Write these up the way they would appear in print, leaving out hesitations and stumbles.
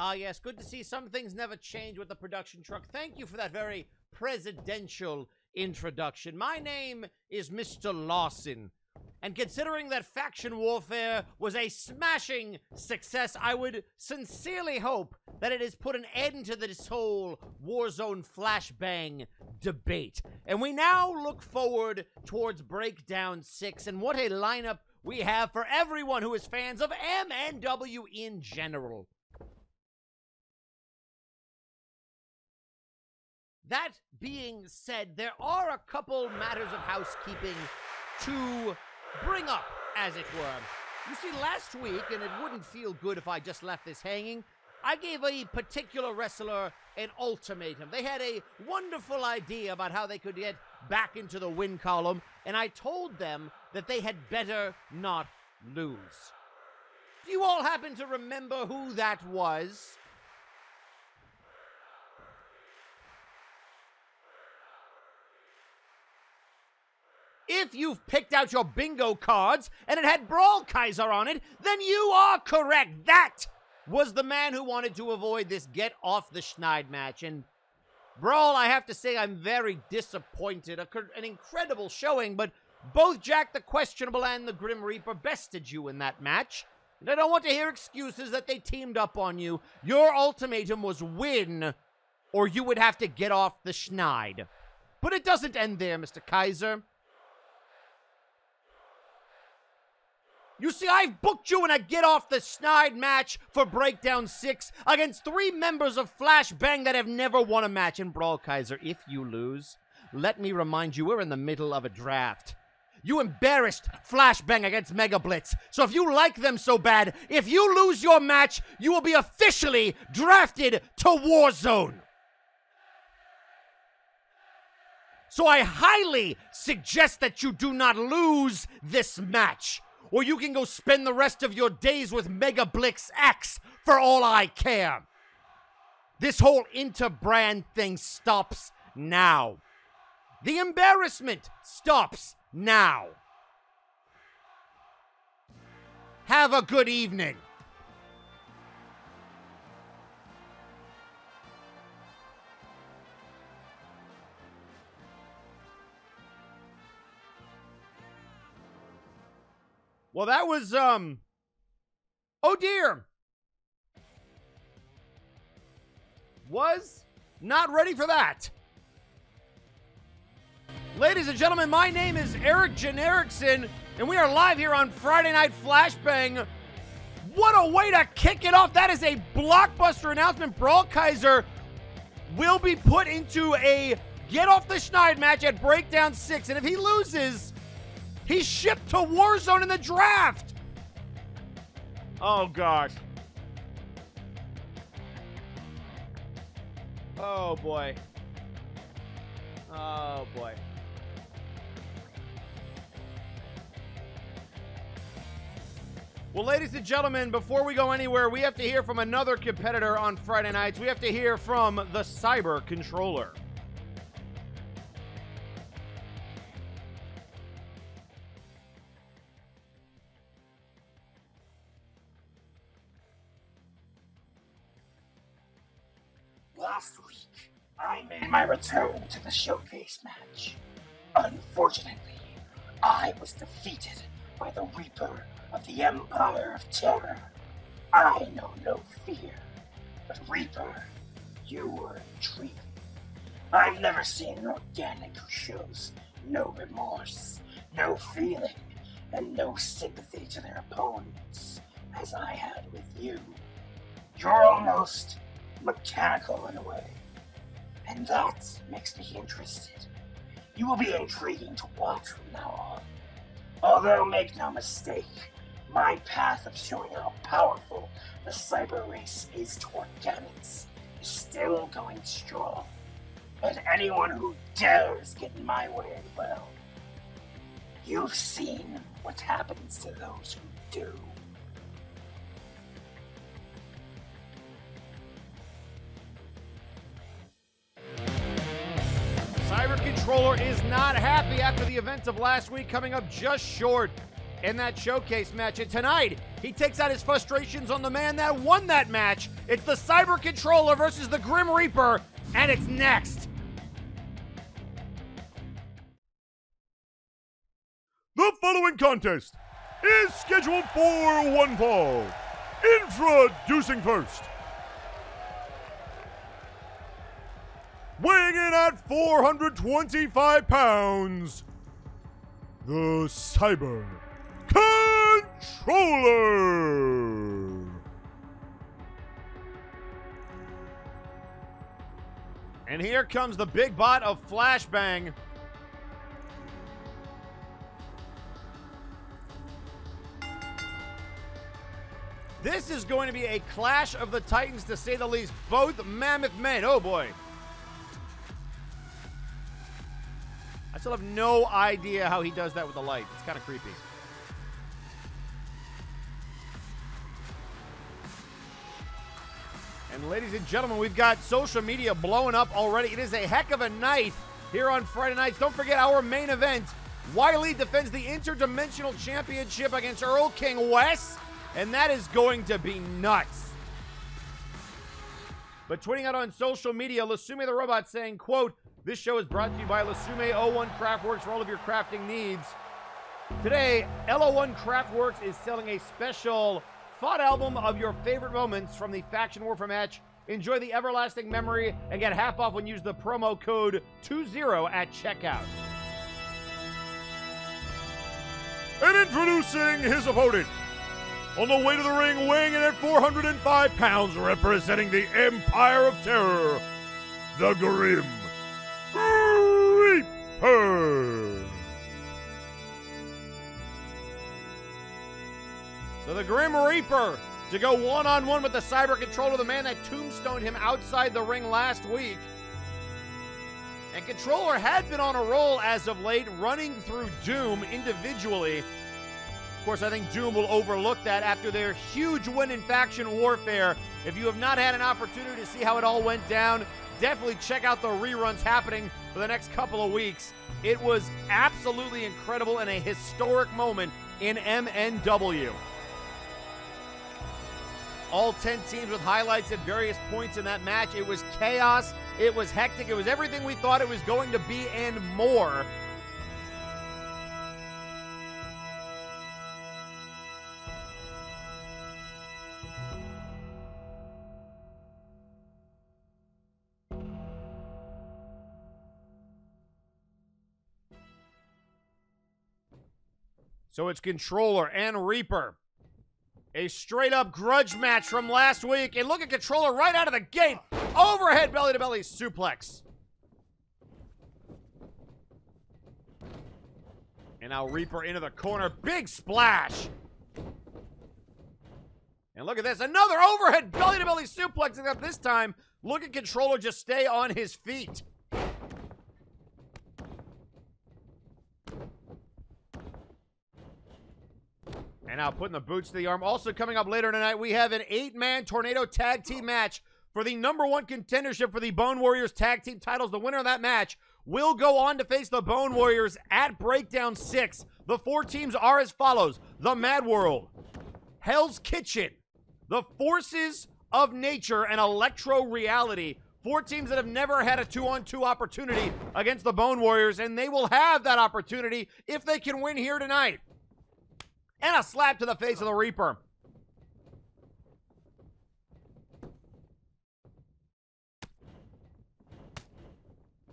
Ah, yes, good to see some things never change with the production truck. Thank you for that very presidential introduction. My name is Mr. Lawson, and considering that faction warfare was a smashing success, I would sincerely hope that it has put an end to this whole Warzone Flashbang debate. And we now look forward towards Breakdown 6, and what a lineup we have for everyone who is fans of MNW in general. That being said, there are a couple matters of housekeeping to bring up, as it were. You see, last week, and it wouldn't feel good if I just left this hanging, I gave a particular wrestler an ultimatum. They had a wonderful idea about how they could get back into the win column, and I told them that they had better not lose. Do you all happen to remember who that was? If you've picked out your bingo cards and it had Brawl Kaiser on it, then you are correct. That was the man who wanted to avoid this get off the schneid match. And Brawl, I have to say, I'm very disappointed. An incredible showing, but both Jack the Questionable and the Grim Reaper bested you in that match. And I don't want to hear excuses that they teamed up on you. Your ultimatum was win, or you would have to get off the schneid. But it doesn't end there, Mr. Kaiser. You see, I've booked you in a get-off-the-schneid match for Breakdown 6 against 3 members of Flashbang that have never won a match in Brawl Kaiser. If you lose, let me remind you, we're in the middle of a draft. You embarrassed Flashbang against Mega Blitz. So if you like them so bad, if you lose your match, you will be officially drafted to Warzone. So I highly suggest that you do not lose this match, or you can go spend the rest of your days with Mega Blitz X for all I care. This whole inter-brand thing stops now. The embarrassment stops now. Have a good evening. Well, that was, oh dear. Was not ready for that. Ladies and gentlemen, my name is Genericson, and we are live here on Friday Night Flashbang. What a way to kick it off. That is a blockbuster announcement. Brawl Kaiser will be put into a get-off-the-schneid match at Breakdown 6, and if he loses, he's shipped to Warzone in the draft. Oh, gosh. Oh, boy. Oh, boy. Well, ladies and gentlemen, before we go anywhere, we have to hear from another competitor on Friday nights. We have to hear from the Cyber Controller. Last week, I made my return to the showcase match. Unfortunately, I was defeated by the Reaper of the Empire of Terror. I know no fear, but Reaper, you were intriguing. I've never seen an organic who shows no remorse, no feeling, and no sympathy to their opponents, as I had with you. You're almost mechanical in a way, and that makes me interested. You will be intriguing to watch from now on. Although, make no mistake, my path of showing how powerful the cyber race is to organics is still going strong. And anyone who dares get in my way, well, you've seen what happens to those who do. Cyber Controller is not happy after the events of last week, coming up just short in that showcase match. And tonight, he takes out his frustrations on the man that won that match It's the Cyber Controller versus the Grim Reaper, and it's next. The following contest is scheduled for one fall. Introducing first, weighing in at 425 pounds, the Cyber Controller. And here comes the big bot of Flashbang. This is going to be a clash of the Titans, to say the least. Both mammoth men. Oh, boy. I still have no idea how he does that with the light. It's kind of creepy. And ladies and gentlemen, we've got social media blowing up already. It is a heck of a night here on Friday nights. Don't forget our main event. Wai Li defends the Interdimensional Championship against Erlking Wes. And that is going to be nuts. But tweeting out on social media, Lasume the Robot saying, quote, "This show is brought to you by Lasume01 Craftworks for all of your crafting needs. Today, L01 Craftworks is selling a special thought album of your favorite moments from the Faction Warfare match. Enjoy the everlasting memory and get half off when you use the promo code 20 at checkout." And introducing his opponent, on the way to the ring, weighing in at 405 pounds, representing the Empire of Terror, the Grim Reaper. So the Grim Reaper to go one-on-one with the Cyber Controller, the man that tombstoned him outside the ring last week. And Controller had been on a roll as of late, running through Doom individually. Of course, I think Doom will overlook that after their huge win in Faction Warfare. If you have not had an opportunity to see how it all went down, definitely check out the reruns happening for the next couple of weeks. It was absolutely incredible and a historic moment in MNW. All 10 teams with highlights at various points in that match. It was chaos. It was hectic. It was everything we thought it was going to be and more. So it's Controller and Reaper. A straight-up grudge match from last week. And look at Controller right out of the gate. Overhead belly-to-belly suplex. And now Reaper into the corner. Big splash. And look at this. Another overhead belly-to-belly suplex. Except this time, look at Controller just stay on his feet. And now putting the boots to the arm. Also coming up later tonight, we have an 8-man Tornado Tag Team match for the #1 contendership for the Bone Warriors Tag Team titles. The winner of that match will go on to face the Bone Warriors at Breakdown 6. The 4 teams are as follows: the Mad World, Hell's Kitchen, the Forces of Nature, and Electro Reality. 4 teams that have never had a 2-on-2 opportunity against the Bone Warriors, and they will have that opportunity if they can win here tonight. And a slap to the face of the Reaper.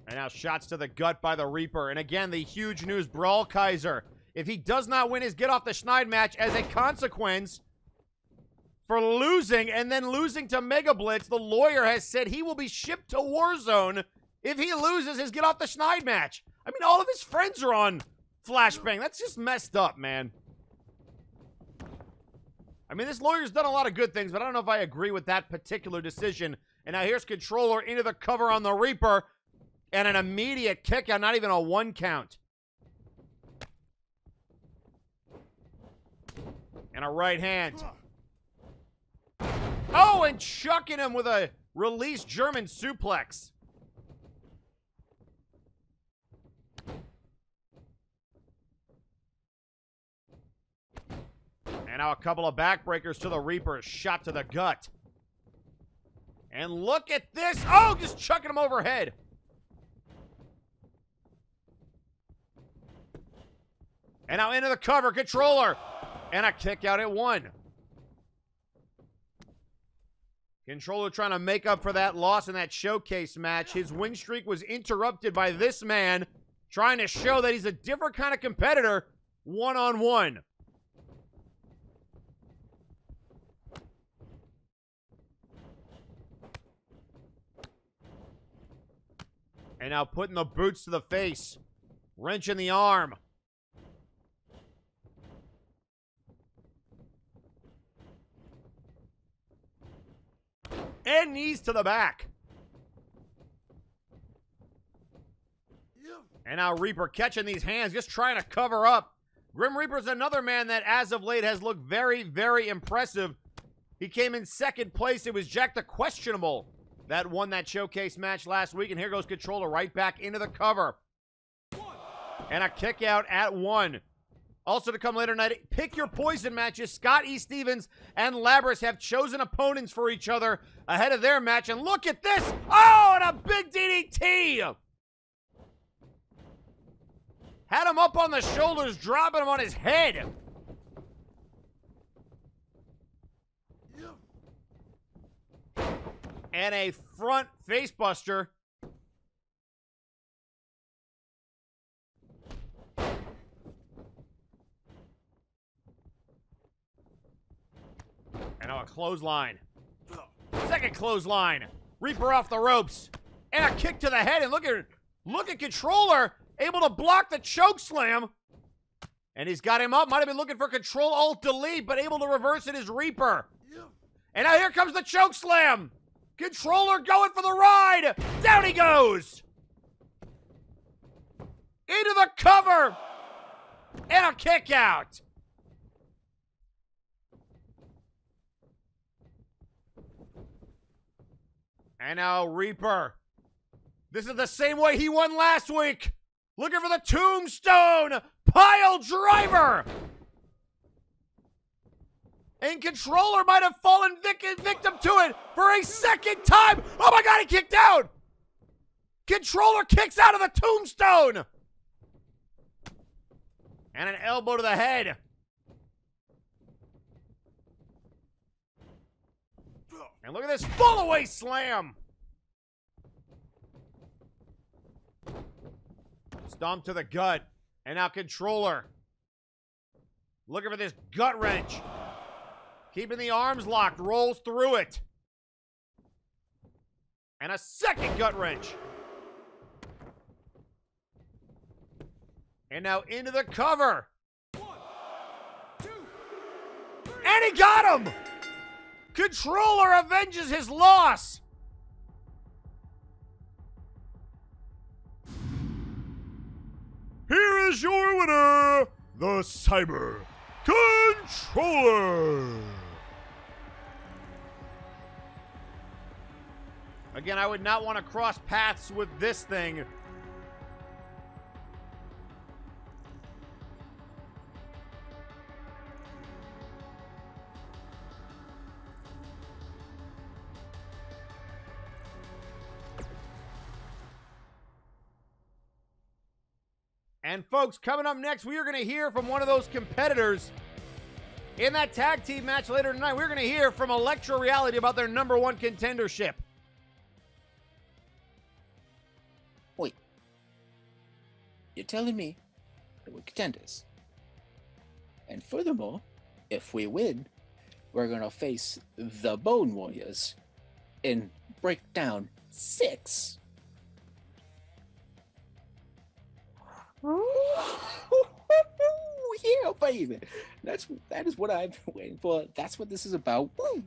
And now shots to the gut by the Reaper. And again, the huge news, Brawl Kaiser. If he does not win his Get Off the Schneid match as a consequence for losing and then losing to Mega Blitz, the lawyer has said he will be shipped to Warzone if he loses his Get Off the Schneid match. I mean, all of his friends are on Flashbang. That's just messed up, man. I mean, this lawyer's done a lot of good things, but I don't know if I agree with that particular decision. And now here's Controller into the cover on the Reaper. And an immediate kick out, not even a 1 count. And a right hand. Oh, and chucking him with a released German suplex. And now a couple of backbreakers to the Reaper. Shot to the gut. And look at this. Oh, just chucking him overhead. And now into the cover, Controller. And a kick out at 1. Controller trying to make up for that loss in that showcase match. His win streak was interrupted by this man trying to show that he's a different kind of competitor one-on-one. And now putting the boots to the face. Wrench in the arm. And knees to the back. And now Reaper catching these hands, just trying to cover up. Grim Reaper's another man that as of late has looked very, very impressive. He came in second place. It was Jack the Questionable that won that showcase match last week. And here goes Controller right back into the cover. And a kick out at 1. Also to come later tonight, pick your poison matches. Scott E. Stevens and Labrys have chosen opponents for each other ahead of their match. And look at this. Oh, and a big DDT. Had him up on the shoulders, dropping him on his head. And a front facebuster. And now a clothesline. Second clothesline. Reaper off the ropes. And a kick to the head. And look at Controller able to block the choke slam. And he's got him up. Might have been looking for Control Alt Delete, but able to reverse it is Reaper. And now here comes the choke slam. Controller going for the ride. Down he goes. Into the cover. And a kick out. And now Reaper. This is the same way he won last week. Looking for the tombstone pile driver. And Controller might have fallen victim to it for a second time. Oh my God, he kicked out. Controller kicks out of the tombstone. And an elbow to the head. And look at this fall away slam. Stomp to the gut. And now Controller. Looking for this gut wrench. Keeping the arms locked. Rolls through it. And a second gut wrench. And now into the cover. 1, 2, 3. And he got him! Controller avenges his loss. Here is your winner, the Cyber Controller. Again, I would not want to cross paths with this thing. And folks, coming up next, we are going to hear from one of those competitors in that tag team match later tonight. We're going to hear from Electro Reality about their #1 contendership. Wait. You're telling me that we're contenders? And furthermore, if we win, we're going to face the Bone Warriors in Breakdown 6. Yeah, baby. That is what I've been waiting for. That's what this is about. Woo!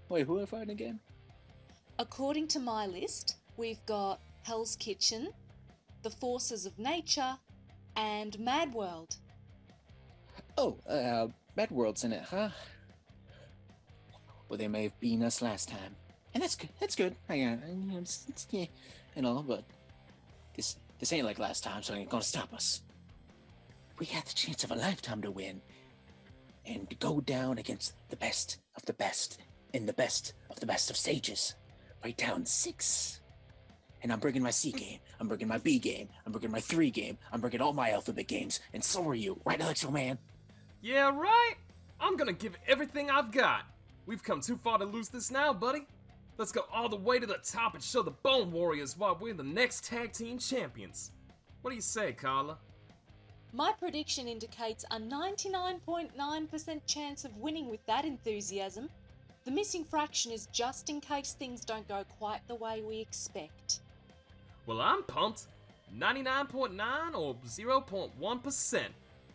Wait, who am I fighting again? According to my list, we've got Hell's Kitchen, The Forces of Nature, and Mad World. Oh, Mad World's in it, huh? Well, they may have beaten us last time, and that's good. That's good. Yeah, and all, but this ain't like last time, so it ain't gonna stop us. We got the chance of a lifetime to win, and to go down against the best of the best in the best of stages. Right down 6. And I'm bringing my C game, I'm bringing my B game, I'm bringing my 3 game, I'm bringing all my alphabet games, and so are you, right, Electro Man? Yeah, right? I'm gonna give everything I've got. We've come too far to lose this now, buddy. Let's go all the way to the top and show the Bone Warriors why we're the next tag team champions. What do you say, Carla? My prediction indicates a 99.9% chance of winning with that enthusiasm. The missing fraction is just in case things don't go quite the way we expect. Well, I'm pumped. 99.9 or 0.1%.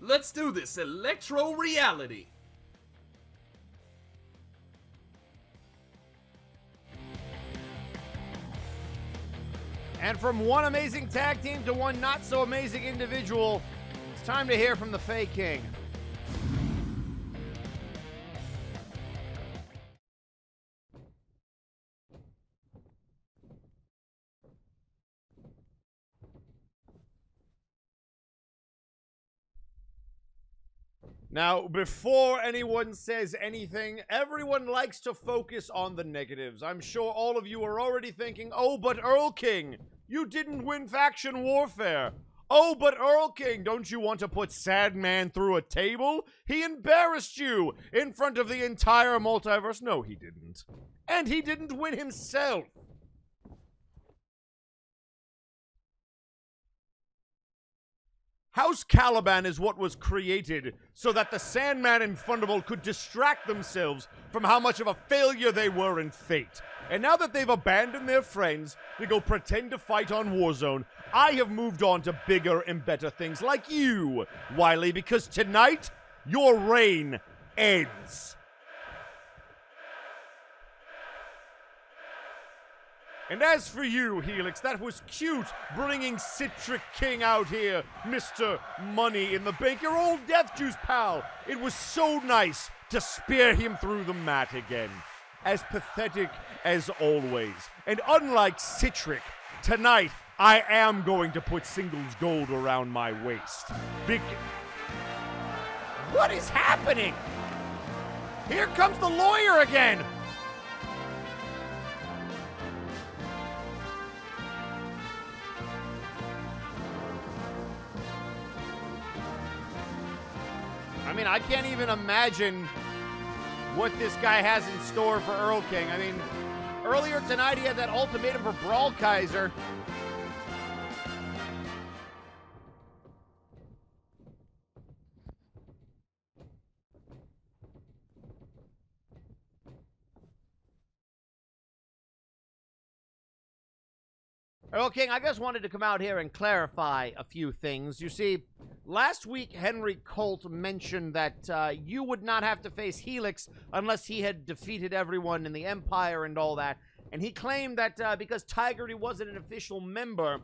Let's do this, Electro reality. And from one amazing tag team to one not so amazing individual, it's time to hear from the Fae King. Now, before anyone says anything, everyone likes to focus on the negatives. I'm sure all of you are already thinking, oh, but Erlking, you didn't win faction warfare. Oh, but Erlking, don't you want to put Sadman through a table? He embarrassed you in front of the entire multiverse. No, he didn't. And he didn't win himself. House Caliban is what was created so that the Sandman and Fundable could distract themselves from how much of a failure they were in fate. And now that they've abandoned their friends to go pretend to fight on Warzone, I have moved on to bigger and better things like you, Wai Li, because tonight, your reign ends. And as for you, Helix, that was cute, bringing Citric King out here, Mr. Money in the Bank, your old Death Juice pal. It was so nice to spear him through the mat again. As pathetic as always. And unlike Citric, tonight I am going to put singles gold around my waist. What is happening? Here comes the lawyer again! I mean, I can't even imagine what this guy has in store for Erlking. I mean, earlier tonight he had that ultimatum for Brawl Kaiser. Erlking, I just wanted to come out here and clarify a few things. You see, last week Henry Colt mentioned that you would not have to face Helix unless he had defeated everyone in the Empire and all that. And he claimed that because Tigeri wasn't an official member,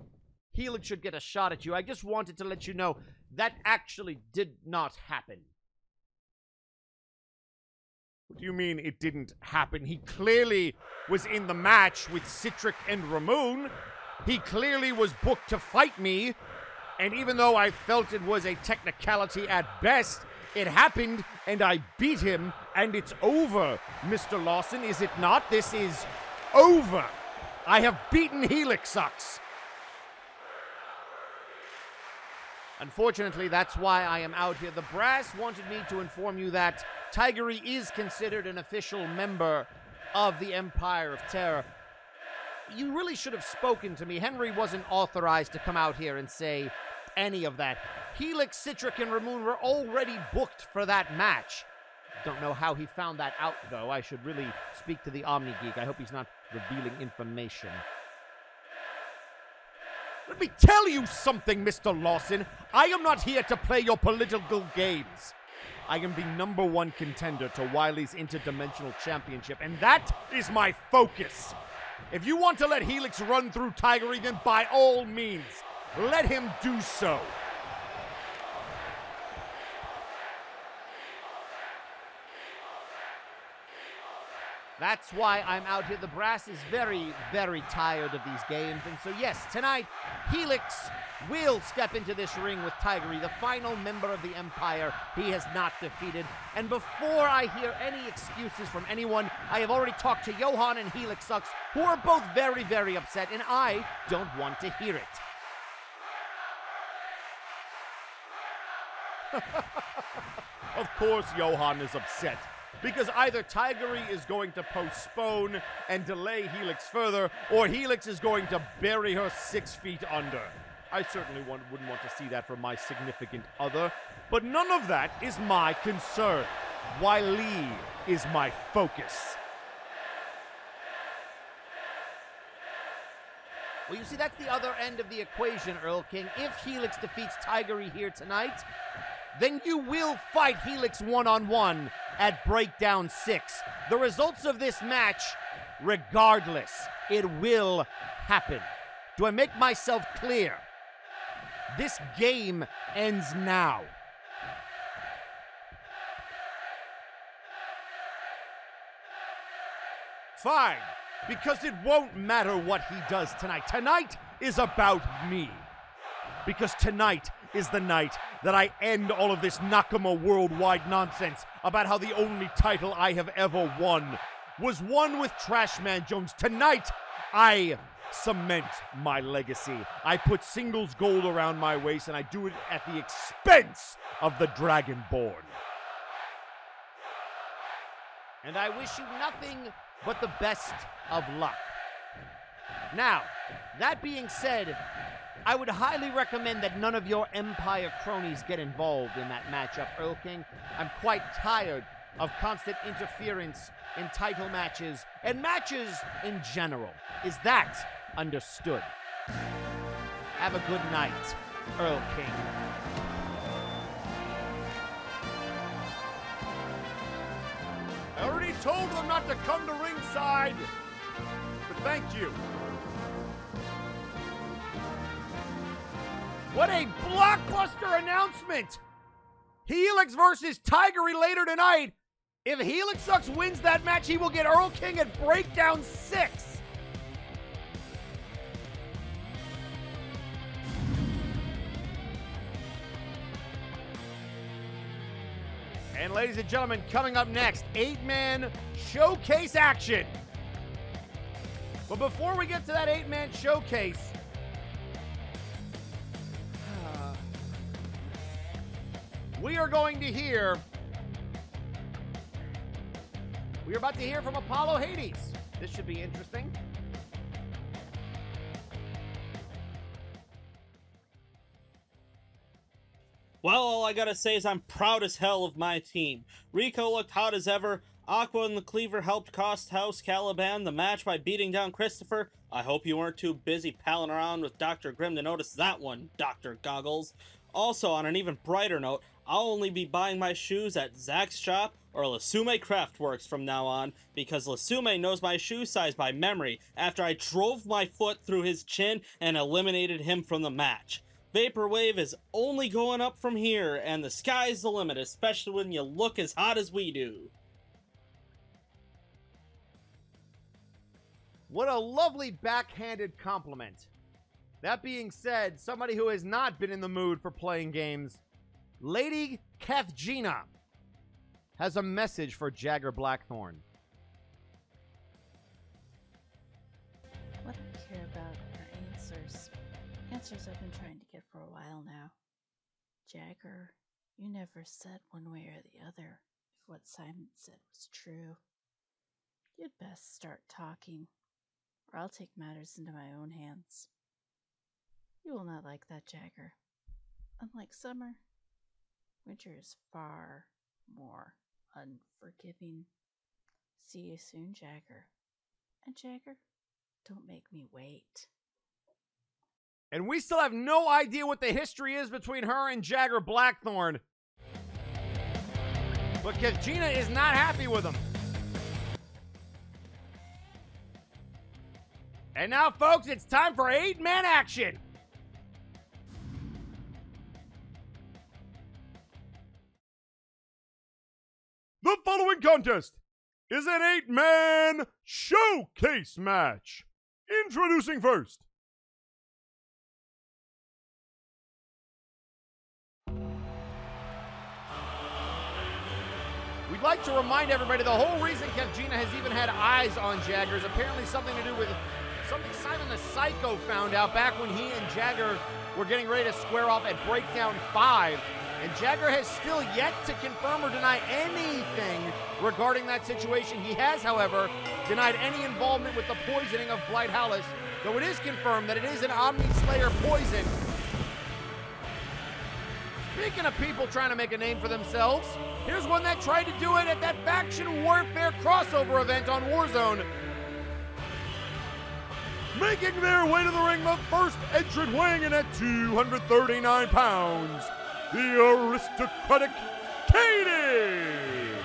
Helix should get a shot at you. I just wanted to let you know that actually did not happen. What do you mean it didn't happen? He clearly was in the match with Citric and Ramoon. He clearly was booked to fight me, and even though I felt it was a technicality at best, it happened, and I beat him, and it's over, Mr. Lawson, is it not? This is over. I have beaten Helixux. Unfortunately, that's why I am out here. The brass wanted me to inform you that Tigeri is considered an official member of the Empire of Terror. You really should have spoken to me. Henry wasn't authorized to come out here and say any of that. Helix, Citric, and Ramoon were already booked for that match. Don't know how he found that out, though. I should really speak to the Omni Geek. I hope he's not revealing information. Let me tell you something, Mr. Lawson. I am not here to play your political games. I am the #1 contender to Wai Li's Interdimensional Championship, and that is my focus. If you want to let Helix run through Tigeri, then by all means, let him do so. That's why I'm out here. The brass is very, very tired of these games. And so, yes, tonight, Helix will step into this ring with Tigeri, the final member of the Empire he has not defeated. And before I hear any excuses from anyone, I have already talked to Johan and Helixux, who are both very, very upset, and I don't want to hear it. Of course Johan is upset, because either Tigeri is going to postpone and delay Helix further, or Helix is going to bury her 6 feet under. I certainly wouldn't want to see that from my significant other, but none of that is my concern. Wai Li is my focus. Well, you see, that's the other end of the equation, Erlking. If Helix defeats Tigeri here tonight, then you will fight Helix one-on-one at Breakdown 6. The results of this match, regardless, it will happen. Do I make myself clear? This game ends now. Fine, because it won't matter what he does tonight. Tonight is about me. Because tonight is the night that I end all of this Nakama worldwide nonsense about how the only title I have ever won was won with Trashman Jones. Tonight, I cement my legacy. I put singles gold around my waist, and I do it at the expense of the Dragonborn. And I wish you nothing but the best of luck. Now, that being said, I would highly recommend that none of your Empire cronies get involved in that matchup, Erlking. I'm quite tired of constant interference in title matches and matches in general. Is that understood? Have a good night, Erlking. I already told them not to come to ringside, but thank you. What a blockbuster announcement! Helix versus Tigeri later tonight. If Helixux wins that match, he will get Erlking at Breakdown 6. And ladies and gentlemen, coming up next, 8-man showcase action. But before we get to that 8-man showcase, we are going to hear, we're about to hear from Apollo Hades. This should be interesting. Well, all I gotta say is I'm proud as hell of my team. Rico looked hot as ever. Aqua and the Cleaver helped cost House Caliban the match by beating down Christopher. I hope you weren't too busy palling around with Dr. Grimm to notice that one, Dr. Goggles. Also, on an even brighter note, I'll only be buying my shoes at Zach's shop or Lasume Craftworks from now on, because Lasume knows my shoe size by memory after I drove my foot through his chin and eliminated him from the match. Vaporwave is only going up from here, and the sky's the limit, especially when you look as hot as we do. What a lovely backhanded compliment. That being said, somebody who has not been in the mood for playing games, Lady Kathgina, has a message for Jagger Blackthorn. What I care about are answers. Answers I've been trying to get for a while now. Jagger, you never said one way or the other if what Simon said was true. You'd best start talking, or I'll take matters into my own hands. You will not like that, Jagger. Unlike summer, winter is far more unforgiving. See you soon, Jagger. And Jagger, don't make me wait. And we still have no idea what the history is between her and Jagger Blackthorn. But Kathgina is not happy with him. And now, folks, it's time for 8-man action. The following contest is an 8-man showcase match. Introducing first, we'd like to remind everybody the whole reason Kevgina has even had eyes on Jagger is apparently something to do with something Simon the Psycho found out back when he and Jagger were getting ready to square off at Breakdown 5. And Jagger has still yet to confirm or deny anything regarding that situation. He has, however, denied any involvement with the poisoning of Blight Hallis, though it is confirmed that it is an Omni Slayer poison. Speaking of people trying to make a name for themselves, here's one that tried to do it at that Faction Warfare crossover event on Warzone. making their way to the ring, the first entrant weighing in at 239 pounds, the Aristocratic Canid.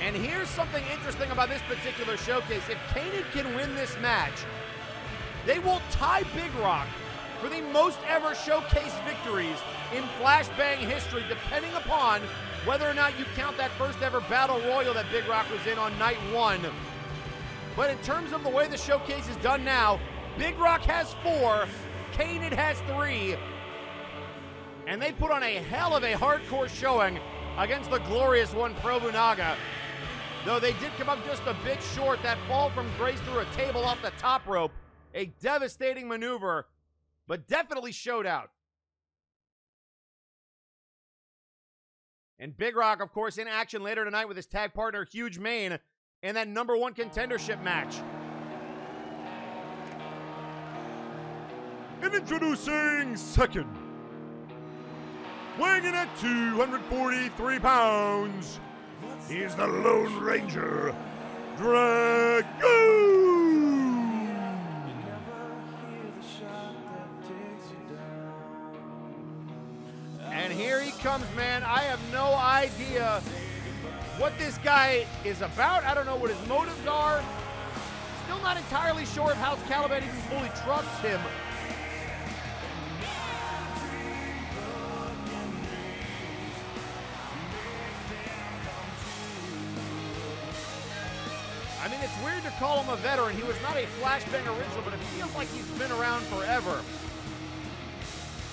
And here's something interesting about this particular showcase. If Canid can win this match, they will tie Big Rock for the most ever showcase victories in Flashbang history, depending upon whether or not you count that first ever Battle Royal that Big Rock was in on night 1. But in terms of the way the showcase is done now, Big Rock has 4, Canid has 3, and they put on a hell of a hardcore showing against the glorious one, Probunaga. Though they did come up just a bit short, that fall from grace through a table off the top rope, a devastating maneuver, but definitely showed out. And Big Rock, of course, in action later tonight with his tag partner, Huge Mane, in that #1 contendership match. And introducing second, weighing in at 243 pounds, he's the Lone Ranger, Dragoon! And here he comes, man. I have no idea what this guy is about. I don't know what his motives are. Still not entirely sure if House Caliban even fully trusts him. I mean, it's weird to call him a veteran. He was not a Flashbang original, but it feels like he's been around forever.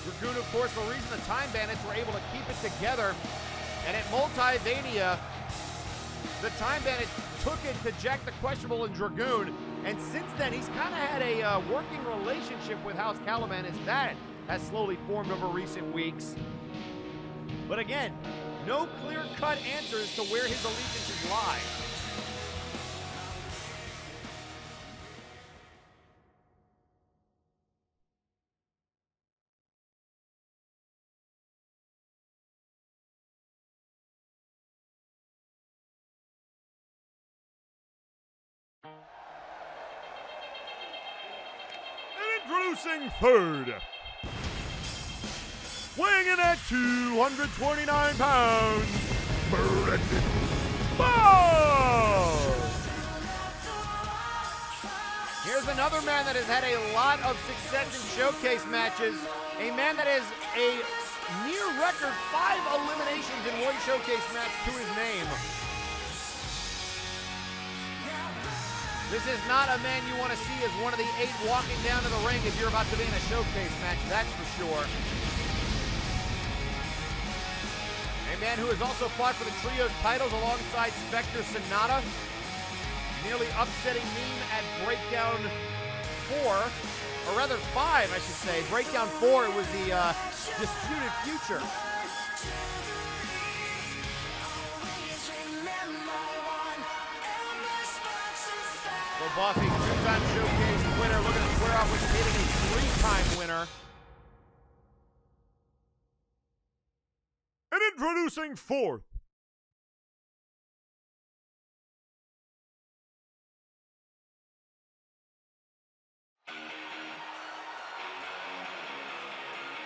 Dragoon, of course, the reason the Time Bandits were able to keep it together. And at Multivania, the Time Bandits took it to Jack the Questionable and Dragoon. And since then, he's kind of had a working relationship with House Caliban, as that has slowly formed over recent weeks. But again, no clear-cut answers to where his allegiances lie. Introducing third, weighing in at 229 pounds, Brendan Ball! Here's another man that has had a lot of success in showcase matches, a man that has a near record 5 eliminations in one showcase match to his name. This is not a man you want to see as one of the 8 walking down to the ring if you're about to be in a showcase match, that's for sure. A man who has also fought for the Trios titles alongside Spectre Sonata, nearly upsetting Meme at Breakdown 4, or rather 5, I should say. Breakdown 4, it was the Disputed Future. Well, Bossy, 2-time showcase winner, looking to square off with hitting a 3-time winner. And introducing fourth,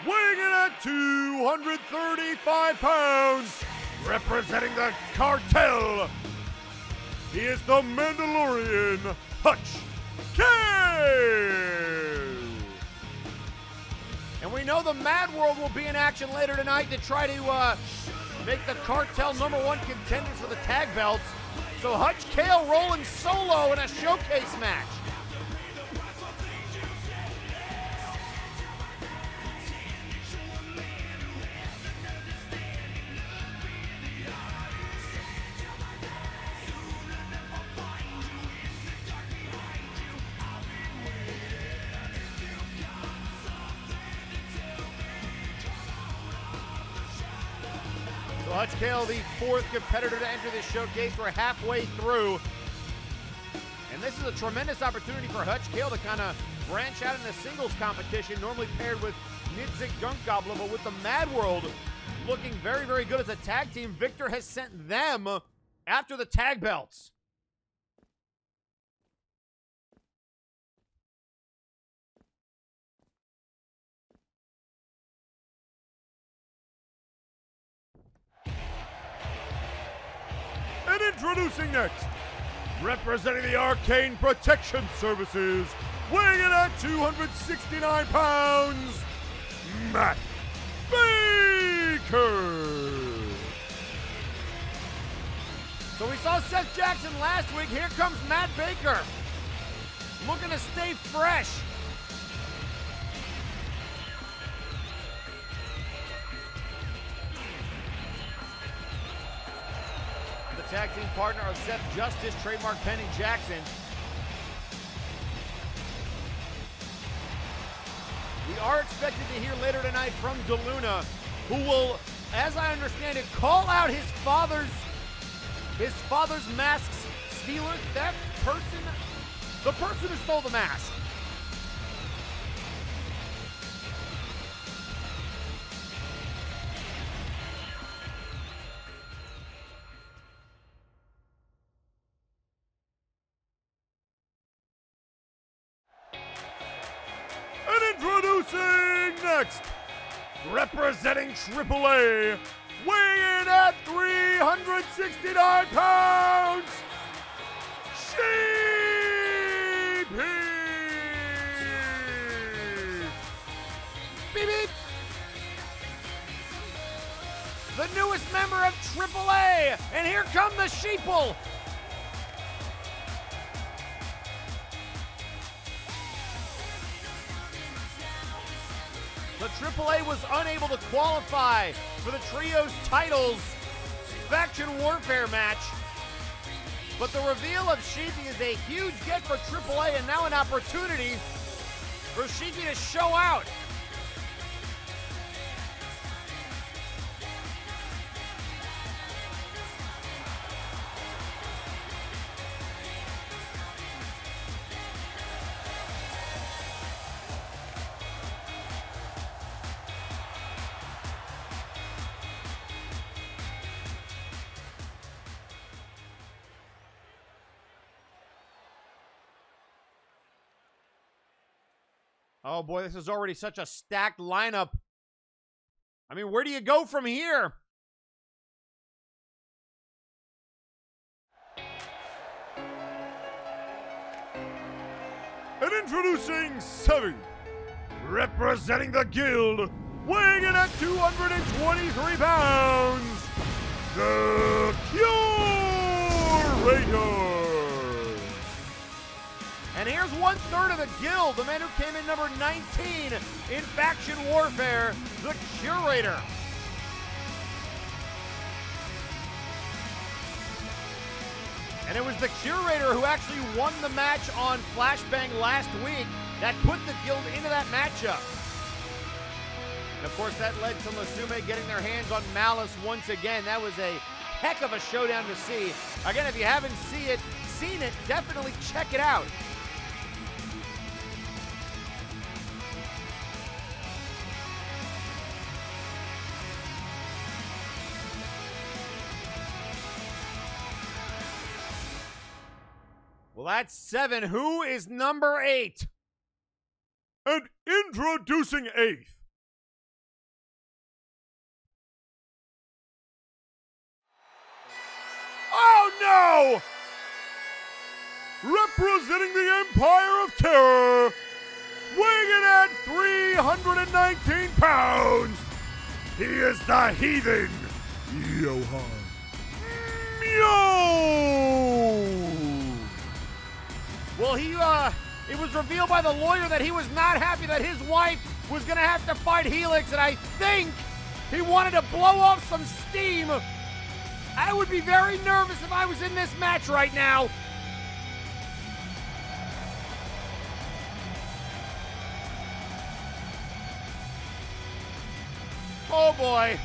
weighing in at 235 pounds, representing the cartel, he is the Mandalorian, Hutch, Kale! And we know the Mad World will be in action later tonight to try to make the cartel #1 contenders for the tag belts. So Hutch, Kale rolling solo in a showcase match. Hutch Kale, the 4th competitor to enter this showcase. We're halfway through. And this is a tremendous opportunity for Hutch Kale to kind of branch out in a singles competition, normally paired with Nidzik Gunkgoblin, but with the Mad World looking very, very good as a tag team, Victor has sent them after the tag belts. And introducing next, representing the Arcane Protection Services, weighing in at 269 pounds, Matt Baker. So we saw Seth Jackson last week. Here comes Matt Baker, looking to stay fresh. Tag team partner of Seth Justice, trademark Penny Jackson. We are expected to hear later tonight from DaLuna, who will, as I understand it, call out his father's mask's stealer, theft person, the person who stole the mask. Introducing next, representing AAA, weighing in at 369 pounds, Sheepy! Beep beep! The newest member of AAA, and here come the Sheeple! The AAA was unable to qualify for the Trios titles faction warfare match. But the reveal of Sheepy is a huge get for AAA and now an opportunity for Sheepy to show out. Oh boy, this is already such a stacked lineup. I mean, where do you go from here? And introducing 7th, representing the Guild, weighing in at 223 pounds, the Curator. And here's 1/3 of the Guild, the man who came in number 19 in Faction Warfare, the Curator. And it was the Curator who actually won the match on Flashbang last week that put the Guild into that matchup. And of course, that led to Masume getting their hands on Malice once again. That was a heck of a showdown to see. Again, if you haven't seen it, definitely check it out. Well, that's 7. Who is number 8? And introducing 8th. Oh no! Representing the Empire of Terror, weighing in at 319 pounds, he is the Heathen, Johan Mjoln! Well, it was revealed by the lawyer that he was not happy that his wife was going to have to fight Helix, and I think he wanted to blow off some steam. I would be very nervous if I was in this match right now. Oh boy.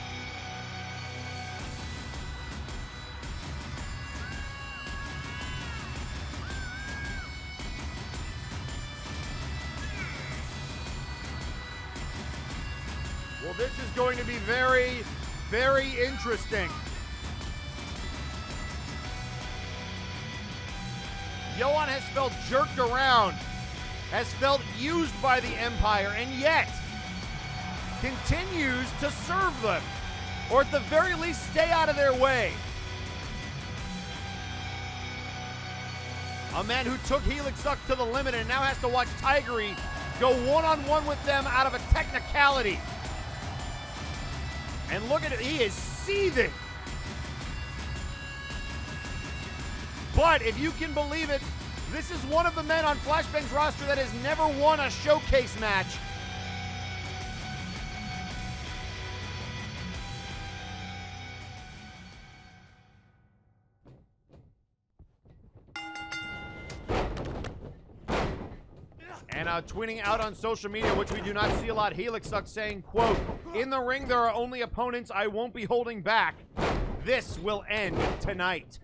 Well, this is going to be very, very interesting. Johan has felt jerked around, has felt used by the Empire, and yet continues to serve them, or at the very least stay out of their way. A man who took Helixux to the limit and now has to watch Tigeri go one-on-one with them out of a technicality. And look at it, he is seething. But if you can believe it, this is one of the men on Flashbang's roster that has never won a showcase match. And tweeting out on social media, which we do not see a lot, Helixux saying, quote, "In the ring, there are only opponents I won't be holding back. This will end tonight."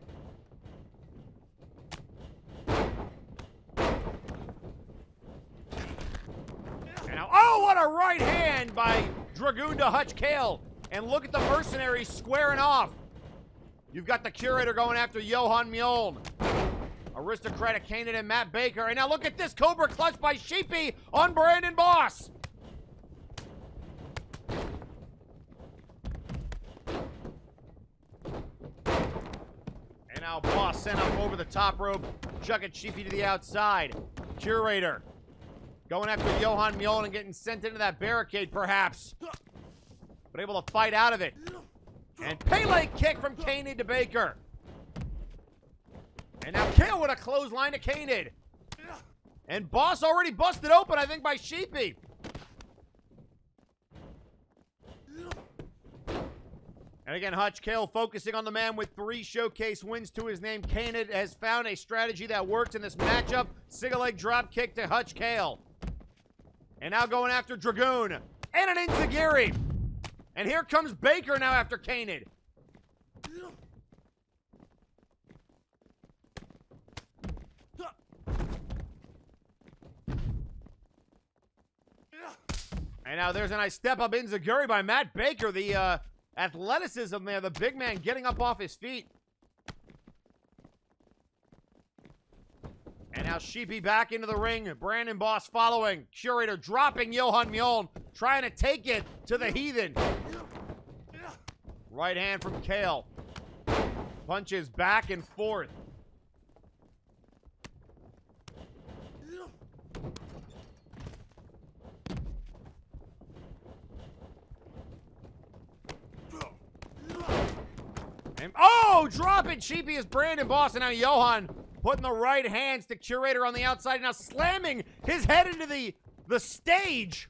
And now, oh, what a right hand by Dragoon to Hutch Kale. And look at the mercenaries squaring off. You've got the Curator going after Johan Mjoln. Aristocratic Canid and Matt Baker. And now look at this Cobra clutch by Sheepy on Brandon Boss. And now Boss sent up over the top rope, chucking Sheepy to the outside. Curator going after Johan Mjoln and getting sent into that barricade, perhaps. But able to fight out of it. And Pele kick from Canid to Baker. And now Kale with a clothesline to Canid. And Boss already busted open, I think, by Sheepy. And again, Hutch Kale focusing on the man with 3 showcase wins to his name. Canid has found a strategy that works in this matchup. Single leg drop kick to Hutch Kale. And now going after Dragoon. And an Tigeri. And here comes Baker now after Canid. And now there's a nice step-up Tigeri by Matt Baker. The athleticism there, the big man getting up off his feet. And now Sheepy back into the ring. Brandon Boss following. Curator dropping Johan Mjoln, trying to take it to the Heathen. Right hand from Kale. Punches back and forth. And, oh, drop it. Sheepy is Brandon Boss. And now Johan putting the right hands to Curator on the outside. Now slamming his head into the stage.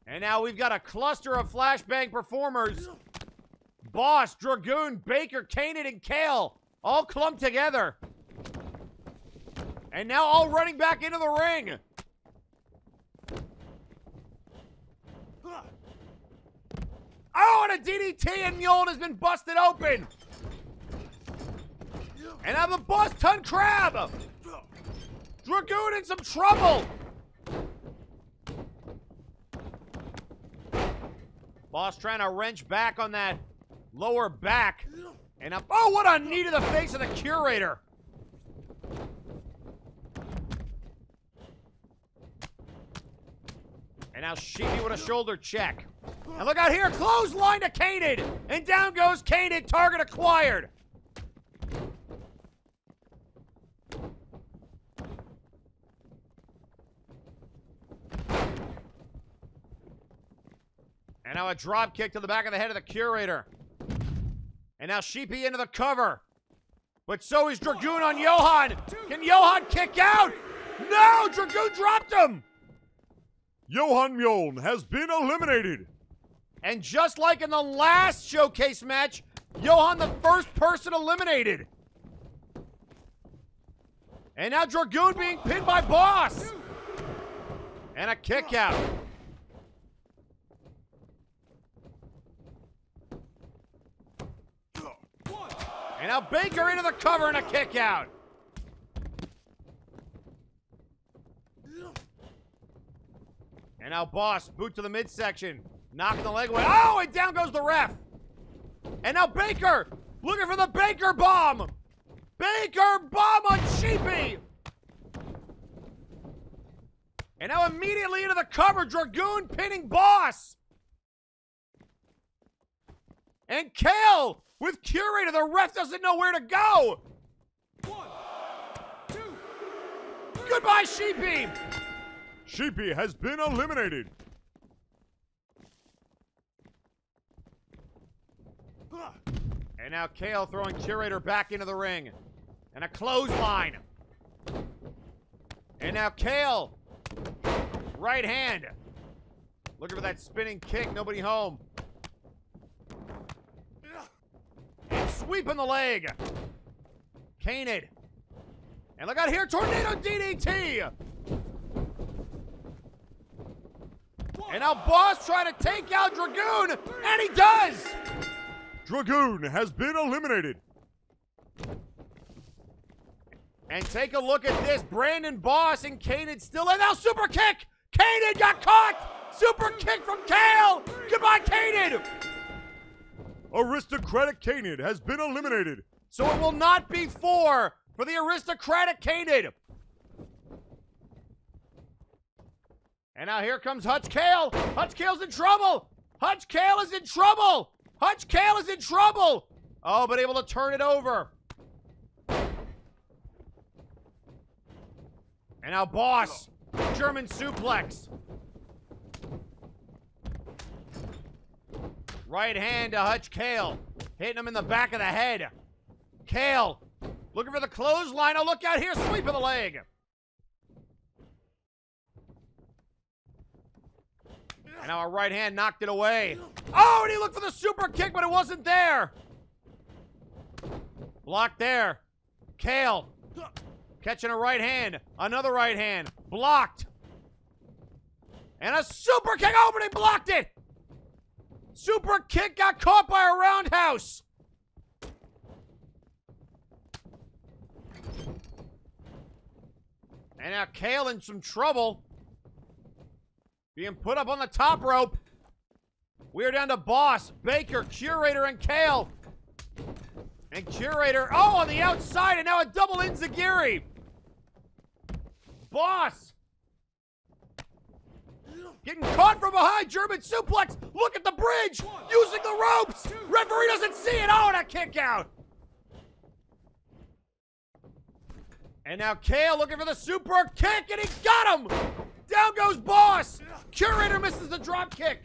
And now we've got a cluster of Flashbang performers. Boss, Dragoon, Baker, Canid, and Kale all clumped together. And now all running back into the ring. Oh, and a DDT, and Mjoln has been busted open. And now the Boss Ton Crab. Dragoon in some trouble. Boss trying to wrench back on that lower back. And up. Oh, what a knee to the face of the Curator. And now Sheepy with a shoulder check. And look out here, clothesline to Canid. And down goes Canid, target acquired. And now a drop kick to the back of the head of the Curator. And now Sheepy into the cover. But so is Dragoon on Johan. Can Johan kick out? No! Dragoon dropped him! Johan Mjoln has been eliminated. And just like in the last showcase match, Johan the first person eliminated. And now Dragoon being pinned by Boss. And a kick out. And now Baker into the cover and a kick out. And now Boss, boot to the midsection. Knocking the leg away. Oh, and down goes the ref. And now Baker, looking for the Baker bomb. Baker bomb on Sheepy. And now immediately into the cover, Dragoon pinning Boss. And Kale with Curator. The ref doesn't know where to go. 1, 2. Goodbye, Sheepy. Sheepy has been eliminated. And now Kale throwing Curator back into the ring. And a clothesline. And now Kale. Right hand. Looking for that spinning kick. Nobody home. And sweeping the leg. Canid. And look out here. Tornado DDT. And now Boss trying to take out Dragoon. And he does. Dragoon has been eliminated. And take a look at this. Brandon Boss and Canid still in. Now super kick. Canid got caught. Super kick from Kale. Goodbye, Canid. Aristocratic Canid has been eliminated. So it will not be 4 for the Aristocratic Canid. And now here comes Hutch Kale. Hutch Kale's in trouble. Hutch Kale is in trouble. Hutch Kale is in trouble. Oh, but able to turn it over. And now Boss. German suplex. Right hand to Hutch Kale. Hitting him in the back of the head. Kale looking for the clothesline. Oh, look out here. Sweep of the leg. And now a right hand knocked it away. Oh, and he looked for the super kick, but it wasn't there. Blocked there. Kale catching a right hand. Another right hand. Blocked. And a super kick. Oh, but he blocked it. Super kick got caught by a roundhouse. And now Kale in some trouble. Being put up on the top rope. We are down to Boss, Baker, Curator, and Kale. And Curator, oh, on the outside, and now a double enziguri. Boss. Getting caught from behind, German suplex. Look at the bridge, using the ropes. Referee doesn't see it. Oh, and a kick out. And now Kale looking for the super kick, and he got him. Down goes Boss. Curator misses the drop kick.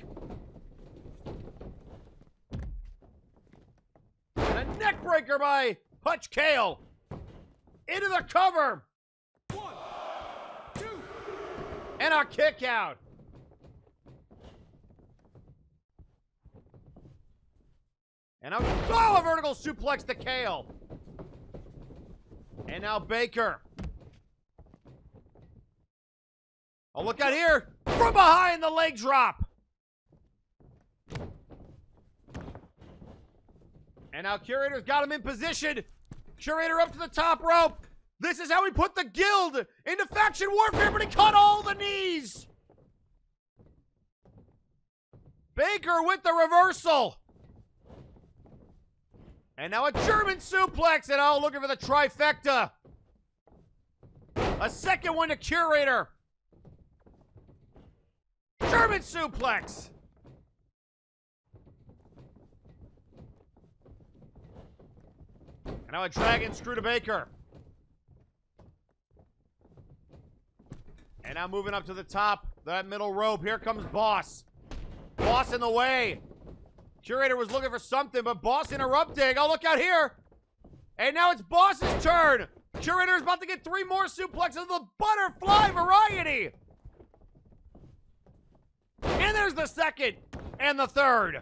And a neck breaker by Hutch Kale. Into the cover. 1, 2. And a kick out. And a vertical suplex to Kale. And now Baker. Oh, look out here. From behind, the leg drop. And now Curator's got him in position. Curator up to the top rope. This is how we put the guild into faction warfare, but he caught all the knees. Baker with the reversal. And now a German suplex, and oh, looking for the trifecta. A second one to Curator. German suplex. And now a dragon screw to Baker. And now moving up to the top, that middle rope. Here comes Boss. Boss in the way. Curator was looking for something, but Boss interrupting. Oh, look out here. And now it's Boss's turn. Curator is about to get 3 more suplexes of the butterfly variety. And there's the second and the third.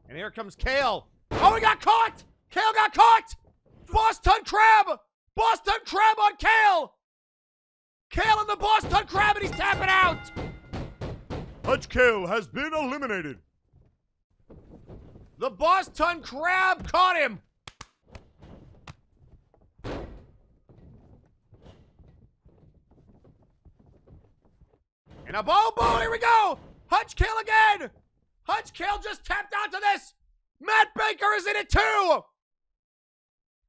And here comes Kale. Oh, he got caught! Kale got caught! Boston Crab! Boston Crab on Kale! Kale and the Boston Crab, and he's tapping out! Hutch Kale has been eliminated. The Boston Crab caught him! And a boom, here we go! Hutch Kale again! Hutch Kale just tapped out to this! Matt Baker is in it too!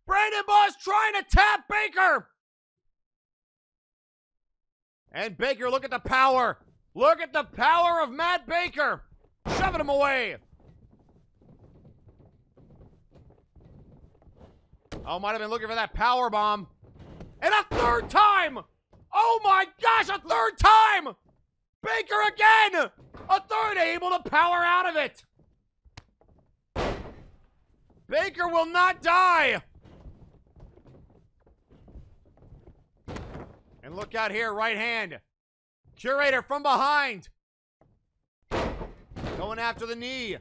Brandon Boss trying to tap Baker! And Baker, look at the power! Look at the power of Matt Baker! Shoving him away! Oh, might have been looking for that power bomb. And a third time! Oh my gosh, a third time! Baker again! A third, able to power out of it! Baker will not die! And look out here, right hand. Curator from behind. Going after the knee.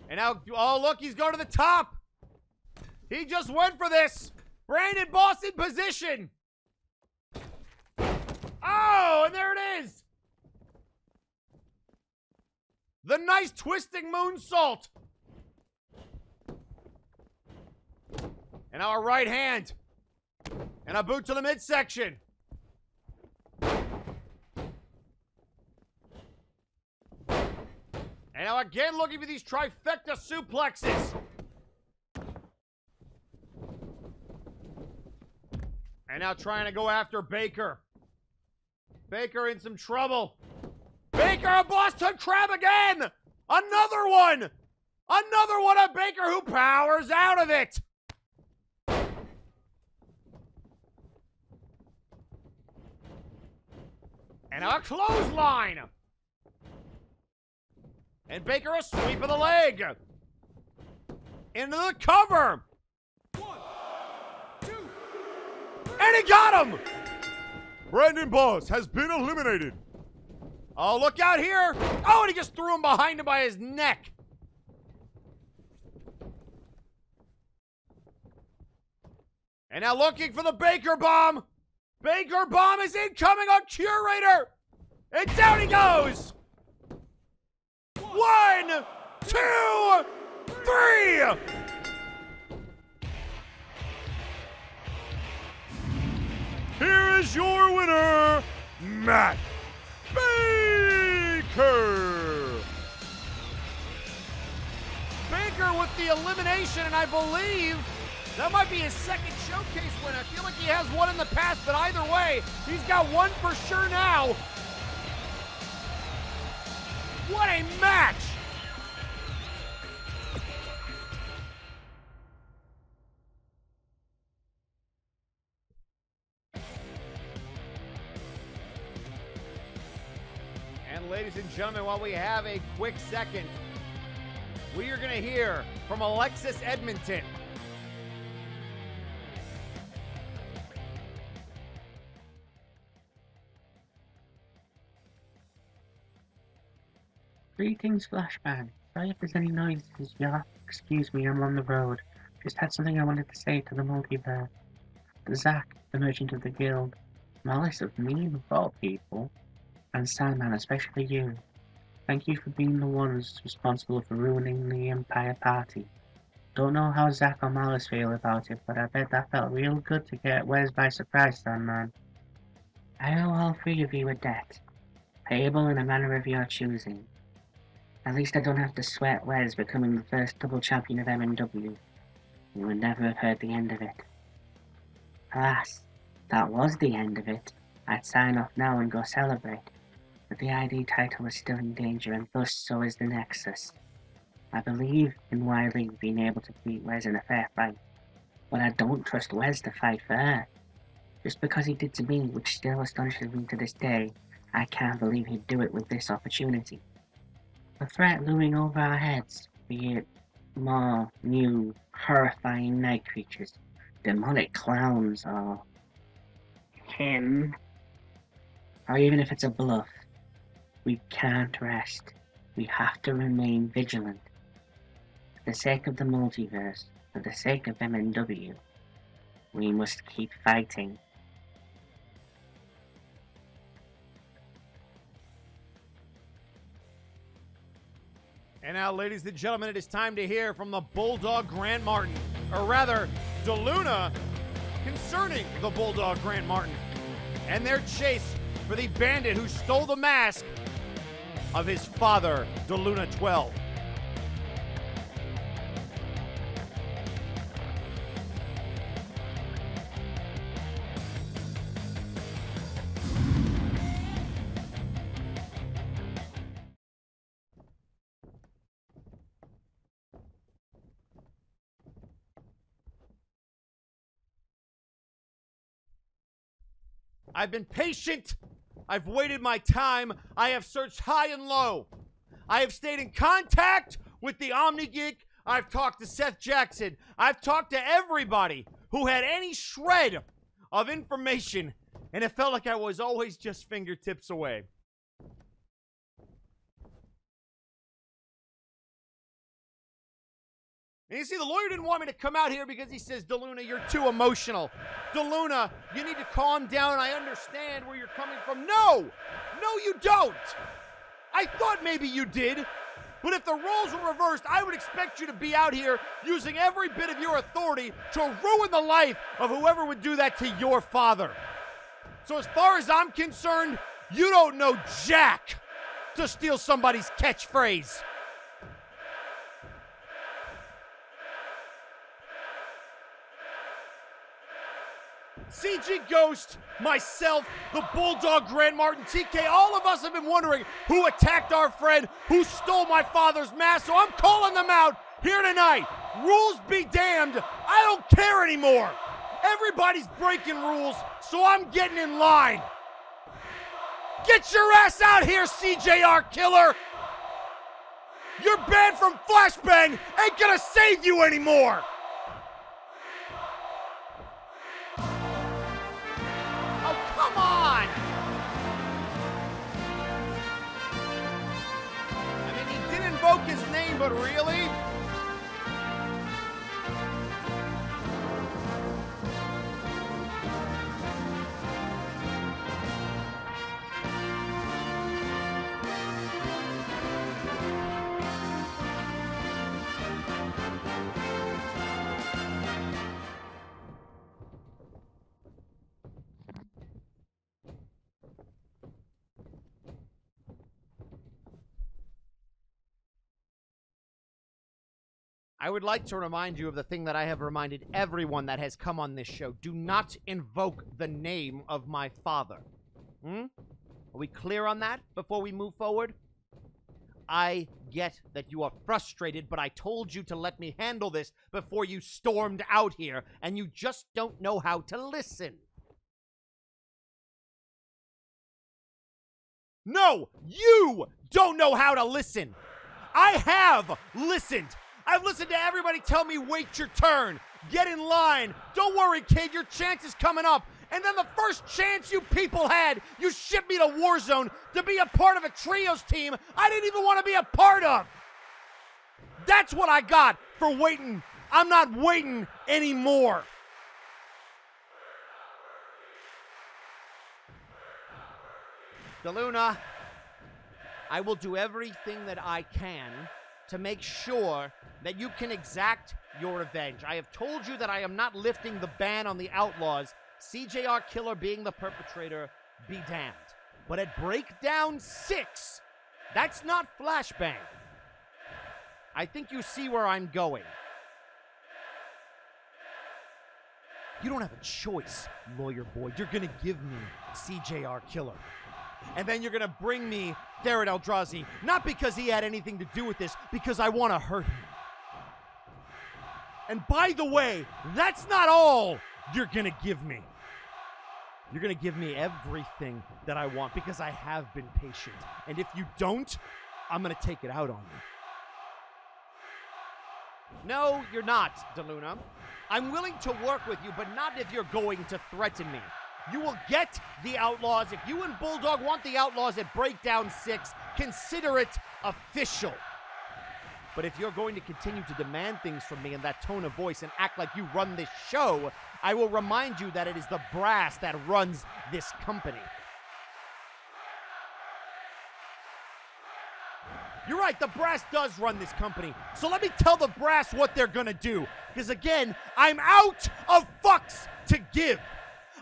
And now, oh look, he's going to the top. He just went for this. Brandon Boss in position. Oh, and there it is. The nice twisting moonsault. And now a right hand. And a boot to the midsection. And now again looking for these trifecta suplexes. And now trying to go after Baker. Baker in some trouble. Baker, a Boston Crab again! Another one! Another one of Baker who powers out of it! And a clothesline! And Baker a sweep of the leg! Into the cover! 1, 2. And he got him! Brandon Boss has been eliminated. Oh, look out here! Oh, and he just threw him behind him by his neck! And now looking for the Baker Bomb! Baker Bomb is incoming on Curator! And down he goes! 1, 2, 3! Here is your winner, Matt Baker! Baker with the elimination, and I believe that might be his second showcase win. I feel like he has one in the past, but either way, he's got one for sure now. What a match! And ladies and gentlemen, while we have a quick second, we are going to hear from Alexis Edmonton. Greetings, Flashbang. Sorry if there's any noises, yeah? Excuse me, I'm on the road. Just had something I wanted to say to the Multiverse. Zach, the Merchant of the Guild, Malice of me, of all people, and Sandman, especially you. Thank you for being the ones responsible for ruining the Empire Party. Don't know how Zach or Malice feel about it, but I bet that felt real good to get Wes by surprise, Sandman. I owe all 3 of you a debt, payable in a manner of your choosing. At least I don't have to sweat Wes becoming the first double champion of MW. You would never have heard the end of it. Alas, that was the end of it. I'd sign off now and go celebrate. But the ID title is still in danger, and thus so is the Nexus. I believe in Wai Li being able to beat Wes in a fair fight, but I don't trust Wes to fight fair. Just because he did to me, which still astonishes me to this day, I can't believe he'd do it with this opportunity. The threat looming over our heads, be it more new, horrifying night creatures, demonic clowns, or him, or even if it's a bluff, we can't rest. We have to remain vigilant. For the sake of the multiverse, for the sake of MNW, we must keep fighting. And now, ladies and gentlemen, it is time to hear from the Bulldog Grant Martin, or rather, DaLuna, concerning the Bulldog Grant Martin and their chase for the bandit who stole the mask of his father, DaLuna 12. I've been patient. I've waited my time. I have searched high and low. I have stayed in contact with the OmniGeek. I've talked to Seth Jackson. I've talked to everybody who had any shred of information, and it felt like I was always just fingertips away. And you see, the lawyer didn't want me to come out here because he says, DaLuna, you're too emotional. DaLuna, you need to calm down. I understand where you're coming from. No! No, you don't! I thought maybe you did. But if the roles were reversed, I would expect you to be out here using every bit of your authority to ruin the life of whoever would do that to your father. So as far as I'm concerned, you don't know jack to steal somebody's catchphrase. CG Ghost, myself, the Bulldog Grant Martin, TK, all of us have been wondering who attacked our friend, who stole my father's mask, so I'm calling them out here tonight. Rules be damned, I don't care anymore. Everybody's breaking rules, so I'm getting in line. Get your ass out here, CJR killer. Your banned from Flashbang ain't gonna save you anymore. Come on! I mean, he did invoke his name, but really? I would like to remind you of the thing that I have reminded everyone that has come on this show. Do not invoke the name of my father. Are we clear on that before we move forward? I get that you are frustrated, but I told you to let me handle this before you stormed out here, and you just don't know how to listen. No, you don't know how to listen. I have listened. I've listened to everybody tell me, wait your turn, get in line, don't worry, kid, your chance is coming up. And then the first chance you people had, you shipped me to Warzone to be a part of a trios team I didn't even want to be a part of. That's what I got for waiting. I'm not waiting anymore. DaLuna, I will do everything that I can to make sure that you can exact your revenge. I have told you that I am not lifting the ban on the Outlaws, CJR Killer being the perpetrator, be damned. But at Breakdown 6, that's not Flashbang. I think you see where I'm going. You don't have a choice, lawyer boy. You're gonna give me CJR Killer. And then you're going to bring me Therad Eldrazi, not because he had anything to do with this, because I want to hurt him. And by the way, that's not all you're going to give me. You're going to give me everything that I want because I have been patient. And if you don't, I'm going to take it out on you. No, you're not, DaLuna. I'm willing to work with you, but not if you're going to threaten me. You will get the Outlaws. If you and Bulldog want the Outlaws at Breakdown 6, consider it official. But if you're going to continue to demand things from me in that tone of voice and act like you run this show, I will remind you that it is the brass that runs this company. You're right, the brass does run this company. So let me tell the brass what they're gonna do. Because again, I'm out of fucks to give.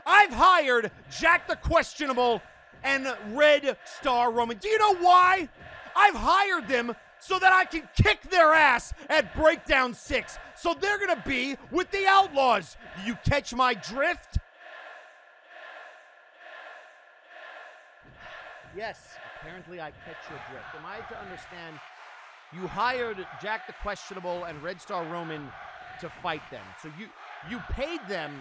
I've hired Jack the Questionable and Red Star Roman. Do you know why? I've hired them so that I can kick their ass at Breakdown 6. So they're gonna be with the Outlaws. You catch my drift? Yes, apparently I catch your drift. Am I to understand you hired Jack the Questionable and Red Star Roman to fight them? So you paid them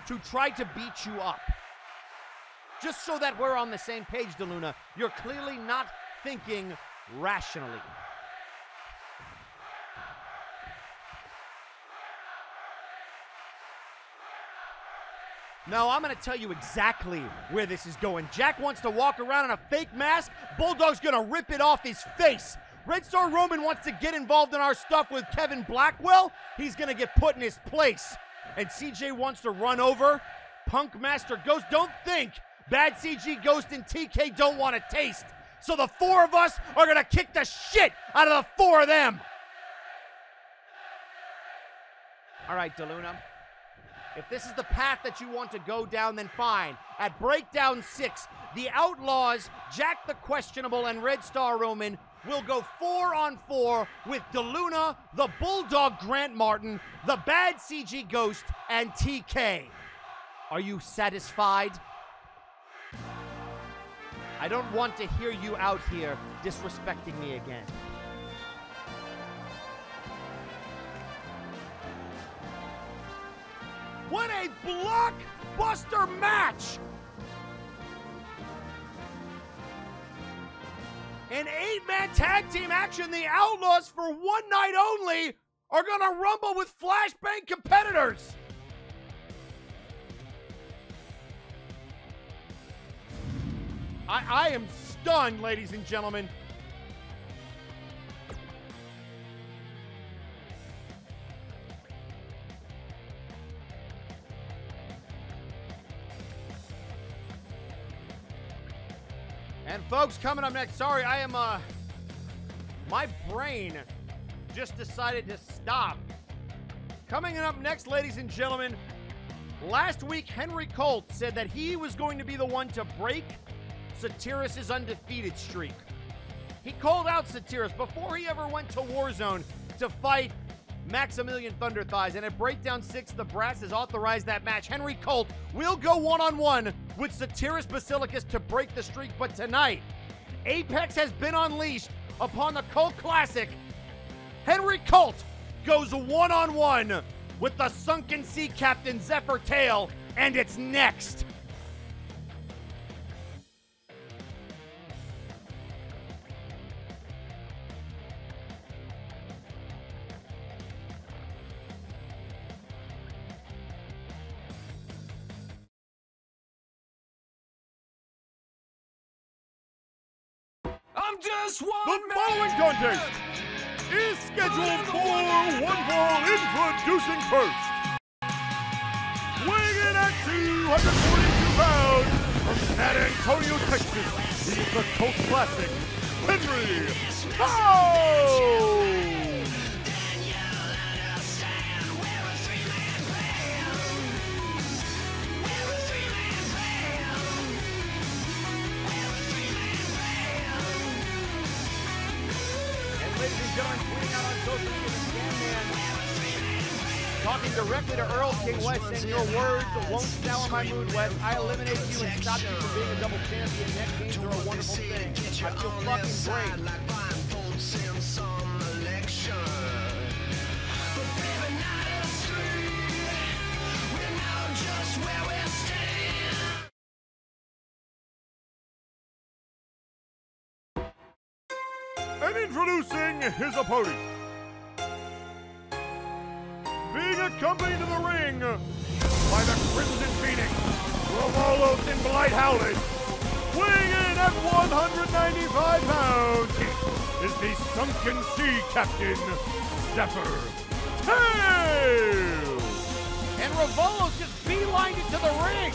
to try to beat you up. Just so that we're on the same page, DaLuna, you're clearly not thinking rationally. No, I'm going to tell you exactly where this is going. Jack wants to walk around in a fake mask. Bulldog's going to rip it off his face. Red Star Roman wants to get involved in our stuff with Kevin Blackwell. He's going to get put in his place. And CJ wants to run over Punk Master Ghost. Don't think Bad CG Ghost and TK don't want to taste. So the four of us are going to kick the shit out of the four of them. All right, DaLuna. If this is the path that you want to go down, then fine. At Breakdown 6, the Outlaws, Jack the Questionable, and Red Star Roman will go 4-on-4 with DaLuna, the Bulldog Grant Martin, the Bad CG Ghost, and TK. Are you satisfied? I don't want to hear you out here disrespecting me again. What a blockbuster match! In 8-man tag team action, the Outlaws, for one night only, are gonna rumble with Flashbang competitors. I am stunned, ladies and gentlemen. And folks, coming up next, sorry, I am, my brain just decided to stop. Coming up next, ladies and gentlemen, last week, Henry Colt said that he was going to be the one to break Satyrus' undefeated streak. He called out Satyrus before he ever went to Warzone to fight Maximilian Thunder Thighs, and at Breakdown 6, the brass has authorized that match. Henry Colt will go one-on-one with Satyrus Basilicus to break the streak, but tonight, Apex has been unleashed upon the Colt Classic. Henry Colt goes one-on-one with the Sunken Sea Captain Zephyr Tail, and it's next. I'm just one The following contest is scheduled for one fall, introducing first. Weighing in at 242 pounds from San Antonio, Texas, he is the Colt Classic, Henry Colt! Ladies and gentlemen, tweeting out on social media, the Scan Man talking directly to Erlking Wes, saying your words won't sour my mood, Wes. I eliminate you and stop you from being a double champion. Next games are a wonderful thing. I feel fucking great. And introducing his opponent, being accompanied to the ring by the Crimson Phoenix, Romalos in Blight Howland, weighing in at 195 pounds, is the Sunken Sea Captain, Zephyr. Kale! And Romalos just beelined it to the ring.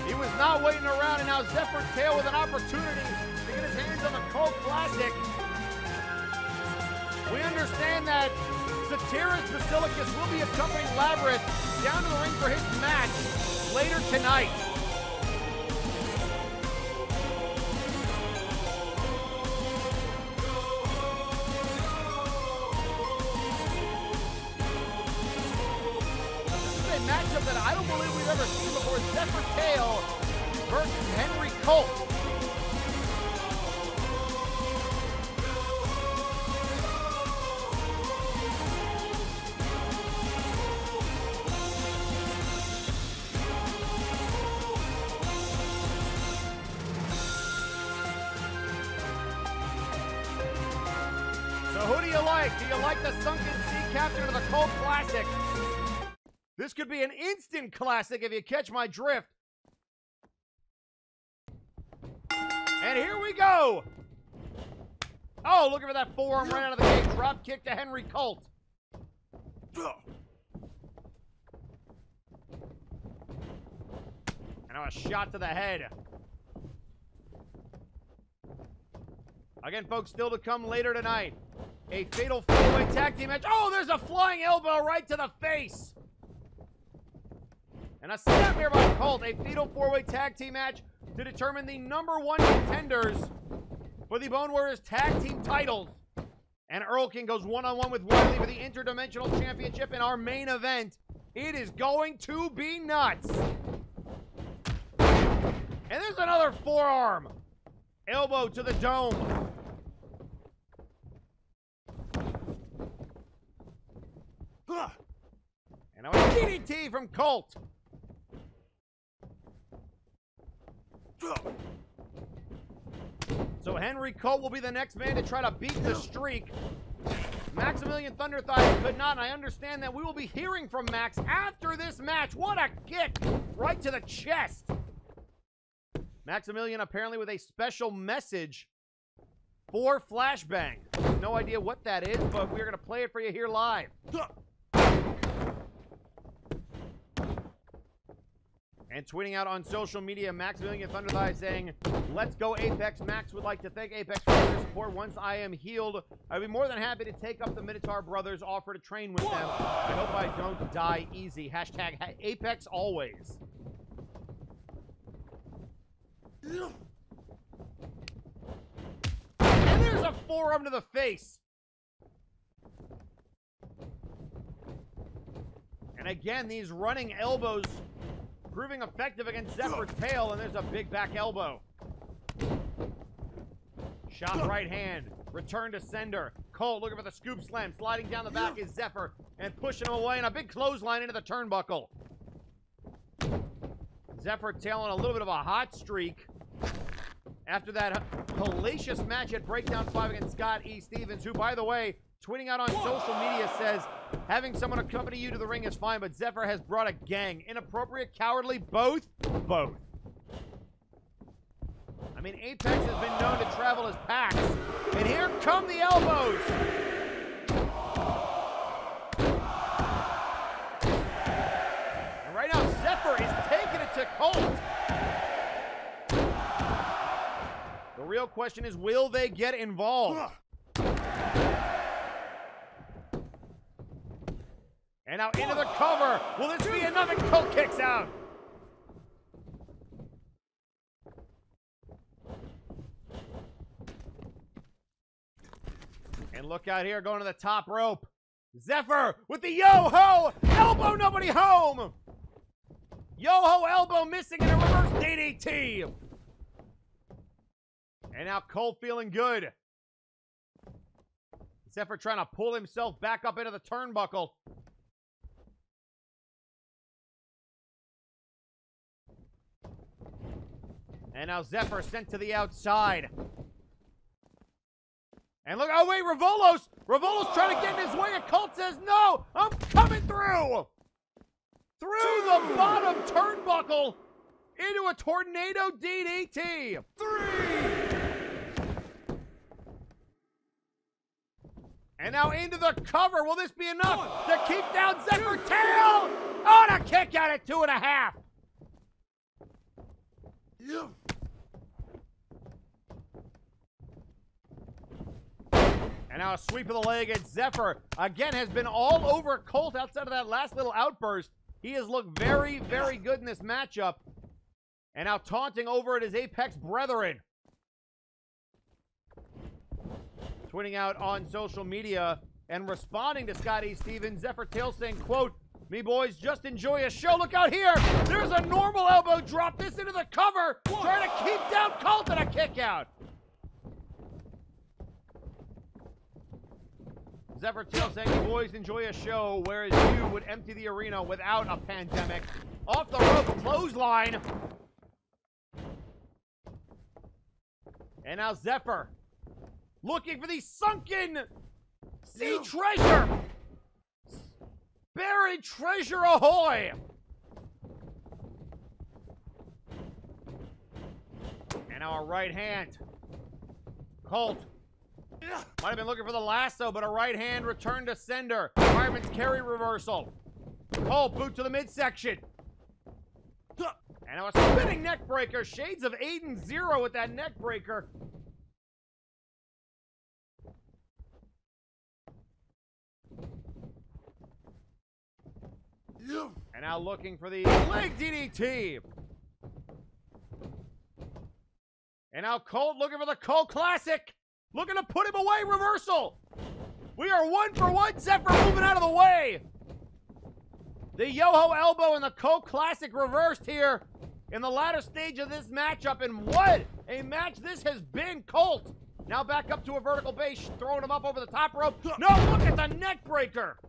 He was not waiting around, and now Zephyr Kale with an opportunity to get his hands on the Colt Classic. We understand that Satyrus Basilicus will be accompanying Labrys down to the ring for his match later tonight. Matchup that I don't believe we've ever seen before. Zephyr Kale versus Henry Colt. So who do you like? Do you like the Sunken Sea Captain or the Colt Classic? This could be an instant classic if you catch my drift. And here we go. Oh, looking for that forearm right out of the gate. Drop kick to Henry Colt. And now a shot to the head. Again, folks, still to come later tonight. A fatal four-way tag team match. Oh, there's a flying elbow right to the face. And a snap here by Colt, a fatal four-way tag team match to determine the #1 contenders for the Bone Warriors tag team titles. And Erlking goes one-on-one with Wai Li for the Interdimensional Championship in our main event. It is going to be nuts. And there's another forearm. Elbow to the dome. And now a DDT from Colt. So Henry Colt will be the next man to try to beat the streak. Maximilian Thunder Thighs could not, and I understand that we will be hearing from Max after this match. What a kick right to the chest. Maximilian apparently with a special message for Flashbang. No idea what that is, but we're going to play it for you here live. And tweeting out on social media, Maximilian Thunder Thighs saying, "Let's go Apex. Max would like to thank Apex for their support. Once I am healed, I'd be more than happy to take up the Minotaur brothers' offer to train with them. I hope I don't die easy. Hashtag Apex always." And there's a forearm to the face. And again, these running elbows proving effective against Zephyr Kale, and there's a big back elbow. Shot right hand. Return to sender. Colt looking for the scoop slam. Sliding down the back is Zephyr and pushing him away, and a big clothesline into the turnbuckle. Zephyr tailing a little bit of a hot streak after that hellacious match at Breakdown 5 against Scott E. Stevens, who, by the way, tweeting out on social media says, having someone accompany you to the ring is fine, but Zephyr has brought a gang. Inappropriate, cowardly, both? Both. I mean, Apex has been known to travel as packs. And here come the elbows. And right now, Zephyr is taking it to Colt. The real question is, will they get involved? And now into the cover. Will this be another? Colt kicks out. And look out here, going to the top rope. Zephyr with the yo-ho. Elbow nobody home. Yo-ho elbow missing in a reverse DDT. And now Colt feeling good. Zephyr trying to pull himself back up into the turnbuckle. And now Zephyr sent to the outside. And look, oh wait, Revolo's trying to get in his way, and Colt says, no, I'm coming through! Through the bottom turnbuckle into a tornado DDT. 3! And now into the cover. Will this be enough to keep down Zephyr Tail? Oh, and a kick out at 2.5. And now a sweep of the leg, and Zephyr, again, has been all over Colt outside of that last little outburst. He has looked very, very good in this matchup. And now taunting over at his Apex brethren. Tweeting out on social media and responding to Scotty Stevens, Zephyr Tail saying, quote, "Me boys, just enjoy a show. Look out here. There's a normal elbow drop. This into the cover. Trying to keep down Colt and a kick out." Zephyr Tail saying, "You boys enjoy a show, whereas you would empty the arena without a pandemic." Off the rope clothesline. And now Zephyr looking for the sunken sea treasure. Buried treasure ahoy. And now a right hand. Colt might have been looking for the lasso, but a right hand return to sender. Fireman's carry reversal. Colt boot to the midsection. And now a spinning neck breaker. Shades of Aiden Zero with that neck breaker. And now looking for the leg DDT. And now Colt looking for the Colt Classic. Looking to put him away. Reversal. We are 1 for 1. Zephyr moving out of the way. The Yoho elbow and the Colt Classic reversed here in the latter stage of this matchup. And what a match this has been. Colt now back up to a vertical base, throwing him up over the top rope. No, look at the neck breaker.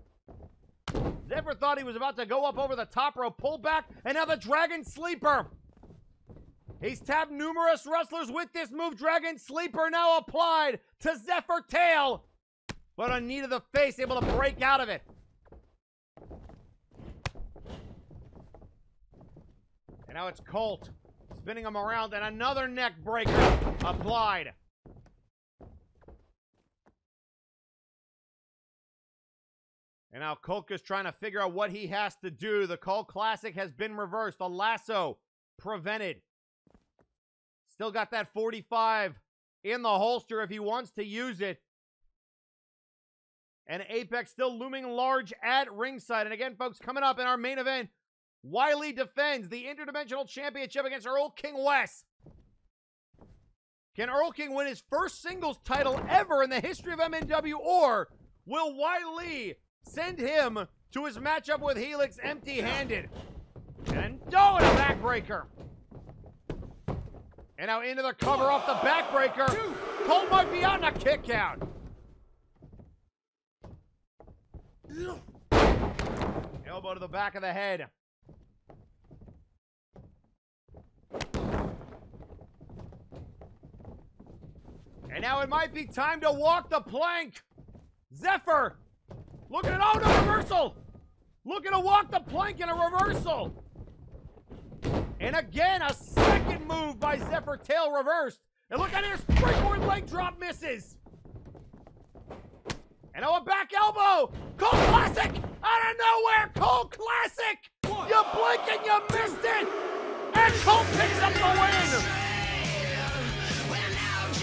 Zephyr thought he was about to go up over the top rope, pull back, and now the Dragon Sleeper. He's tapped numerous wrestlers with this move. Dragon Sleeper now applied to Zephyr Tail, but a knee to the face, able to break out of it. And now it's Colt spinning him around, and another neck breaker applied. And now Colt is trying to figure out what he has to do. The Colt Classic has been reversed. The lasso prevented. Still got that 45 in the holster if he wants to use it. And Apex still looming large at ringside. And again, folks, coming up in our main event, Wai Li defends the Interdimensional Championship against Erlking Wes. Can Erlking win his first singles title ever in the history of MNW, or will Wai Li send him to his matchup with Helix empty-handed? And and a backbreaker. And now into the cover off the backbreaker. Colt might be out in a kick out. Elbow to the back of the head. And now it might be time to walk the plank. Zephyr looking at, oh no, reversal. Looking to walk the plank in a reversal. And again, a second move by Zephyr Tail reversed. And look at here, springboard leg drop misses. And now a back elbow. Colt Classic out of nowhere. Colt Classic. You blink and you missed it. And Colt picks up the win.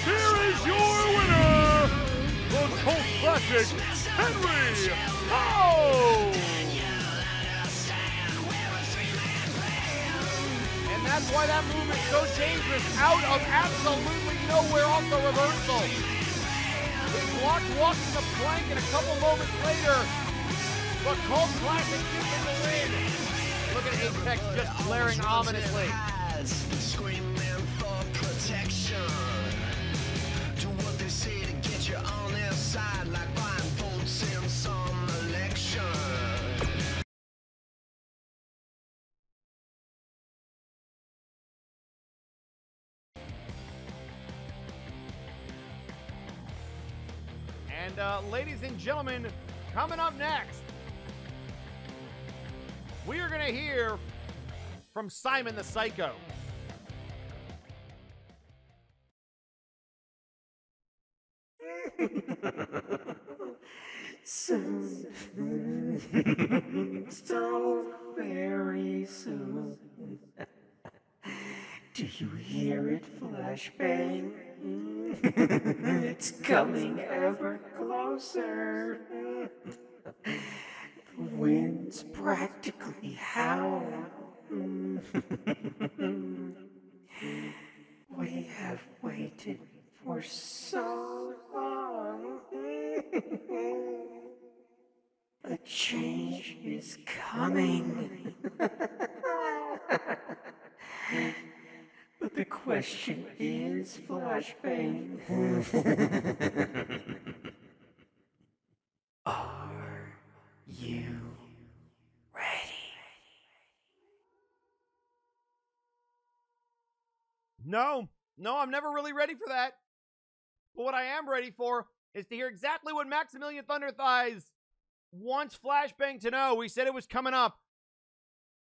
Here is your winner, the Colt Classic, Henry Colt. And that's why that move is so dangerous. Out of absolutely nowhere off the reversal. He blocked walking the plank, and a couple moments later, the Colt Classic gives him the win. Look at Apex just glaring ominously. Screaming for protection. Do what they say to get you on their side, like buying votes in some election. And ladies and gentlemen, coming up next, we are going to hear from Simon the Psycho. Soon, so very soon. Do you hear it, Flashbang? It's coming ever closer. The winds practically howl. We have waited for so long. A change is coming. But the question is, Flashbang, are you ready? No, I'm never really ready for that. But what I am ready for is to hear exactly what Maximilian Thunderthighs wants Flashbang to know. We said it was coming up.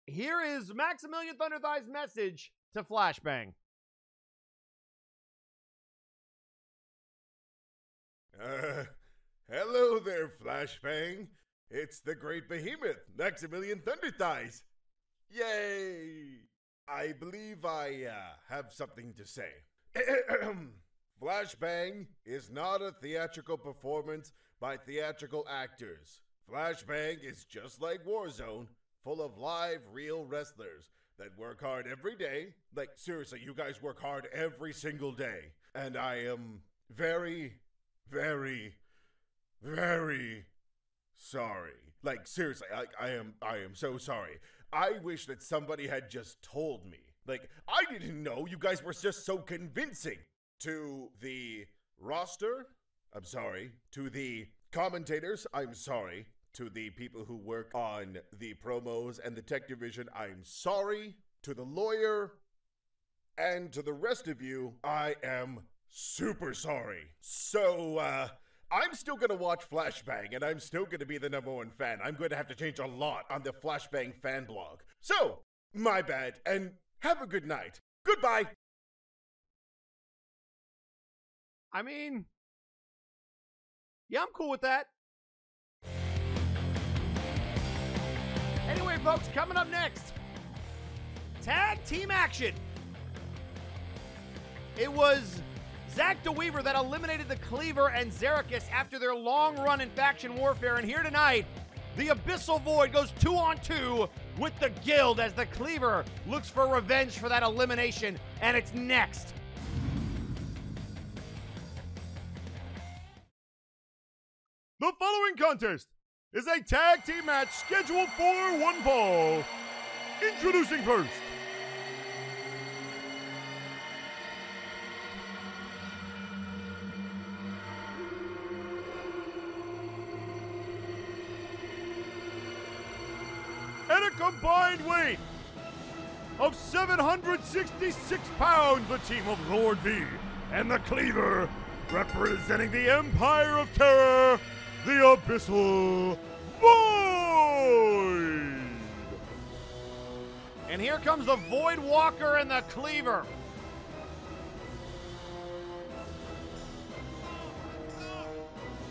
Here is Maximilian Thunderthighs' message to Flashbang. Hello there, Flashbang. It's the great behemoth, Maximilian Thunderthighs. Yay! I believe I have something to say. Flashbang is not a theatrical performance by theatrical actors. Flashbang is just like Warzone, full of live, real wrestlers that work hard every day. Like, seriously, you guys work hard every single day. And I am very, very, very sorry. Like, seriously, I am so sorry. I wish that somebody had just told me. Like, I didn't know you guys were just so convincing. To the roster, I'm sorry. To the commentators, I'm sorry. To the people who work on the promos and the tech division, I'm sorry. To the lawyer, and to the rest of you, I am super sorry. So, I'm still gonna watch Flashbang, and I'm still gonna be the #1 fan. I'm going to have to change a lot on the Flashbang fan blog. So, my bad, and have a good night. Goodbye! I mean, yeah, I'm cool with that. Anyway, folks, coming up next, tag team action. It was Zach DeWeaver that eliminated the Cleaver and Genericson after their long run in faction warfare. And here tonight, the Abyssal Void goes 2-on-2 with the Guild as the Cleaver looks for revenge for that elimination. And it's next. The following contest is a tag team match scheduled for one fall. Introducing first, at a combined weight of 766 pounds, the team of Lord V and the Cleaver, representing the Empire of Terror, the Abyssal Void! And here comes the Void Walker and the Cleaver.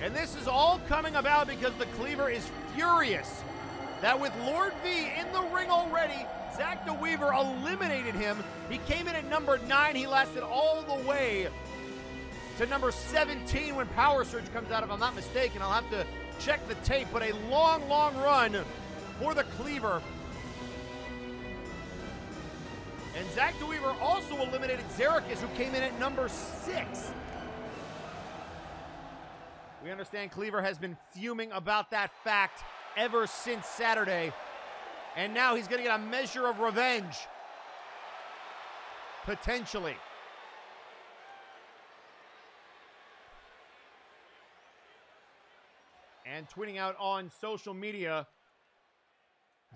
And this is all coming about because the Cleaver is furious that with Lord V in the ring already, Zach DeWeaver eliminated him. He came in at number 9. He lasted all the way to number 17 when Power Surge comes out, if I'm not mistaken. I'll have to check the tape, but a long, long run for the Cleaver. And Zach DeWeaver also eliminated Genericson, who came in at number 6. We understand Cleaver has been fuming about that fact ever since Saturday. And now he's going to get a measure of revenge. Potentially. And tweeting out on social media,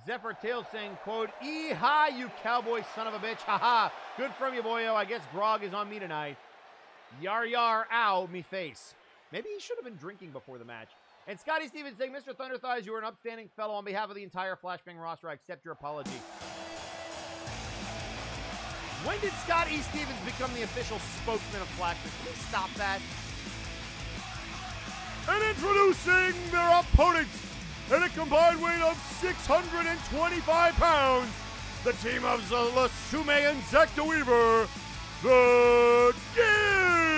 Zephyr Tail saying, quote, "Ee-ha, you cowboy son of a bitch. Ha-ha. Good from you, boyo. I guess grog is on me tonight. Yar, yar, ow, me face." Maybe he should have been drinking before the match. And Scotty Stevens saying, Mr. Thunder Thighs, you are an upstanding fellow. On behalf of the entire Flashbang roster, I accept your apology. When did Scott E. Stevens become the official spokesman of Flashbang? Can we stop that? And introducing their opponents at a combined weight of 625 pounds, the team of Lasume and Zach DeWeaver, the Guild!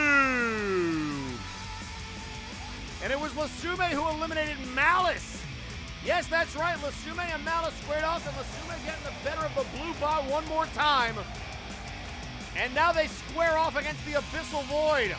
And it was Lasume who eliminated Malice. Yes, that's right. Lasume and Malice squared off, and Lasume getting the better of the Blue Bot one more time. And now they square off against the Abyssal Void.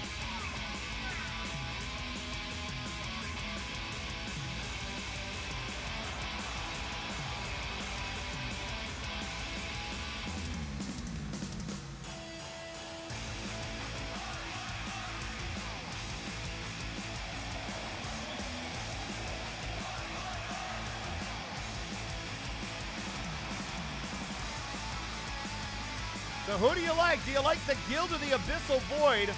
So who do you like? Do you like the Guild or the Abyssal Void?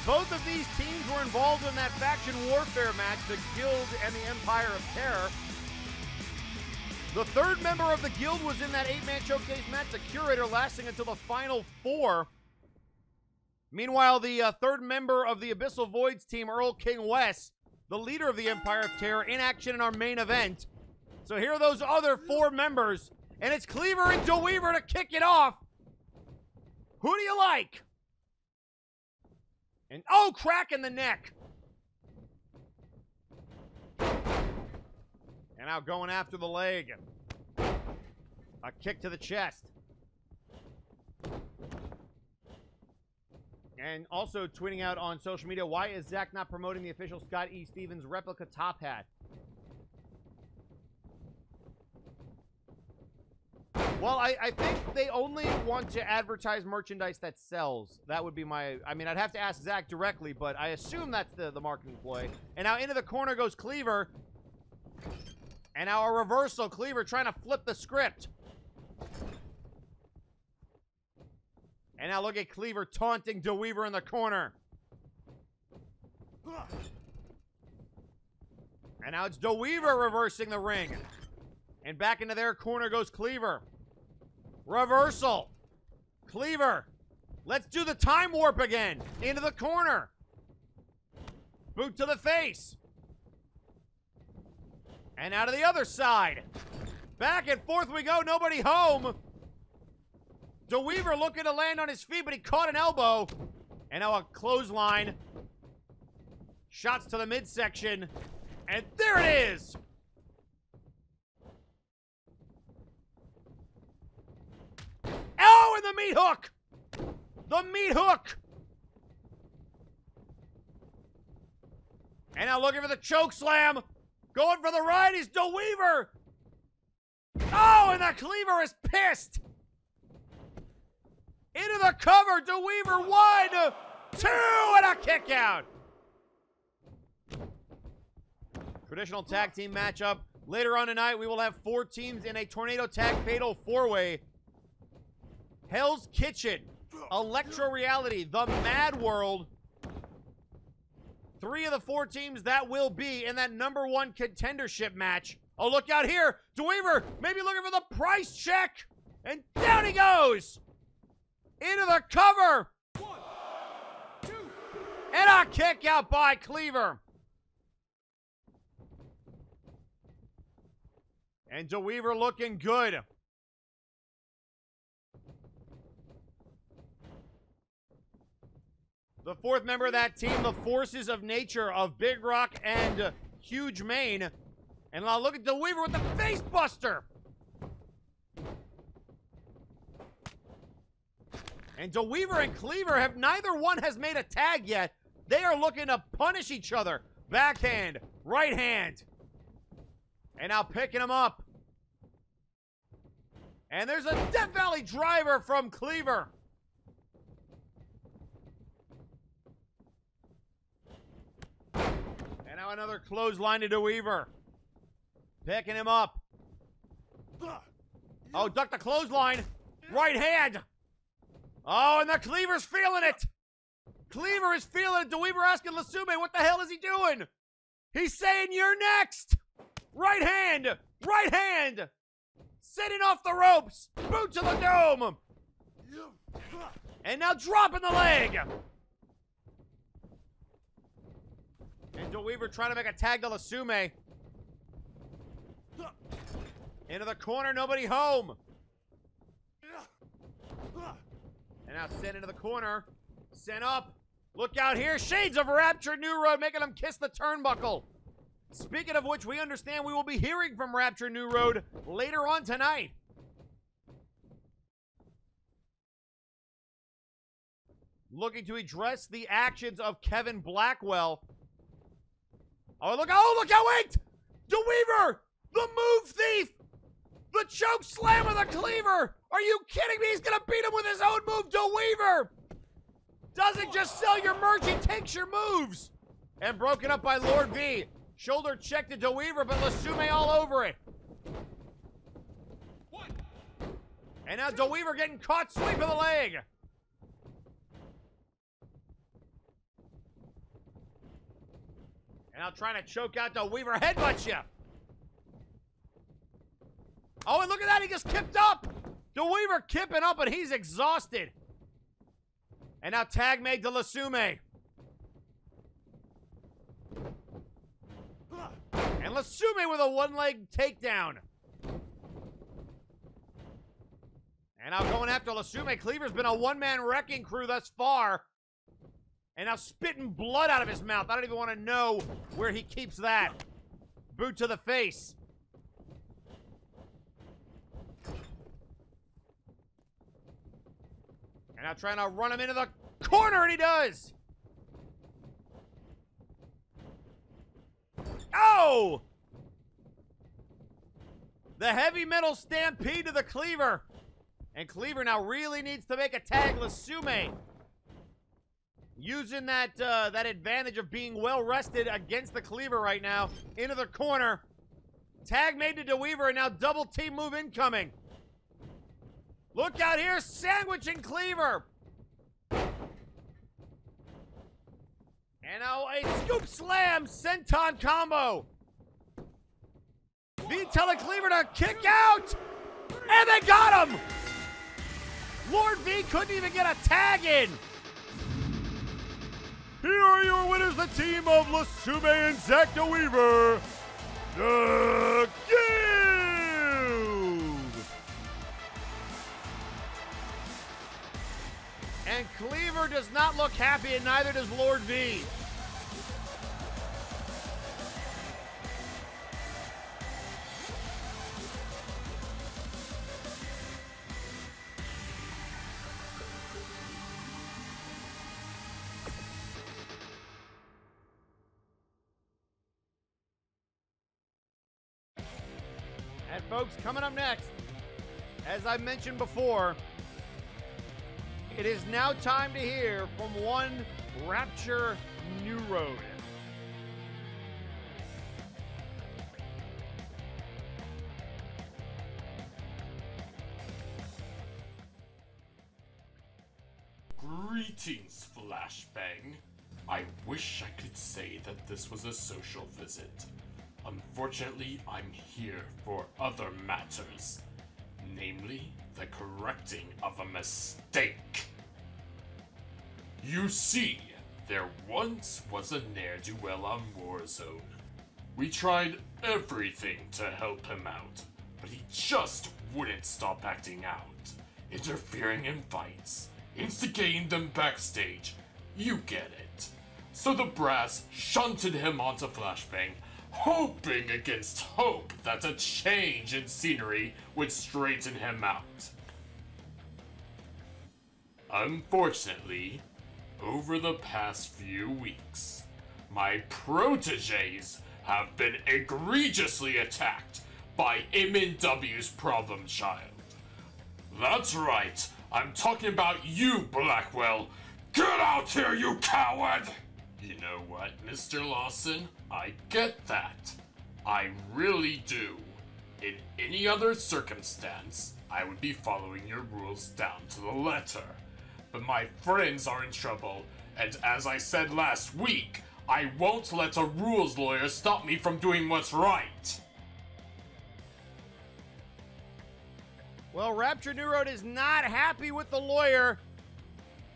Both of these teams were involved in that faction warfare match, the Guild and the Empire of Terror. The third member of the Guild was in that 8-man showcase match, the Curator, lasting until the final 4. Meanwhile, the third member of the Abyssal Void's team, Erlking Wes, the leader of the Empire of Terror, in action in our main event. So here are those other 4 members, and it's Cleaver and DeWeaver to kick it off. Who do you like? And, oh, crack in the neck. And now going after the leg. A kick to the chest. And also tweeting out on social media, why is Zach not promoting the official Scott E. Stevens replica top hat? Well, I think they only want to advertise merchandise that sells. That would be my... I mean, I'd have to ask Zach directly, but I assume that's the marketing ploy. And now into the corner goes Cleaver. And now a reversal. Cleaver trying to flip the script. And now look at Cleaver taunting DeWeaver in the corner. And now it's DeWeaver reversing the ring. And back into their corner goes Cleaver. Reversal. Cleaver. Let's do the time warp again. Into the corner. Boot to the face. And out of the other side. Back and forth we go. Nobody home. DeWeaver looking to land on his feet, but he caught an elbow. And now a clothesline. Shots to the midsection. And there it is. Oh, and the meat hook! The meat hook! And now looking for the choke slam. Going for the right is DeWeaver. Oh, and the Cleaver is pissed. Into the cover. DeWeaver 1, 2, and a kick out. Traditional tag team matchup. Later on tonight, we will have 4 teams in a Tornado Tag Fatal 4-Way. Hell's Kitchen, Electro Reality, The Mad World. 3 of the 4 teams that will be in that #1 contendership match. Oh, look out here. DeWeaver maybe looking for the price check. And down he goes. Into the cover. 1, 2. And a kick out by Cleaver. And DeWeaver looking good. The 4th member of that team, the Forces of Nature of Big Rock and Huge Mane. And now look at DeWeaver with the face buster. And DeWeaver and Cleaver have, neither one has made a tag yet. They are looking to punish each other. Backhand, right hand. And now picking him up. And there's a Death Valley driver from Cleaver. And now another clothesline to DeWeaver. Picking him up. Oh, duck the clothesline. Right hand. Oh, and the Cleaver's feeling it. Cleaver is feeling it. DeWeaver asking Lasume, what the hell is he doing? He's saying, you're next. Right hand. Right hand. Setting off the ropes. Boot to the dome. And now dropping the leg. And DeWeaver trying to make a tag to Lasume. Into the corner, nobody home. And now sent into the corner. Sent up. Look out here. Shades of Rapture New Road making him kiss the turnbuckle. Speaking of which, we understand we will be hearing from Rapture New Road later on tonight. Looking to address the actions of Kevin Blackwell. Oh, look out, wait! DeWeaver! The move thief! The choke slam of the cleaver! Are you kidding me? He's gonna beat him with his own move, DeWeaver! Doesn't just sell your merch, he takes your moves! And broken up by Lord V. Shoulder check to DeWeaver, but Lasume all over it. And now DeWeaver getting caught sweep of the leg. And now trying to choke out DeWeaver, headbutts you. Oh, and look at that, he just kipped up. DeWeaver kipping up, and he's exhausted. And now tag made to Lasume. And Lasume with a one-leg takedown. And now going after Lasume. Cleaver's been a one-man wrecking crew thus far. And now spitting blood out of his mouth. I don't even want to know where he keeps that. Boot to the face. And now trying to run him into the corner, and he does. Oh! The heavy metal stampede to the Cleaver. And Cleaver now really needs to make a tag. Lasume using that advantage of being well rested against the Cleaver right now. Into the corner. Tag made to DeWeaver, and now double team move incoming. Look out here, sandwiching Cleaver. And now a scoop slam senton combo. V telling Cleaver to kick out. And they got him. Lord V couldn't even get a tag in. Here are your winners, the team of Lasume and Zach DeWeaver. The Guild. And Cleaver does not look happy, and neither does Lord V. And folks, coming up next, as I mentioned before, it is now time to hear from one Rapture New Road. Greetings, Flashbang. I wish I could say that this was a social visit. Unfortunately, I'm here for other matters, namely the correcting of a mistake. You see, there once was a ne'er-do-well on Warzone. We tried everything to help him out, but he just wouldn't stop acting out, interfering in fights, instigating them backstage. You get it. So the brass shunted him onto Flashbang, hoping against hope that a change in scenery would straighten him out. Unfortunately, over the past few weeks, my proteges have been egregiously attacked by MNW's problem child. That's right, I'm talking about you, Blackwell. Get out here, you coward! You know what, Mr. Lawson? I get that. I really do. In any other circumstance, I would be following your rules down to the letter. But my friends are in trouble, And as I said last week, I won't let a rules lawyer stop me from doing what's right. Well, Rapture New Road is not happy with the lawyer,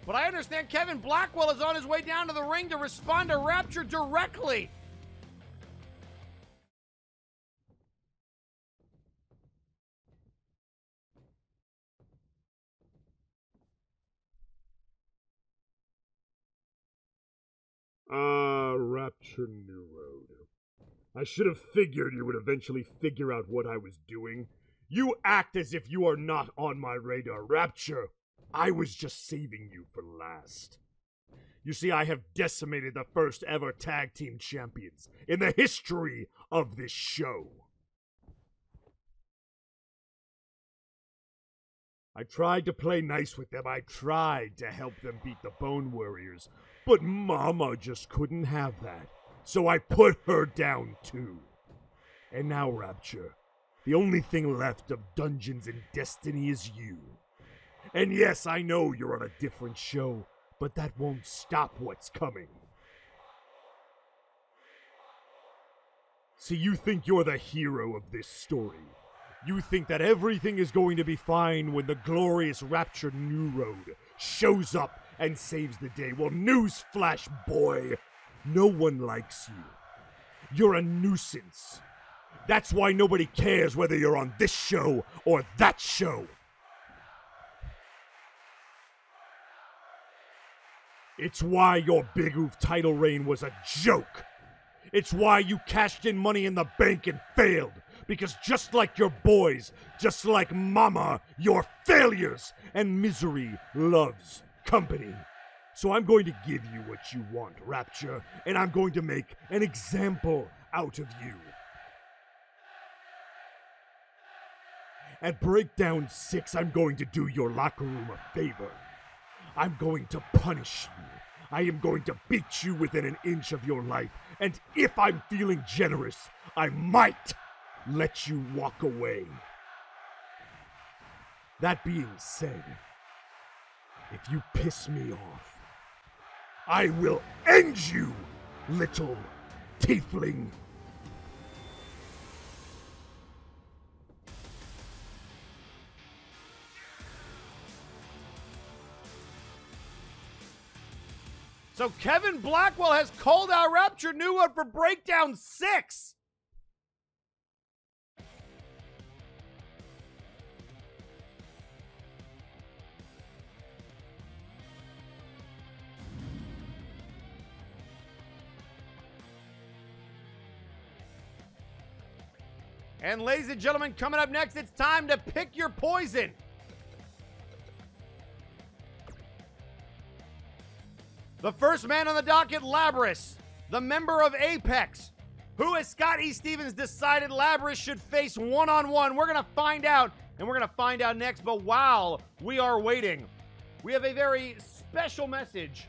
but I understand Kevin Blackwell is on his way down to the ring to respond to Rapture directly. Rapture New Road. I should have figured you would eventually figure out what I was doing. You act as if you are not on my radar, Rapture. I was just saving you for last. You see, I have decimated the first ever tag team champions in the history of this show. I tried to play nice with them. I tried to help them beat the Bone Warriors. But Mama just couldn't have that. So I put her down too. And now, Rapture, the only thing left of Dungeons and Destiny is you. And yes, I know you're on a different show, but that won't stop what's coming. See, you think you're the hero of this story. You think that everything is going to be fine when the glorious Rapture New Road shows up and saves the day. Well, newsflash, boy, no one likes you. You're a nuisance. That's why nobody cares whether you're on this show or that show. It's why your Big Oof title reign was a joke. It's why you cashed in Money in the Bank and failed. Because just like your boys, just like Mama, you're failures. And misery loves company. So I'm going to give you what you want, Rapture. And I'm going to make an example out of you. At Breakdown 6, I'm going to do your locker room a favor. I'm going to punish you. I am going to beat you within an inch of your life. And if I'm feeling generous, I might let you walk away. That being said, if you piss me off, I will end you, little tiefling. So Kevin Blackwell has called out Rapture New Road for Breakdown 6. And ladies and gentlemen, coming up next, it's time to pick your poison. The first man on the docket, Labrys, the member of Apex. Who has Scott E. Stevens decided Labrys should face one-on-one? We're going to find out, and we're going to find out next. But while we are waiting, we have a very special message.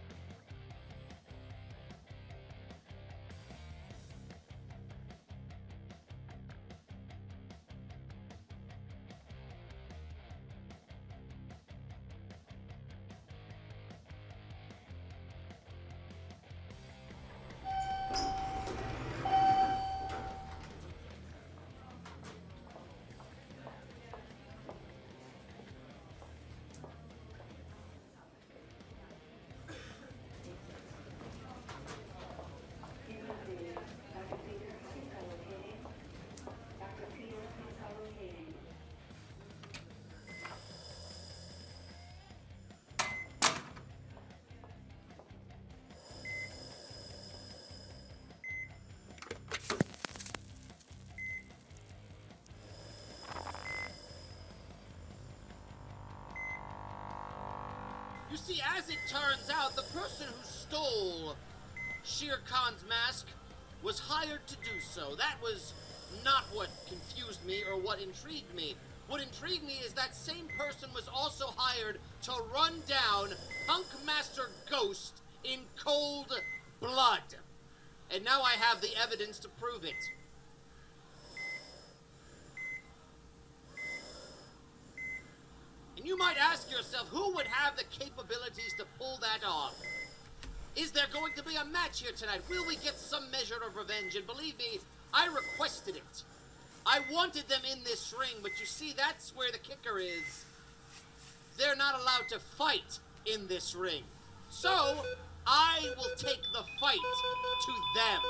You see, as it turns out, the person who stole Shere Khan's mask was hired to do so. That was not what confused me or what intrigued me. What intrigued me is that same person was also hired to run down Punk Master Ghost in cold blood. And now I have the evidence to prove it. And you might ask yourself, who would have the capabilities to pull that off? Is there going to be a match here tonight? Will we get some measure of revenge? And believe me, I requested it. I wanted them in this ring, but you see, that's where the kicker is. They're not allowed to fight in this ring. So, I will take the fight to them.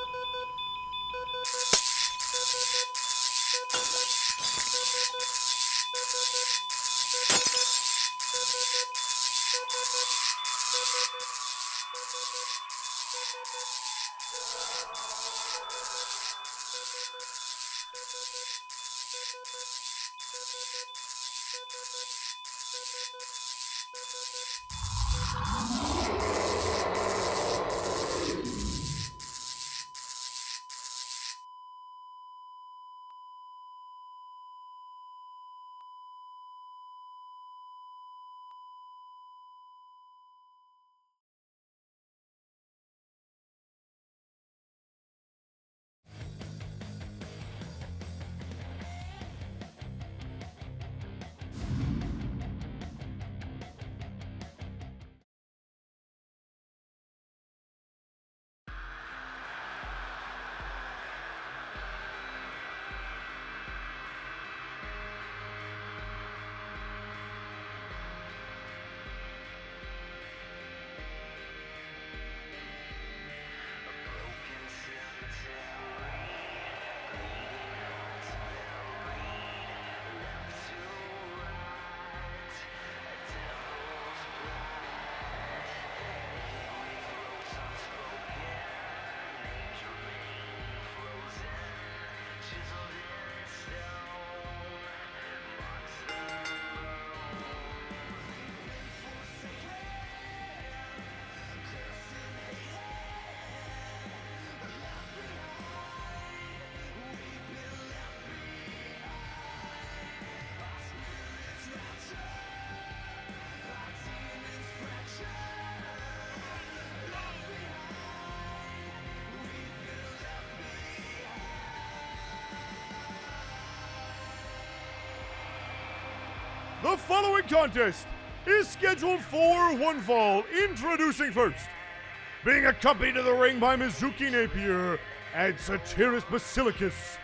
The following contest is scheduled for one fall. Introducing first, being accompanied to the ring by Mizuki Napier and Satiris Basilicus,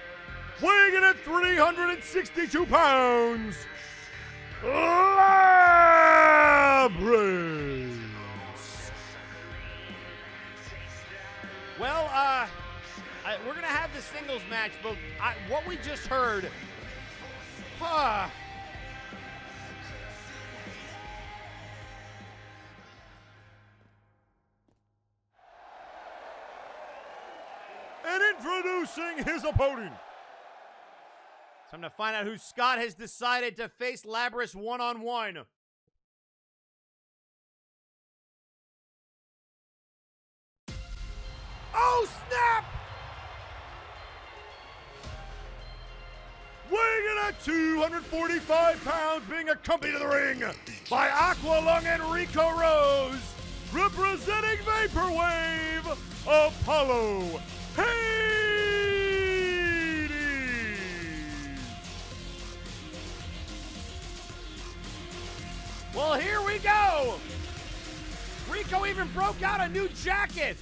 weighing in at 362 pounds, Labrys. Well, we're gonna have the singles match, but what we just heard, And introducing his opponent, time to find out who Scott has decided to face Labrys one-on-one. Oh, snap! weighing in at 245 pounds, being accompanied to the ring by Aqualung and Rico Rose, representing Vaporwave, Apollo Hades. Well, here we go. Rico even broke out a new jacket.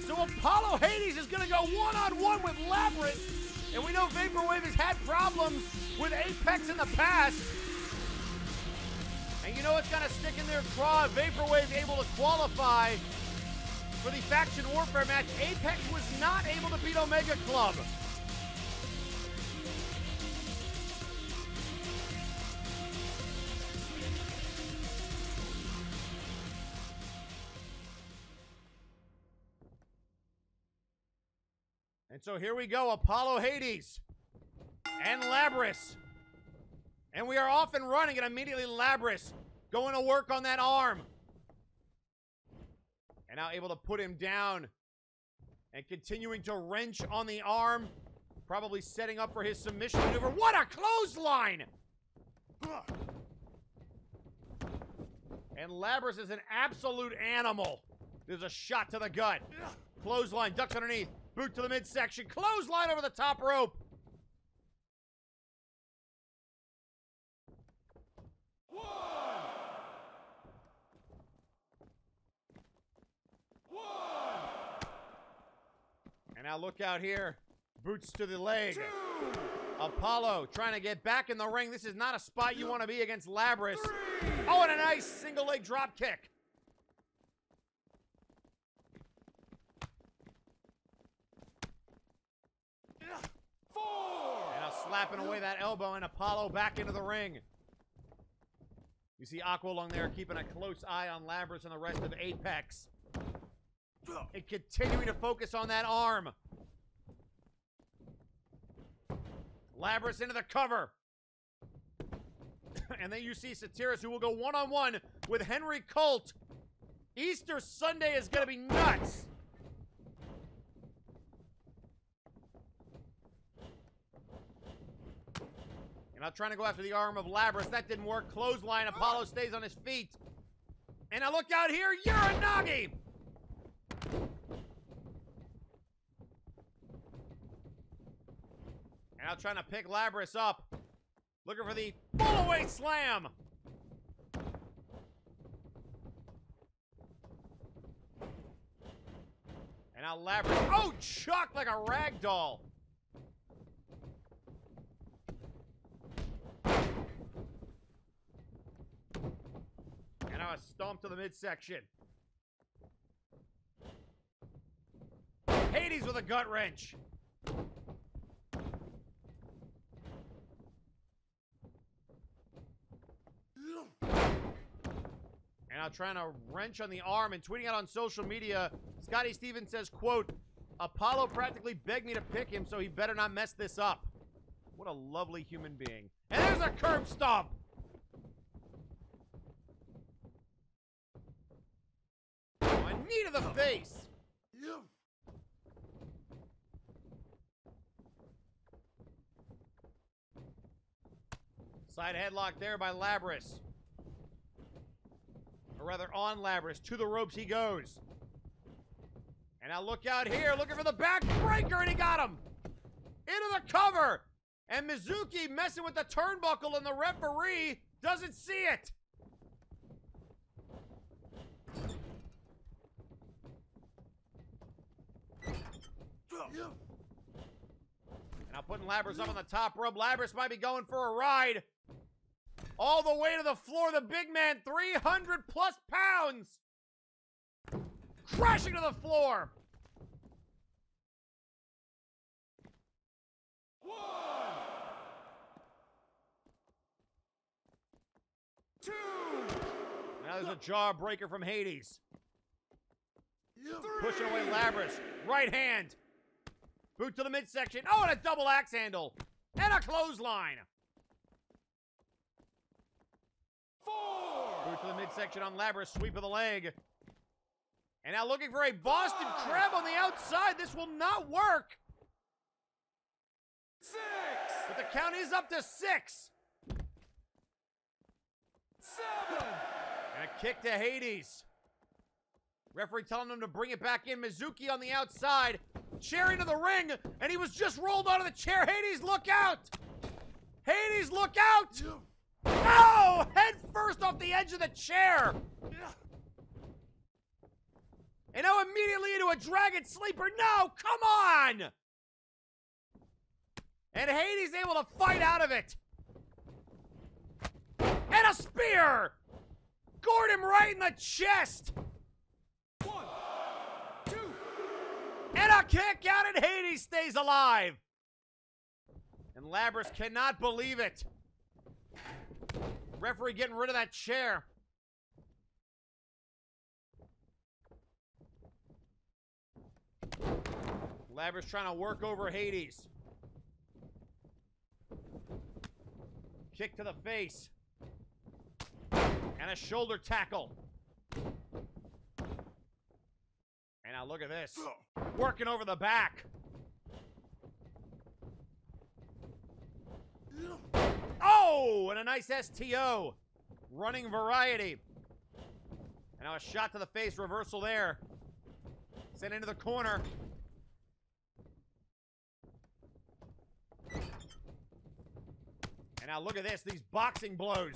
So Apollo Hades is going to go one-on-one with Labrys. And we know Vaporwave has had problems with Apex in the past. And you know what's going to stick in their craw? Vaporwave able to qualify for the Faction Warfare match. Apex was not able to beat Omega Club. And so here we go, Apollo Hades and Labrys. And we are off and running, and immediately Labrys going to work on that arm. And now able to put him down and continuing to wrench on the arm, probably setting up for his submission maneuver. What a clothesline! And Labrys is an absolute animal. There's a shot to the gut. Clothesline, ducks underneath. Boot to the midsection. Clothesline over the top rope. now look out here. Boots to the leg. Apollo trying to get back in the ring. This is not a spot you want to be against Labrys. Oh, and a nice single leg drop kick. And now slapping away that elbow, and Apollo back into the ring. You see Aqua along there keeping a close eye on Labrys and the rest of Apex. And continuing to focus on that arm. Labrys into the cover. And then you see Satiris, who will go one-on-one with Henry Colt. Easter Sunday is going to be nuts. And now trying to go after the arm of Labrys. That didn't work. Clothesline. Apollo stays on his feet. And now look out here. Uranagi. And now trying to pick Labrys up. Looking for the full-away slam. And now Labrys. Oh, chucked like a rag doll. And now a stomp to the midsection. Hades with a gut wrench. And now trying to wrench on the arm and tweeting out on social media. Scotty Stevens says, quote, Apollo practically begged me to pick him, so he better not mess this up. What a lovely human being. And there's a curb stomp. A knee to the face. Side headlock there by Labrys. Or rather, on Labrys. To the ropes he goes. And now look out here, looking for the backbreaker, and he got him. Into the cover. And Mizuki messing with the turnbuckle, and the referee doesn't see it. Now putting Labrys up on the top rope. Labrys might be going for a ride. All the way to the floor. The big man, 300 plus pounds. Crashing to the floor. 1, 2. Now there's a jawbreaker from Hades. Pushing away Labrys. Right hand. Boot to the midsection. Oh, and a double axe handle. And a clothesline. 4. Boot to the midsection on Labrys. Sweep of the leg. And now looking for a Boston Crab on the outside. This will not work. 6. But the count is up to 6. 7. And a kick to Hades. Referee telling him to bring it back in. Mizuki on the outside. Chair into the ring. And he was just rolled onto the chair. Hades, look out. Hades, look out. Oh! Head first off the edge of the chair. And now immediately into a dragon sleeper. No, come on. And Hades able to fight out of it. And a spear. Gored him right in the chest. 1, 2. And a kick out, and Hades stays alive. And Labrys cannot believe it. Referee getting rid of that chair. Labrys trying to work over Hades. Kick to the face. And a shoulder tackle. And now look at this. Working over the back. Oh, and a nice STO. Running variety. And now a shot to the face. Reversal there. Sent into the corner. And now look at this. These boxing blows.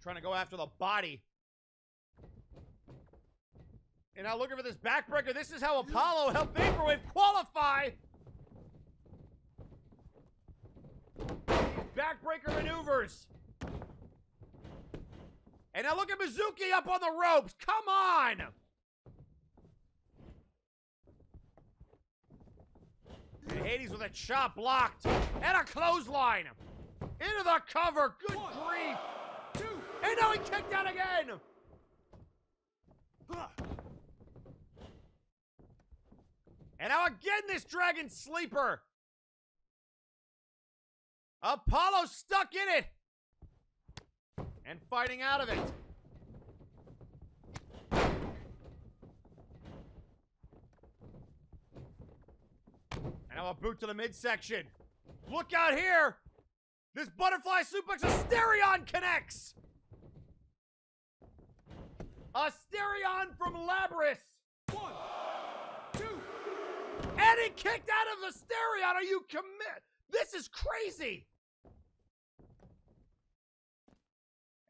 Trying to go after the body. And now looking for this backbreaker. This is how Apollo helped Vaporwave qualify. Backbreaker maneuvers. And now look at Mizuki up on the ropes. Come on. And Hades with a chop blocked. And a clothesline. Into the cover. Good grief. And now he kicked out again. And now again this Dragon Sleeper. Apollo stuck in it. And fighting out of it. And now a boot to the midsection. Look out here. This butterfly suplex Asterion connects. Asterion from Labrys. 1, 2. And he kicked out of Asterion. Are you commit? This is crazy.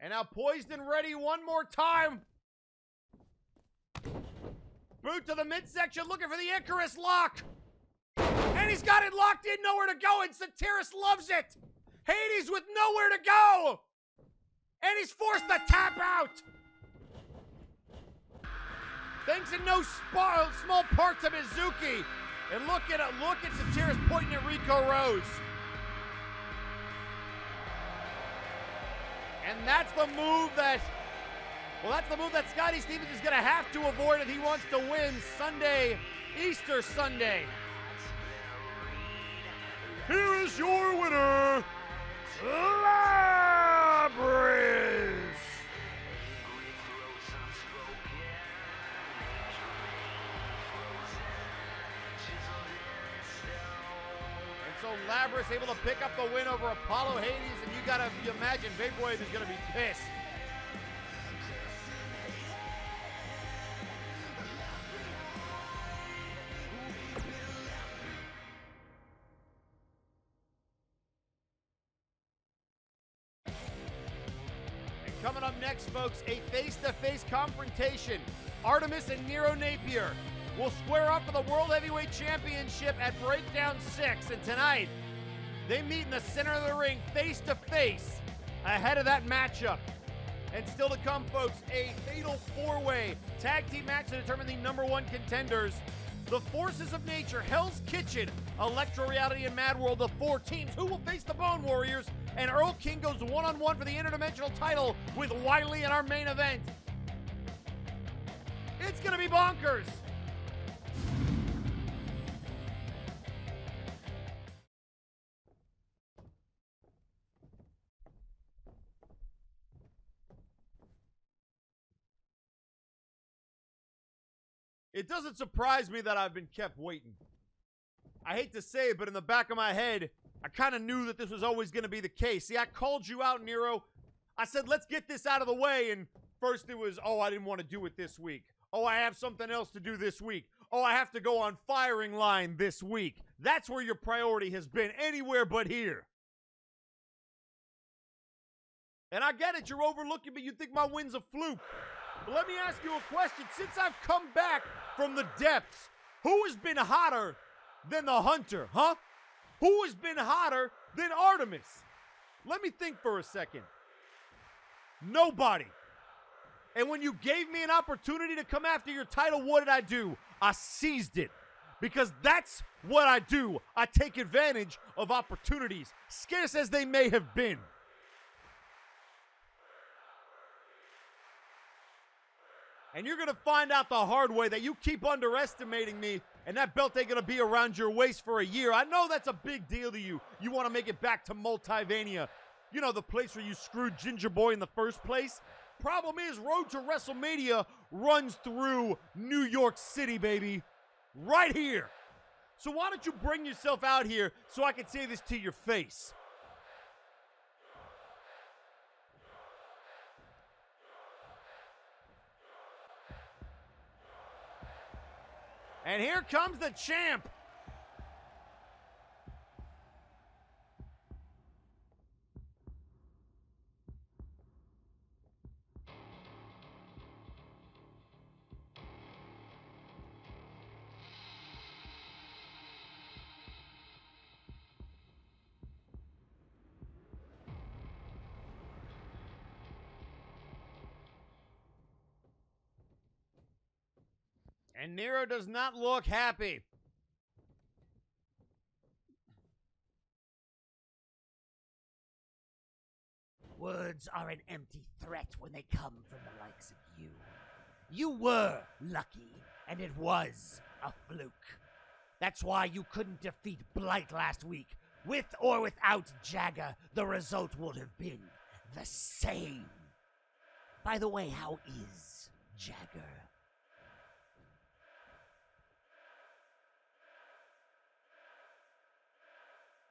And now poised and ready one more time. Boot to the midsection looking for the Icarus lock. And he's got it locked in, nowhere to go, and Satiris loves it. Hades with nowhere to go. And he's forced to tap out. Thanks in no small part to Mizuki. And look at Satiris pointing at Rico Rose. And that's the move that Scotty Stevens is going to have to avoid if he wants to win Sunday, Easter Sunday. Here is your winner, Labrys. So Labrys able to pick up the win over Apollo Hades, and you imagine Vaporwave is gonna be pissed. And coming up next, folks, a face-to-face confrontation. Artemis and Nero Napier will square up for the World Heavyweight Championship at Breakdown 6. And tonight, they meet in the center of the ring, face-to-face, ahead of that matchup. And still to come, folks, a fatal four-way tag team match to determine the #1 contenders. The Forces of Nature, Hell's Kitchen, Electro Reality, and Mad World, the 4 teams. Who will face the Bone Warriors? And Erlking goes one-on-one for the interdimensional title with Wai Li in our main event. It's going to be bonkers. It doesn't surprise me that I've been kept waiting. I hate to say it, but in the back of my head, I kind of knew that this was always going to be the case. See, I called you out, Nero. I said, let's get this out of the way. And first it was, oh, I didn't want to do it this week. Oh, I have something else to do this week. Oh, I have to go on firing line this week. That's where your priority has been, anywhere but here. And I get it, you're overlooking me. You think my win's a fluke. But let me ask you a question. Since I've come back from the depths, who has been hotter than the Hunter, huh? Who has been hotter than Artemis? Let me think for a second. Nobody. And when you gave me an opportunity to come after your title, what did I do? I seized it. Because that's what I do. I take advantage of opportunities, scarce as they may have been. And you're going to find out the hard way that you keep underestimating me, and that belt ain't going to be around your waist for a year. I know that's a big deal to you. You want to make it back to Multivania. You know, the place where you screwed Ginger Boy in the first place? Problem is, Road to WrestleMania runs through New York City, baby. Right here. So why don't you bring yourself out here so I can say this to your face? And here comes the champ. And Nero does not look happy. Words are an empty threat when they come from the likes of you. You were lucky, and it was a fluke. That's why you couldn't defeat Blight last week. With or without Jagger, the result would have been the same. By the way, how is Jagger?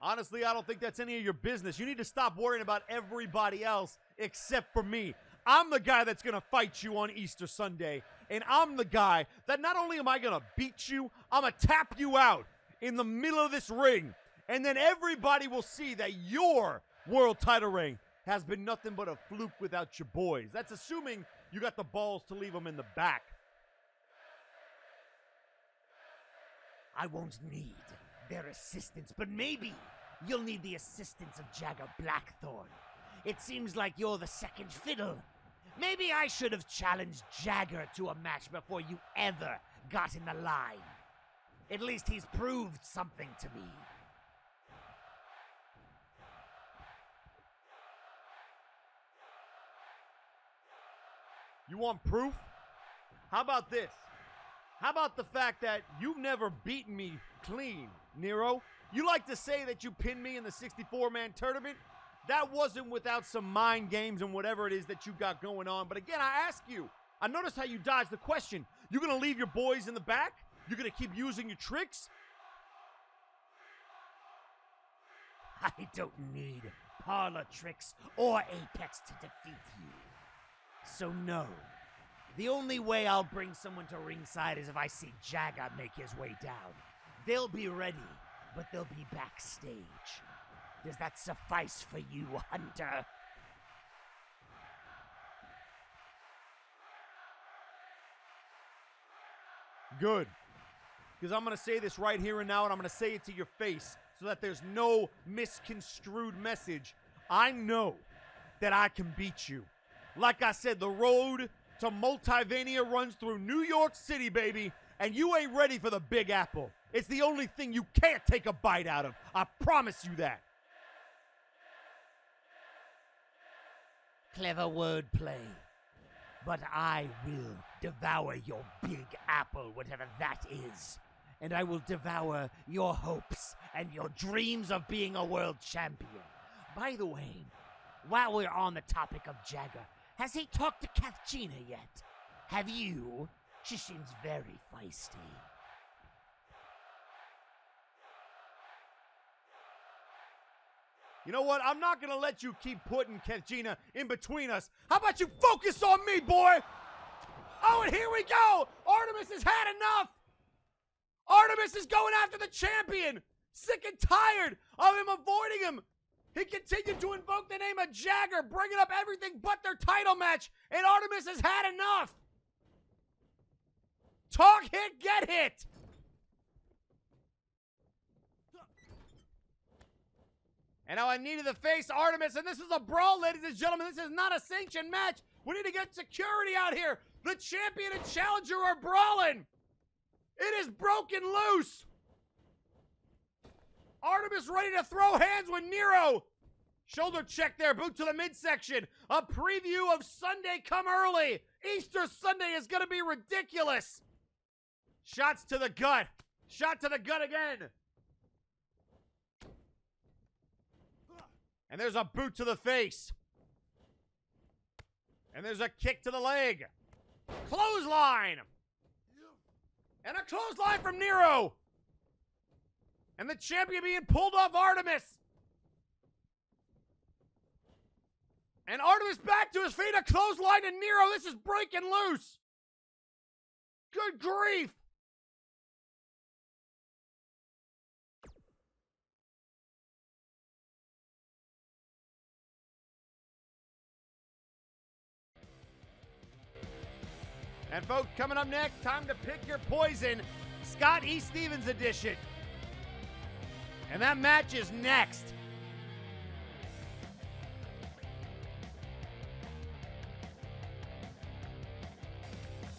Honestly, I don't think that's any of your business. You need to stop worrying about everybody else except for me. I'm the guy that's going to fight you on Easter Sunday. And I'm the guy that not only am I going to beat you, I'm going to tap you out in the middle of this ring. And then everybody will see that your world title reign has been nothing but a fluke without your boys. That's assuming you got the balls to leave them in the back. I won't need their assistance, but maybe you'll need the assistance of Jagger Blackthorn. It seems like you're the second fiddle. Maybe I should have challenged Jagger to a match before you ever got in the line. At least he's proved something to me. You want proof? How about this? How about the fact that you've never beaten me clean, Nero? You like to say that you pinned me in the 64-man tournament? That wasn't without some mind games and whatever it is that you got going on. But again, I ask you, I noticed how you dodged the question. You gonna leave your boys in the back? You gonna keep using your tricks? I don't need parlor tricks or Apex to defeat you. So no, the only way I'll bring someone to ringside is if I see Jagger make his way down. They'll be ready, but they'll be backstage. Does that suffice for you, Hunter? Good. Because I'm going to say this right here and now, and I'm going to say it to your face so that there's no misconstrued message. I know that I can beat you. Like I said, the road to Multivania runs through New York City, baby, and you ain't ready for the Big Apple. It's the only thing you can't take a bite out of. I promise you that. Clever wordplay. But I will devour your Big Apple, whatever that is. And I will devour your hopes and your dreams of being a world champion. By the way, while we're on the topic of Jagger, has he talked to Kathchina yet? Have you? She seems very feisty. You know what? I'm not going to let you keep putting Kathchina in between us. How about you focus on me, boy? Oh, and here we go. Artemis has had enough. Artemis is going after the champion. Sick and tired of him avoiding him. He continued to invoke the name of Jagger, bringing up everything but their title match, and Artemis has had enough. Talk hit, get hit. And now I needed to face Artemis, and this is a brawl, ladies and gentlemen. This is not a sanctioned match. We need to get security out here. The champion and challenger are brawling. It is broken loose. Artemis ready to throw hands with Nero. Shoulder check there, boot to the midsection. A preview of Sunday come early. Easter Sunday is going to be ridiculous. Shots to the gut. Shot to the gut again. And there's a boot to the face. And there's a kick to the leg. Clothesline. And a clothesline from Nero. And the champion being pulled off Artemis. And Artemis back to his feet. A clothesline to Nero. This is breaking loose. Good grief. And folks, coming up next, time to pick your poison. Scott E. Stevens edition. And that match is next.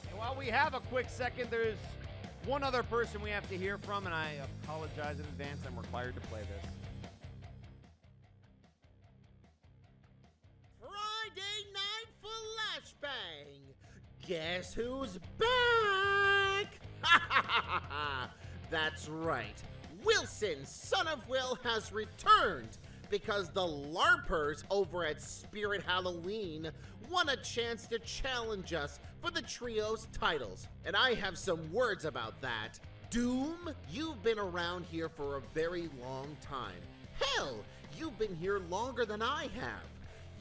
And while we have a quick second, there's one other person we have to hear from, and I apologize in advance. I'm required to play this. Friday night flashbang. Guess who's back? That's right. Wilson, son of Will, has returned because the LARPers over at Spirit Halloween won a chance to challenge us for the trio's titles. And I have some words about that. Doom, you've been around here for a very long time. Hell, you've been here longer than I have.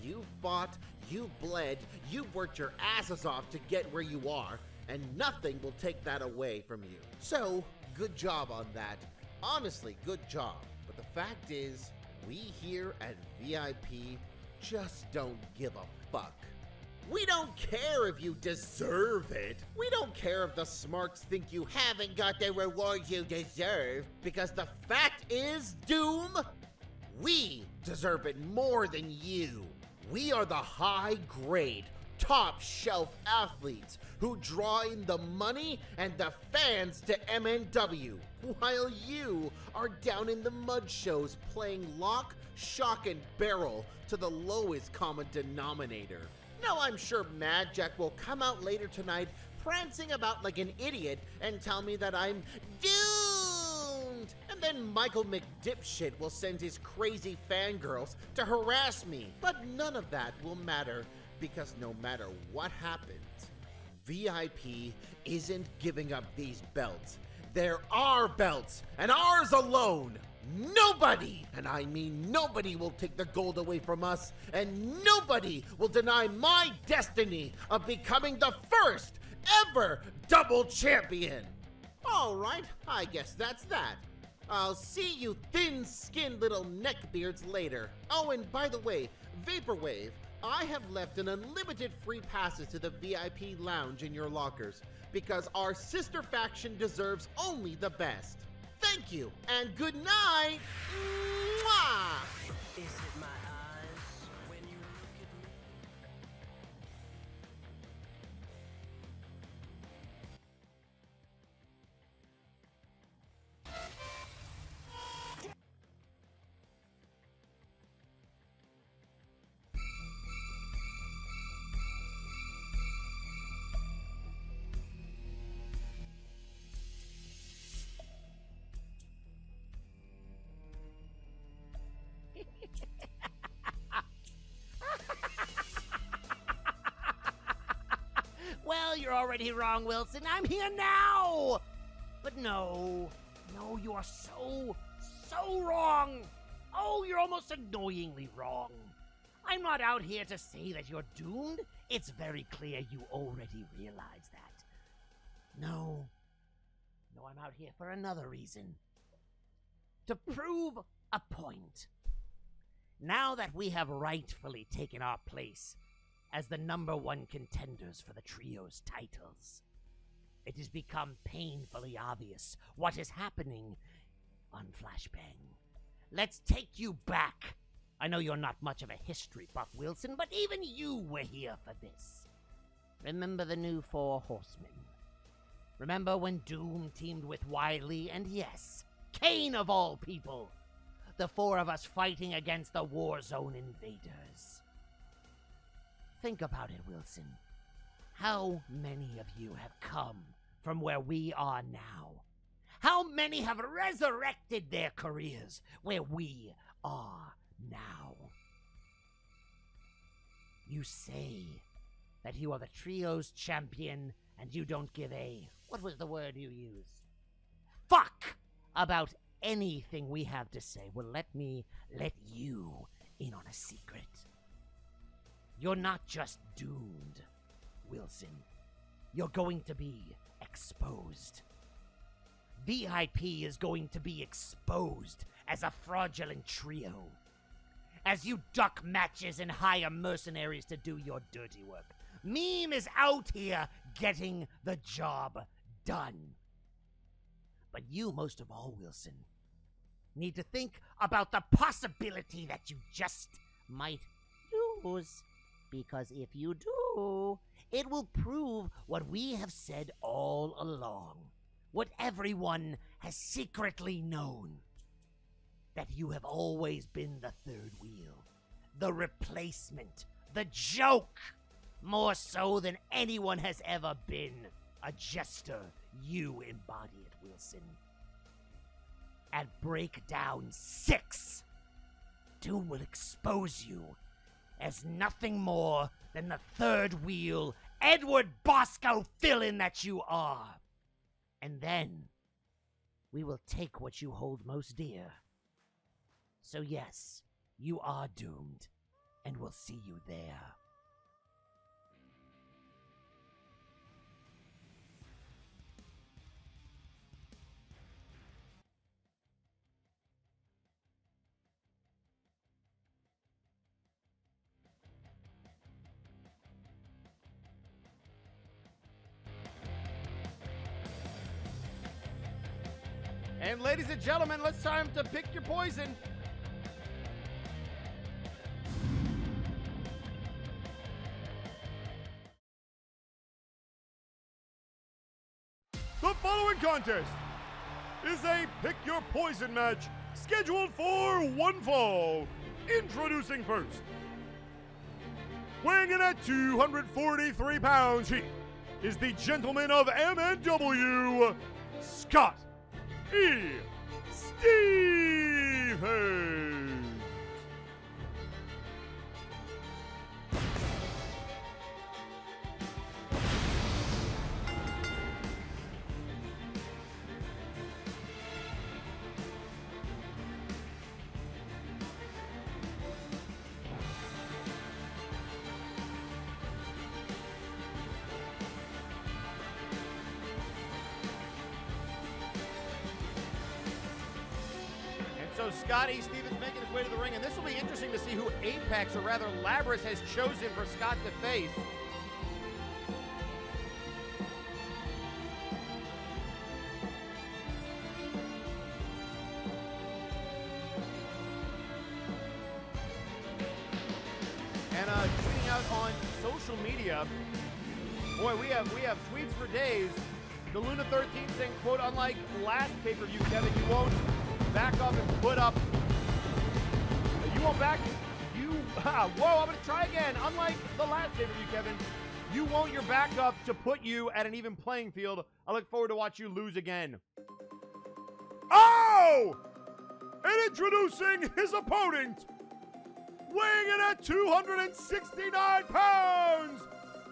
You fought, you bled, you worked your asses off to get where you are, and nothing will take that away from you. So, good job on that. Honestly, good job. But the fact is, we here at VIP just don't give a fuck. We don't care if you deserve it. We don't care if the smarks think you haven't got the reward you deserve. Because the fact is, Doom, we deserve it more than you. We are the high-grade, top-shelf athletes who draw in the money and the fans to MNW, while you are down in the mud shows playing lock, shock, and barrel to the lowest common denominator. Now I'm sure Mad Jack will come out later tonight prancing about like an idiot and tell me that I'm doomed. And then Michael McDipshit will send his crazy fangirls to harass me. But none of that will matter, because no matter what happens, VIP isn't giving up these belts. They're our belts, and ours alone. Nobody, and I mean nobody, will take the gold away from us, and nobody will deny my destiny of becoming the first ever double champion. All right, I guess that's that. I'll see you thin-skinned little neckbeards later. Oh, and by the way, Vaporwave, I have left an unlimited free passes to the VIP lounge in your lockers, because our sister faction deserves only the best. Thank you, and good night! Mwah! Is it my eyes when you look at me? Well, you're already wrong, Wilson. I'm here now! But no, you are so wrong. Oh, you're almost annoyingly wrong. I'm not out here to say that you're doomed. It's very clear you already realize that. No, I'm out here for another reason. To prove a point. Now that we have rightfully taken our place as the #1 contenders for the trio's titles, it has become painfully obvious what is happening on Flashbang. Let's take you back. I know you're not much of a history buff, Wilson, but even you were here for this. Remember the new 4 Horsemen? Remember when Doom teamed with Wai Li and, yes, Kane of all people? The 4 of us fighting against the Warzone invaders. Think about it, Wilson. How many of you have come from where we are now? How many have resurrected their careers where we are now? You say that you are the trio's champion and you don't give a... what was the word you used? Fuck about anything we have to say. Well, let me let you in on a secret. You're not just doomed, Wilson. You're going to be exposed. VIP is going to be exposed as a fraudulent trio. As you duck matches and hire mercenaries to do your dirty work. Meme is out here getting the job done. But you, most of all, Wilson, need to think about the possibility that you just might lose. Because if you do, it will prove what we have said all along. what everyone has secretly known. That you have always been the third wheel, the replacement, the joke. More so than anyone has ever been. A jester, you embody it, Wilson. At Breakdown 6, Doom will expose you as nothing more than the third wheel, Edward Bosco fill-in that you are. And then, we will take what you hold most dear. So yes, you are doomed, and we'll see you there. And ladies and gentlemen, it's time to pick your poison. The following contest is a Pick Your Poison match scheduled for one fall. Introducing first, weighing in at 243 pounds, he is the gentleman of MNW, Scott E. Stevens. So Scott E. Stevens making his way to the ring, and this will be interesting to see who Apex, or rather Labrys, has chosen for Scott to face. And tweeting out on social media, boy, we have tweets for days. DaLuna 13 saying, quote, unlike last pay-per-view, Kevin, you won't back up and put up. You won't back. Whoa, I'm going to try again. Unlike the last pay-per-view, Kevin, you want your backup to put you at an even playing field. I look forward to watch you lose again. Oh! And introducing his opponent, weighing in at 269 pounds,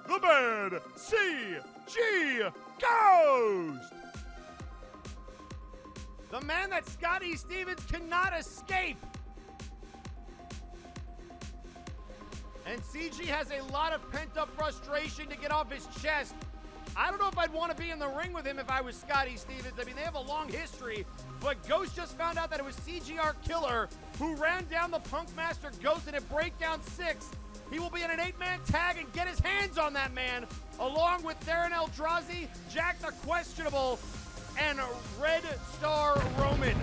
the Bad CG Ghost. The man that Scott E. Stevens cannot escape. And CG has a lot of pent-up frustration to get off his chest. I don't know if I'd want to be in the ring with him if I was Scott E. Stevens. I mean, they have a long history, but Ghost just found out that it was CGR Killer who ran down the Punk Master Ghost in a Breakdown 6. He will be in an 8-man tag and get his hands on that man, along with Darren Eldrazi, Jack the Questionable, and Red Star Roman.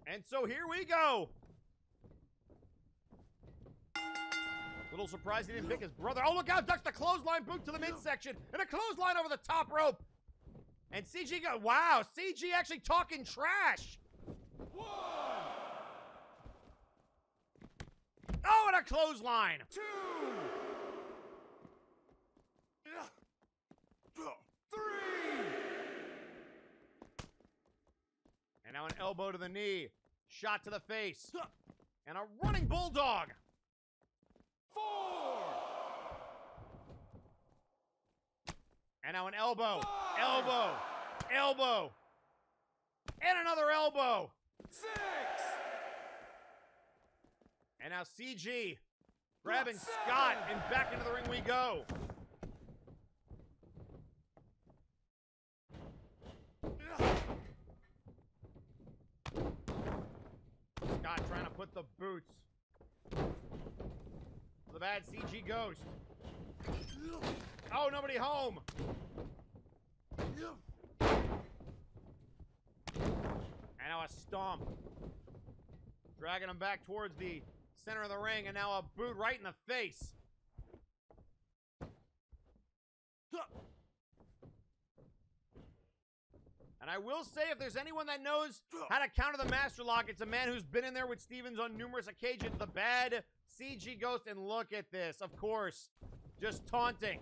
And so here we go. Little surprised he didn't pick his brother. Oh, look out, ducks the clothesline boot to the midsection, and a clothesline over the top rope. And CG got, wow, CG actually talking trash. One. Oh, and a clothesline. 2. 3. And now an elbow to the knee, shot to the face, and a running bulldog. 4. And now an elbow, 5. elbow, and another elbow. 6. And now CG grabbing 7. Scott, and back into the ring we go. Scott trying to put the boots. The Bad CG Ghost. Oh, nobody home. And now a stomp. Dragging him back towards the center of the ring, and now a boot right in the face. And I will say, if there's anyone that knows how to counter the Master Lock, it's a man who's been in there with Stevens on numerous occasions, the bad CG Ghost. And look at this, of course, just taunting.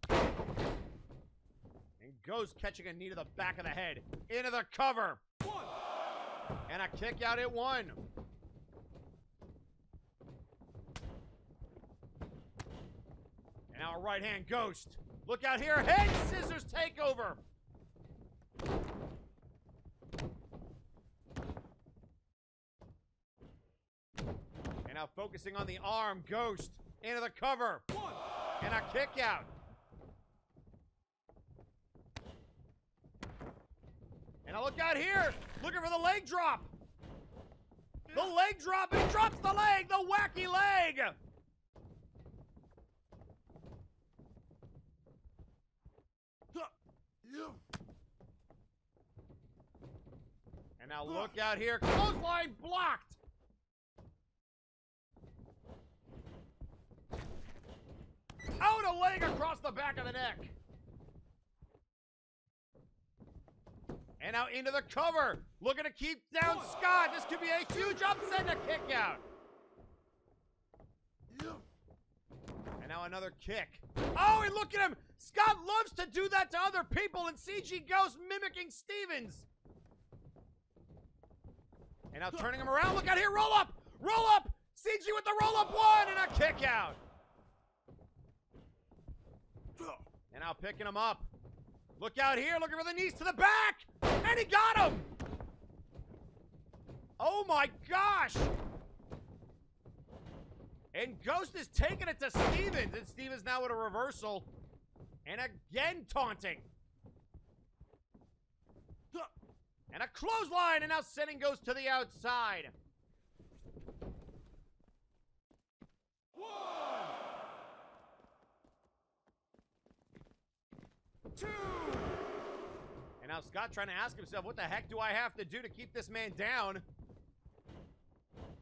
And Ghost catching a knee to the back of the head. Into the cover. And a kick out at 1. And now a right hand Ghost. Look out here. Head scissors takeover. And now focusing on the arm. Ghost into the cover. And a kick out. And now look out here. Looking for the leg drop. The leg drop. And he drops the leg. The wacky leg. And now look out here. Clothesline blocked. Out a leg across the back of the neck. And now into the cover. Looking to keep down Scott. This could be a huge upset and a kick out. And now another kick. Oh, and look at him. Scott loves to do that to other people, and CG Ghost mimicking Stevens. And now turning him around. Look out here. Roll up. Roll up. CG with the roll up 1 and a kick out. And now picking him up. Look out here. Looking for the knees to the back. And he got him. Oh my gosh. And Ghost is taking it to Stevens. And Stevens now with a reversal. And again taunting. And a clothesline. And now sending Ghost to the outside. 1, 2. And now Scott trying to ask himself, what the heck do I have to do to keep this man down?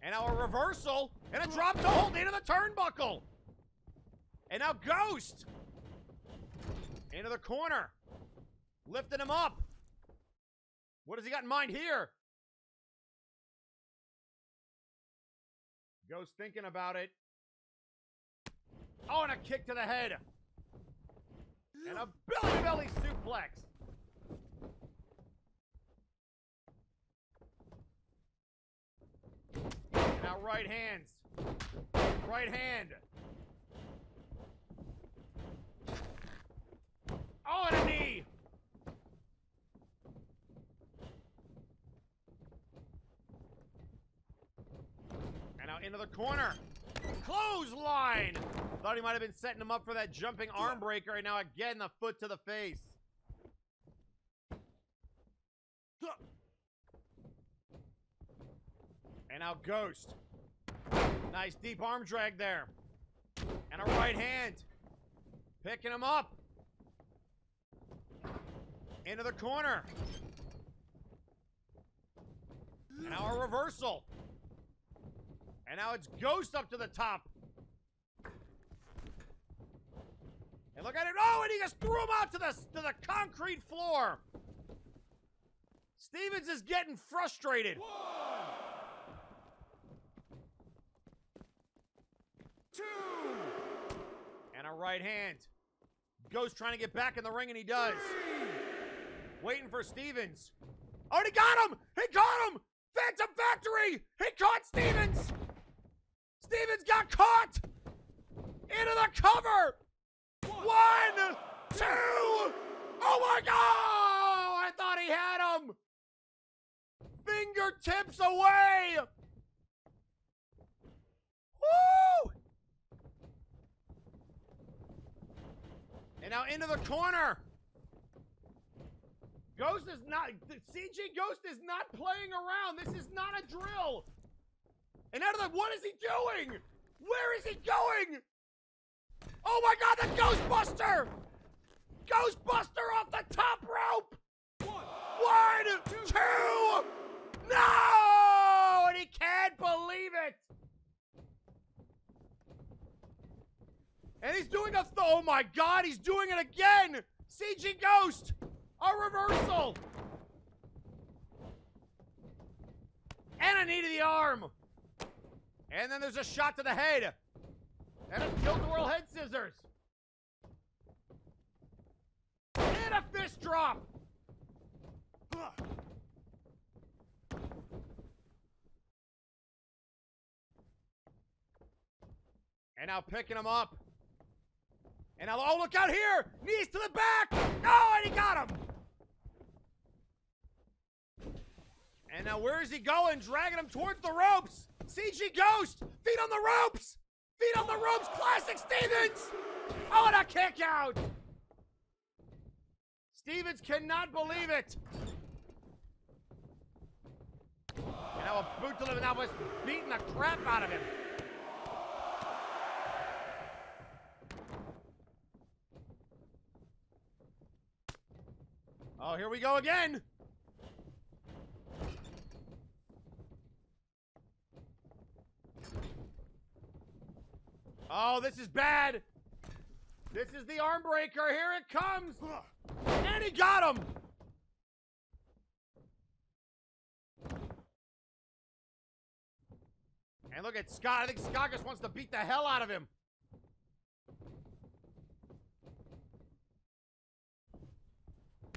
And now a reversal. And a drop to hold into the turnbuckle. And now Ghost. Into the corner. Lifting him up. What has he got in mind here? Ghost thinking about it. Oh, and a kick to the head. And a belly-to-belly suplex. And now right hands. Right hand. Oh, and a knee. And now into the corner. Clothesline. Thought he might have been setting him up for that jumping arm breaker. And now again, the foot to the face. And now Ghost. Nice deep arm drag there. And a right hand. Picking him up. Into the corner. And now a reversal. And now it's Ghost up to the top. And look at it. Oh, and he just threw him out to the concrete floor. Stevens is getting frustrated. 1, 2. And a right hand. Ghost trying to get back in the ring, and he does. 3. Waiting for Stevens. Oh, and he got him! He caught him! Phantom Factory! He caught Stevens! Stevens got caught! Into the cover! 1, 2! Oh my God! I thought he had him! Fingertips away! Woo! And now into the corner. Ghost is not, CG Ghost is not playing around. This is not a drill. And out of the, what is he doing? Where is he going? Oh my God, the Ghostbuster! Ghostbuster off the top rope! One, two! No! And he can't believe it! And he's doing a oh my God, he's doing it again! CG Ghost! A reversal! And a knee to the arm! And then there's a shot to the head! And a tilt-a-whirl head scissors! And a fist drop! And now picking him up. And now, oh, look out here! Knees to the back! Oh, and he got him! And now where is he going? Dragging him towards the ropes! CG Ghost! Feet on the ropes! Feet on the ropes! Classic Stevens! Oh, and a kick out! Stevens cannot believe it! And now a boot to him, and now was beating the crap out of him. Oh, here we go again! Oh, this is bad! This is the arm breaker, here it comes! And he got him! And look at Scott, I think Scott just wants to beat the hell out of him.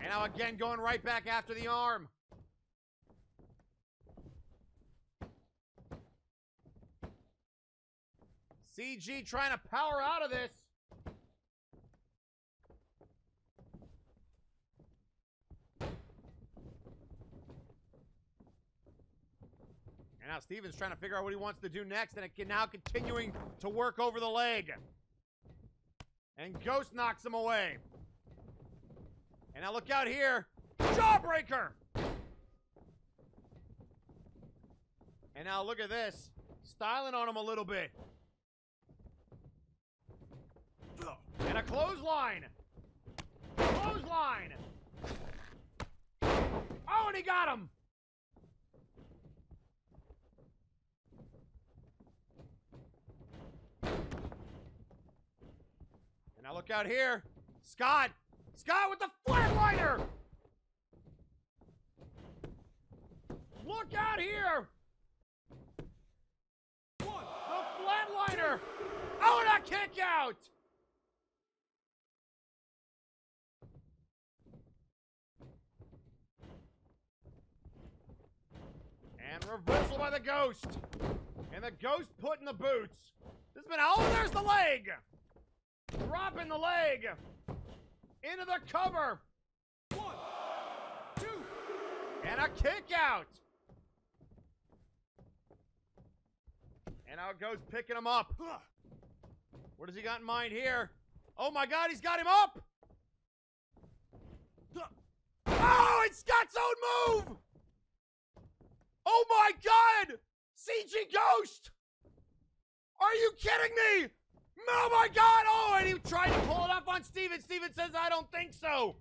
And now again going right back after the arm. CG trying to power out of this. And now Steven's trying to figure out what he wants to do next, and it can now continuing to work over the leg. And Ghost knocks him away. And now look out here. Jawbreaker! And now look at this. Styling on him a little bit. And a clothesline. Clothesline. Oh, and he got him. And now look out here. Scott. Scott with the flatliner! Look out here! The flatliner! Oh, and a kick out! And reversal by the Ghost. And the Ghost putting the boots. This has been, oh, there's the leg! Dropping the leg! Into the cover. 1, 2. And a kick out. And now it goes picking him up. What has he got in mind here? Oh my God, he's got him up. Oh, it's Scott's own move. Oh my God. CG Ghost. Are you kidding me? Oh my God! Oh, and he tried to pull it up on Steven. Steven says, I don't think so.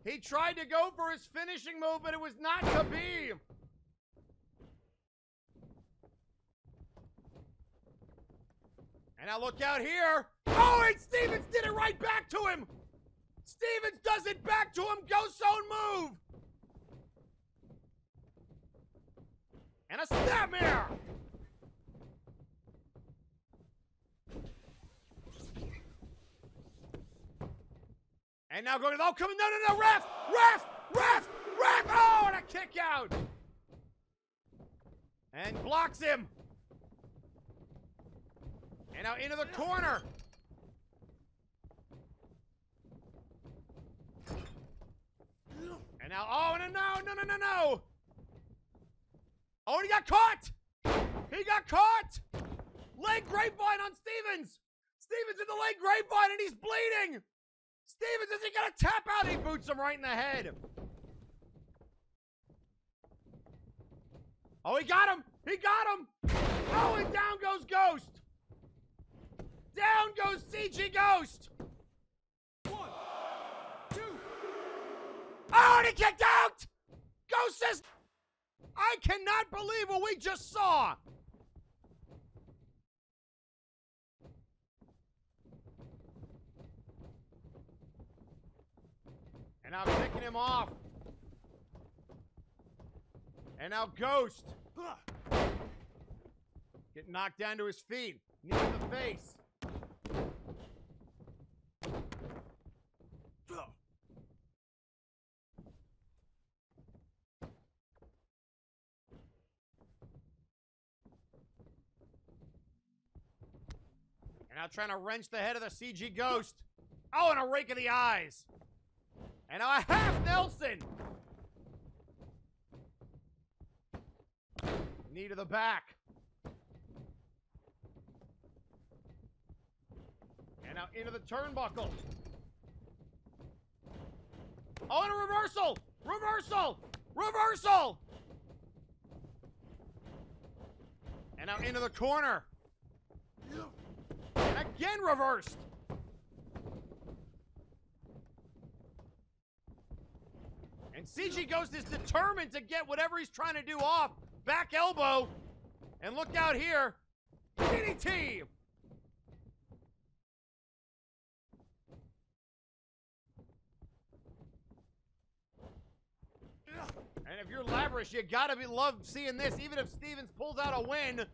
He tried to go for his finishing move, but it was not to be. And now look out here. Oh, and Stevens did it right back to him. Stevens does it back to him. Ghost's own move. And a snapmare! And now going, oh, coming, no, ref! Oh, and a kick out! And blocks him. And now into the corner. And now, oh, no. Oh, and he got caught! He got caught! Leg grapevine on Stevens! Stevens in the leg grapevine and he's bleeding! Stevens, is he gonna tap out? He boots him right in the head. Oh, he got him! He got him! Oh, and down goes Ghost! Down goes CG Ghost! 1, 2. Oh, and he kicked out! Ghost says, I cannot believe what we just saw! And now picking him off. And now Ghost. Getting knocked down to his feet. Knee in the face. And now trying to wrench the head of the CG Ghost. Oh, and a rake of the eyes. And now a half Nelson. Knee to the back. And now into the turnbuckle. Oh, and a reversal! Reversal! Reversal! And now into the corner. And again reversed. And CG Ghost is determined to get whatever he's trying to do off. Back elbow. And look out here. DDT. And if you're Labrys, you gotta love seeing this, even if Stevens pulls out a win.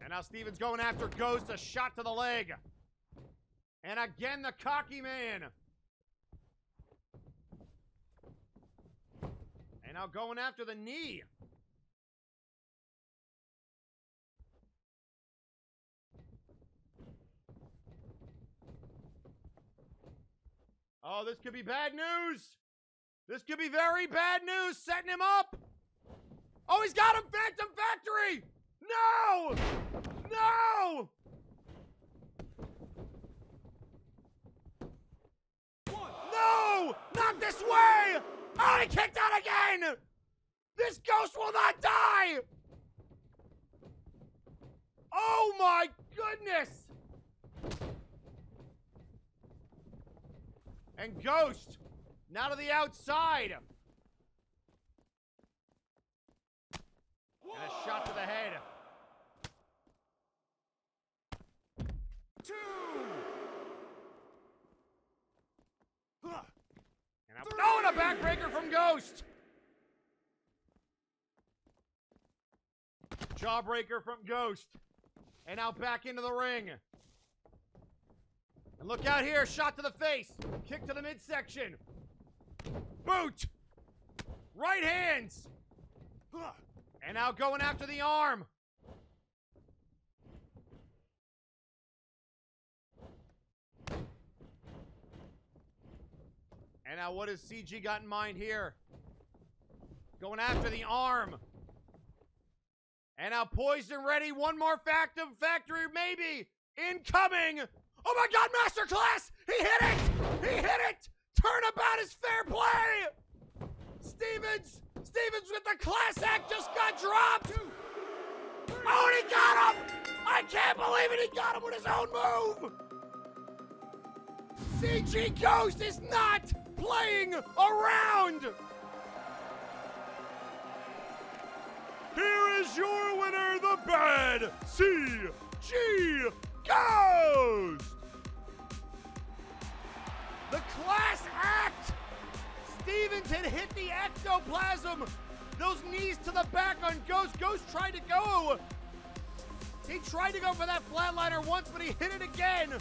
And now Stevens going after Ghost, a shot to the leg. And again, the cocky man. And now going after the knee. Oh, this could be bad news. This could be very bad news, setting him up. Oh, he's got him, Phantom Factory. No! No! No! Not this way! Oh, he kicked out again! This Ghost will not die! Oh my goodness! And Ghost, now to the outside. And a shot to the head. 2! And a backbreaker from Ghost! Jawbreaker from Ghost. And now back into the ring. And look out here, shot to the face. Kick to the midsection. Boot! Right hands! And now going after the arm. And now what has CG got in mind here? Going after the arm. And now poised and ready. One more factory maybe. Incoming. Oh my God, Masterclass! He hit it! He hit it! Turnabout is fair play! Stevens with the class act just got dropped! Oh, and he got him! I can't believe it, he got him with his own move! CG Ghost is not playing around! Here is your winner, the Bad CG Ghost! The class act! Stevens had hit the ectoplasm! Those knees to the back on Ghost. Ghost tried to go. He tried to go for that flatliner once, but he hit it again.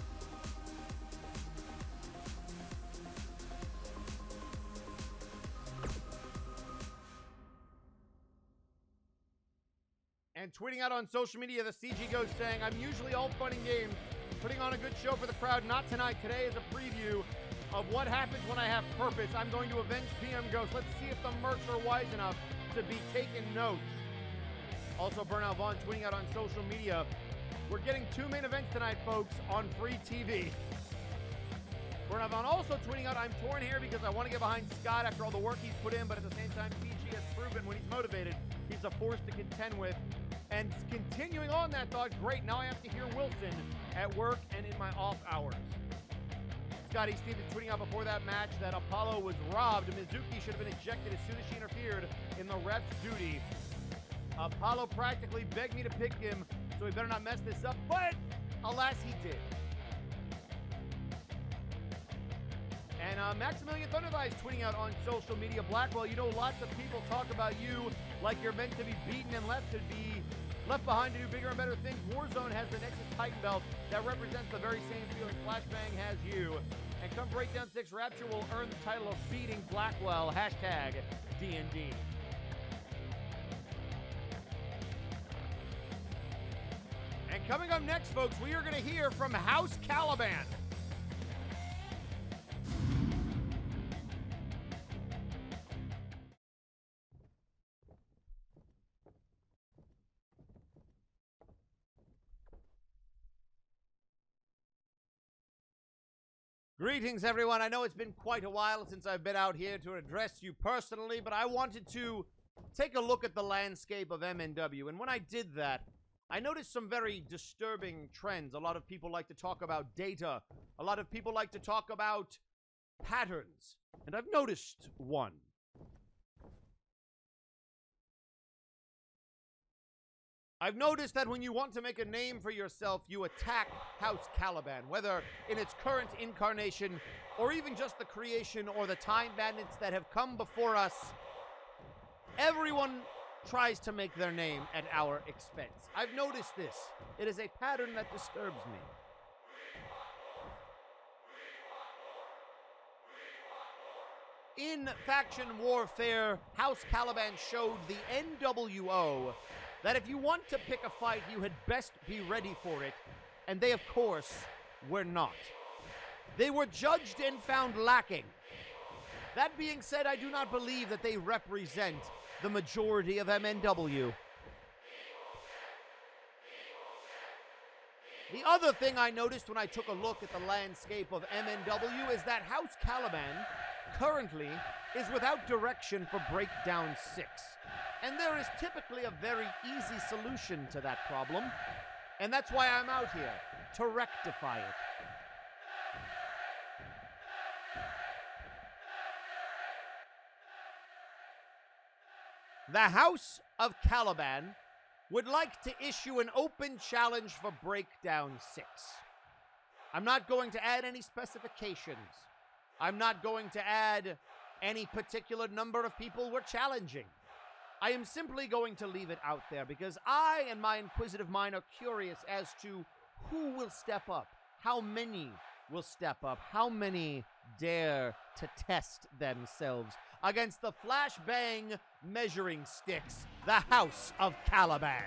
And tweeting out on social media, the CG Ghost saying, I'm usually all fun and games, putting on a good show for the crowd. Not tonight. Today is a preview of what happens when I have purpose. I'm going to avenge PM Ghost. Let's see if the mercs are wise enough to be taking notes. Also, Burnout Vaughn tweeting out on social media, we're getting 2 main events tonight, folks, on free TV. Bernavon also tweeting out, I'm torn here because I want to get behind Scott after all the work he's put in, but at the same time, PG has proven when he's motivated, he's a force to contend with. And continuing on that thought, great, now I have to hear Wilson at work and in my off hours. Scotty Stevens tweeting out before that match that Apollo was robbed. Mizuki should have been ejected as soon as she interfered in the ref's duty. Apollo practically begged me to pick him, so he better not mess this up, but alas, he did. And Maximilian Thunderthighs tweeting out on social media, Blackwell, you know lots of people talk about you like you're meant to be beaten and left behind to do bigger and better things. Warzone has the Nexus Titan belt that represents the very same feeling Flashbang has you. And come Breakdown 6, Rapture will earn the title of beating Blackwell, hashtag DND. And coming up next, folks, we are going to hear from House Caliban. Greetings, everyone. I know it's been quite a while since I've been out here to address you personally, but I wanted to take a look at the landscape of MNW. And when I did that, I noticed some very disturbing trends. A lot of people like to talk about data. A lot of people like to talk about patterns. And I've noticed one. I've noticed that when you want to make a name for yourself, you attack House Caliban, whether in its current incarnation or even just the creation or the time bandits that have come before us. Everyone tries to make their name at our expense. I've noticed this. It is a pattern that disturbs me. In faction warfare, House Caliban showed the NWO that if you want to pick a fight, you had best be ready for it. And they, of course, were not. They were judged and found lacking. That being said, I do not believe that they represent the majority of MNW. The other thing I noticed when I took a look at the landscape of MNW is that House Caliban currently is without direction for Breakdown 6. And there is typically a very easy solution to that problem. And that's why I'm out here, to rectify it. The House of Caliban would like to issue an open challenge for Breakdown 6. I'm not going to add any specifications. I'm not going to add any particular number of people we're challenging. I am simply going to leave it out there because I and my inquisitive mind are curious as to who will step up, how many will step up, how many dare to test themselves against the Flashbang measuring sticks, the House of Caliban.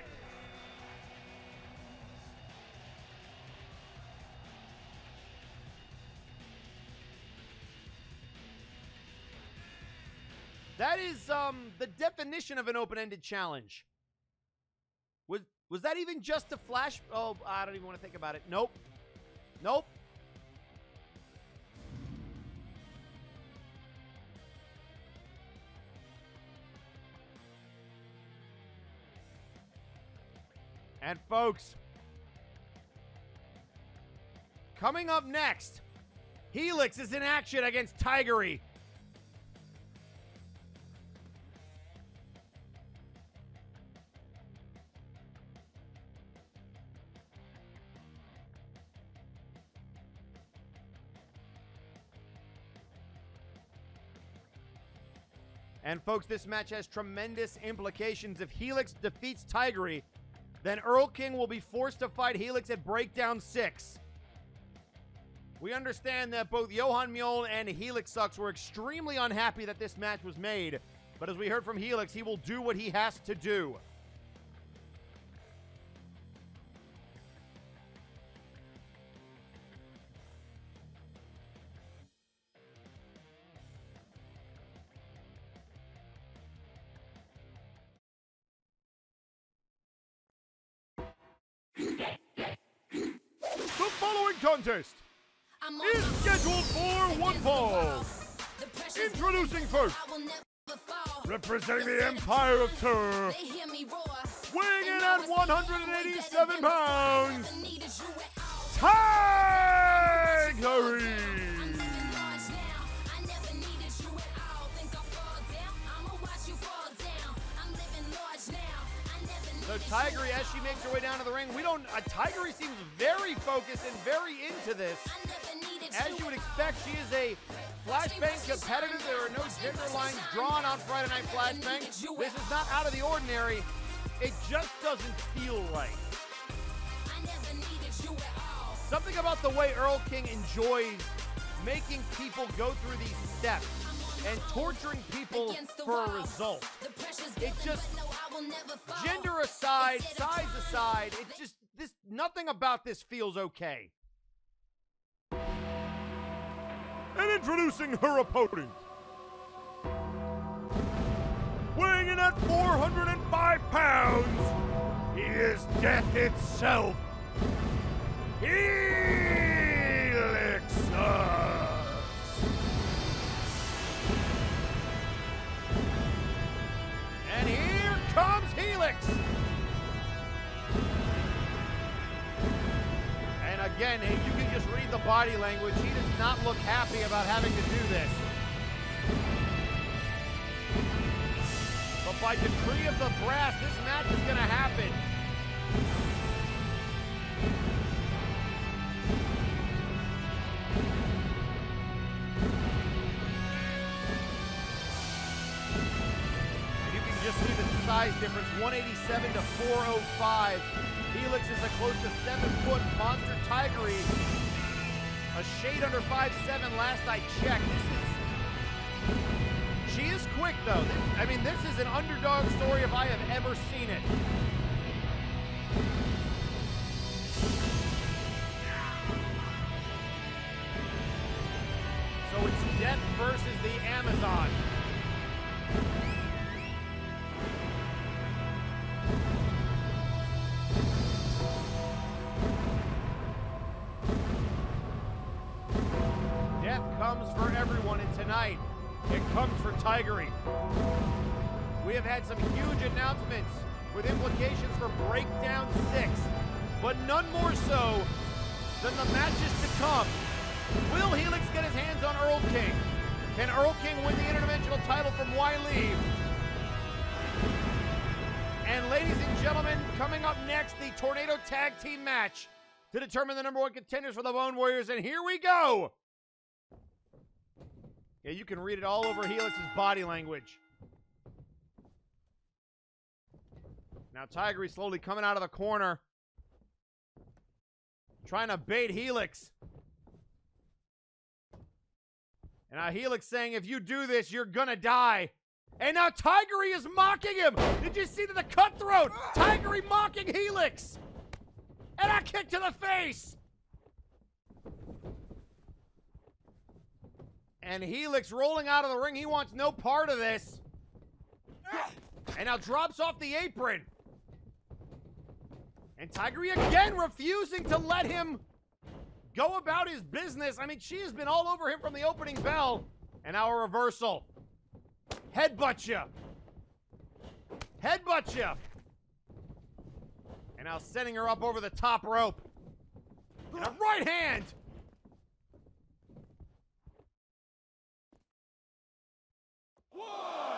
That is the definition of an open-ended challenge. Was that even just a flash? Oh, I don't even want to think about it. Nope. Nope. And folks, coming up next, Helix is in action against Tigeri. And folks, this match has tremendous implications. If Helix defeats Tigeri, then Erlking will be forced to fight Helix at Breakdown 6. We understand that both Johan Mjoln and Helixux were extremely unhappy that this match was made. But as we heard from Helix, he will do what he has to do. The following contest is scheduled for one fall. Introducing first, representing the Empire of Terror, weighing in at 187 pounds, Tigeri. So Tigeri, as she makes her way down to the ring, Tigeri seems very focused and very into this. As you would expect, she is a Flashbang competitor. There are no gender lines drawn on Friday Night Flashbang. This is not out of the ordinary. It just doesn't feel right. Something about the way Erlking enjoys making people go through these steps and torturing people for a result. It just, gender aside, size aside, nothing about this feels okay. And introducing her opponent, weighing in at 405 pounds, he is death itself, Helixux. And here comes Helix. And again, you can just read the body language. He does not look happy about having to do this. But by decree of the brass, this match is going to happen. Just see the size difference, 187 to 405. Helix is a close to 7-foot monster. Tigeri, a shade under 5'7" last I checked. She is quick though. This is an underdog story if I have ever seen it. So it's Death versus the Amazon. Comes for everyone, and tonight it comes for Tigeri. We have had some huge announcements with implications for Breakdown 6, but none more so than the matches to come. Will Helix get his hands on Erlking? Can Erlking win the interdimensional title from Wai Li? And ladies and gentlemen, coming up next, the Tornado Tag Team match to determine the #1 contenders for the Bone Warriors, and here we go! Yeah, you can read it all over Helix's body language. Now Tigeri slowly coming out of the corner, trying to bait Helix. And now Helix saying, if you do this, you're gonna die. And now Tigeri is mocking him. Did you see the cutthroat? Tigeri mocking Helix. And a kick to the face. And Helix rolling out of the ring. He wants no part of this. And now drops off the apron. And Tigeri again refusing to let him go about his business. She has been all over him from the opening bell. And now a reversal. Headbutt ya. Headbutt ya. And now setting her up over the top rope. And a right hand.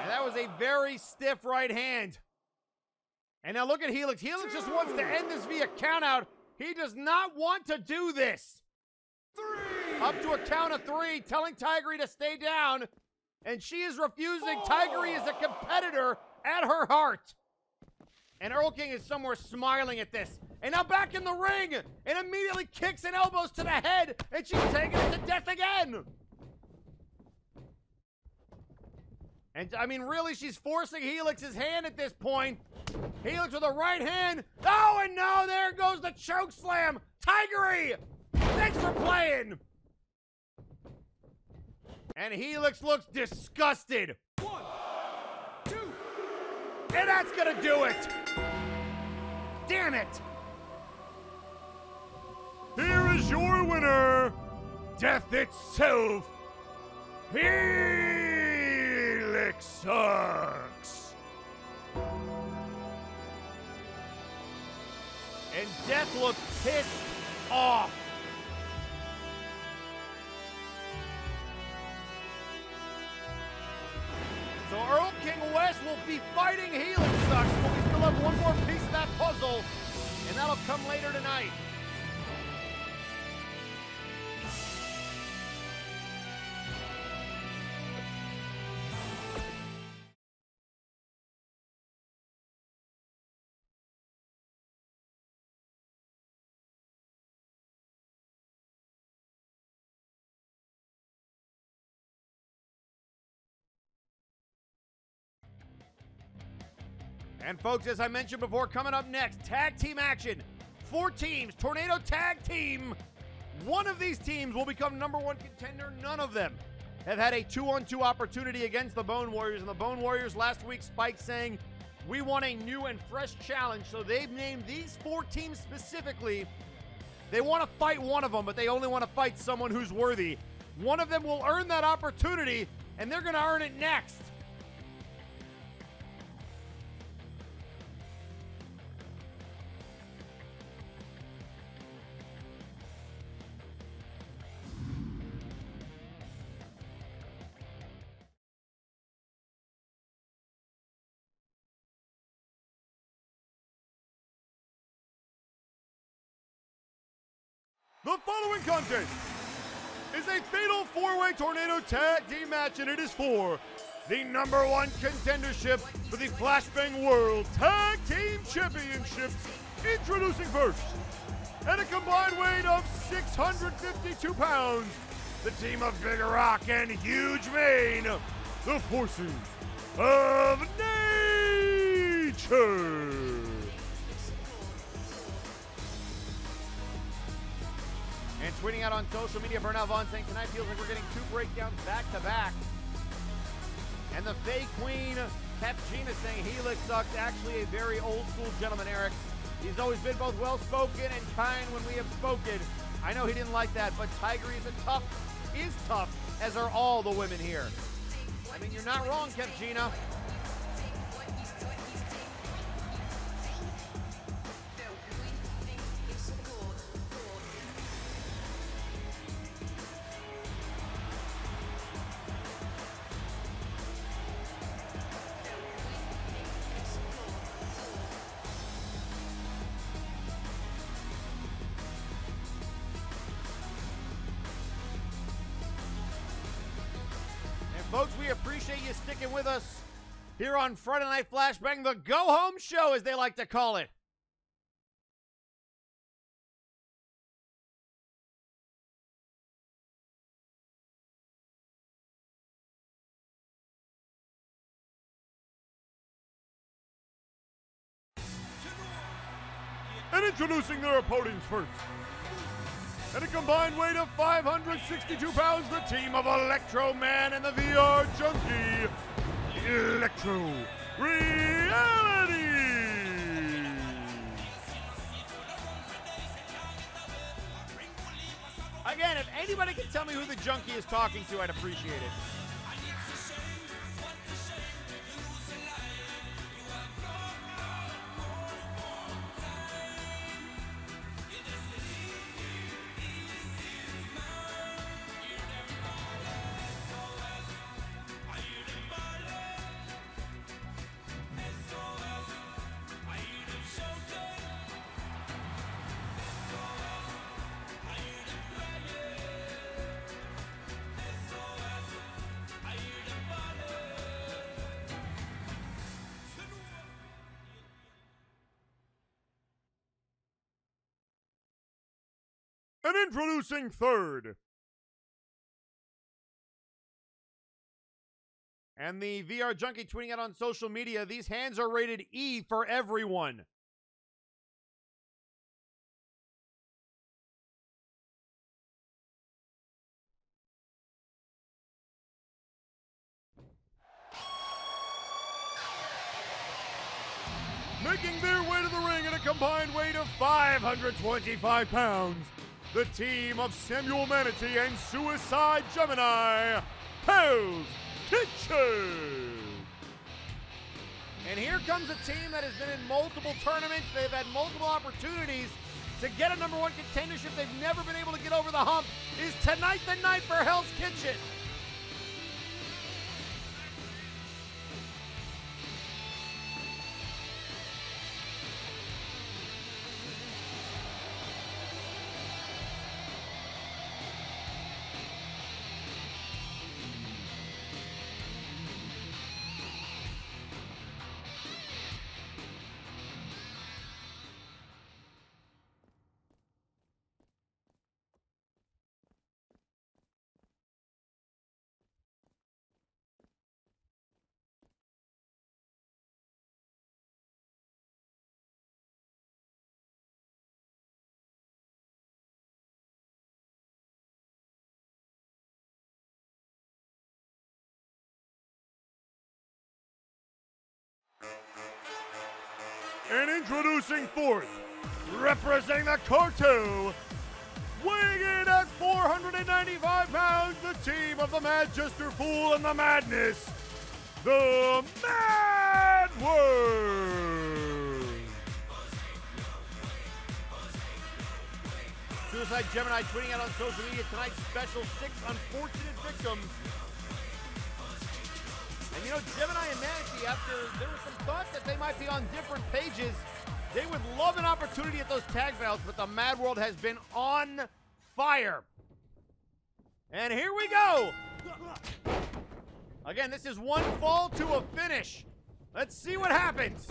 And that was a very stiff right hand. And now look at Helix. Helix just wants to end this via countout. He does not want to do this. 3. Up to a count of 3, telling Tigeri to stay down. And she is refusing. 4. Tigeri is a competitor at her heart. And Erlking is somewhere smiling at this. And now back in the ring. And immediately kicks and elbows to the head. And she's taking it to death again. And really, she's forcing Helix's hand at this point. Helix with a right hand. Oh, and no, there goes the choke slam. Tigeri, thanks for playing. And Helix looks disgusted. 1, 2. And that's gonna do it. Damn it. Here is your winner, death itself, Helixux. And Death looks pissed off. So Erlking Wes will be fighting Helixux, but we still have one more piece of that puzzle, and that'll come later tonight. And folks, as I mentioned before, coming up next, tag team action. 4 teams, Tornado Tag Team. One of these teams will become #1 contender. None of them have had a 2-on-2 opportunity against the Bone Warriors. And the Bone Warriors last week spiked saying, we want a new and fresh challenge. So they've named these 4 teams specifically. They want to fight one of them, but they only want to fight someone who's worthy. One of them will earn that opportunity, and they're going to earn it next. The following contest is a fatal 4-way Tornado Tag Team match, and it is for the #1 contendership for the Flashbang World Tag Team Championships. Introducing first, at a combined weight of 652 pounds, the team of Big Rock and Huge Mane, the forces of nature. And tweeting out on social media, Burnout Vaughn saying tonight feels like we're getting 2 breakdowns back to back. And the Fae Queen, Capgina, saying Helixux, actually a very old school gentleman, Eric. He's always been both well spoken and kind when we have spoken. I know he didn't like that, but Tigeri is tough, as are all the women here. I mean, you're not wrong, Capgina. Folks, we appreciate you sticking with us here on Friday Night Flashbang, the go-home show, as they like to call it. And introducing their opponents first. At a combined weight of 562 pounds, the team of Electro Man and the VR Junkie, Electro Reality. Again, if anybody can tell me who the Junkie is talking to, I'd appreciate it. And introducing third. And the VR Junkie tweeting out on social media, these hands are rated E for everyone. Making their way to the ring at a combined weight of 525 pounds, the team of Samuel Manatee and Suicide Gemini, Hell's Kitchen. And here comes a team that has been in multiple tournaments. They've had multiple opportunities to get a #1 contendership. They've never been able to get over the hump. Is tonight the night for Hell's Kitchen? And introducing fourth, representing the cartel, weighing in at 495 pounds, the team of the Manchester Fool and the Madness, the Mad World. Suicide Gemini tweeting out on social media tonight's special 6 unfortunate victims. And you know, Gemini and Manatee, after there was some thought that they might be on different pages, they would love an opportunity at those tag battles, but the Mad World has been on fire. And here we go. Again, this is one fall to a finish. Let's see what happens.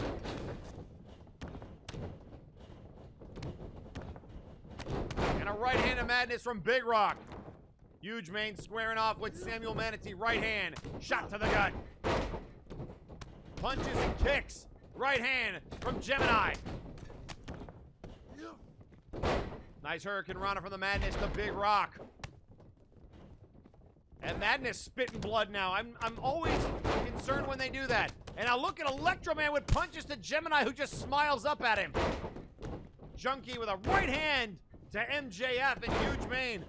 And a right hand of madness from Big Rock. Huge Mane squaring off with Samuel Manatee. Right hand. Shot to the gut. Punches and kicks. Right hand from Gemini. Nice Hurricane Rana from the Madness to Big Rock. And Madness spitting blood now. I'm always concerned when they do that. And now look at Electro Man with punches to Gemini, who just smiles up at him. Junkie with a right hand to MJF, and Huge Mane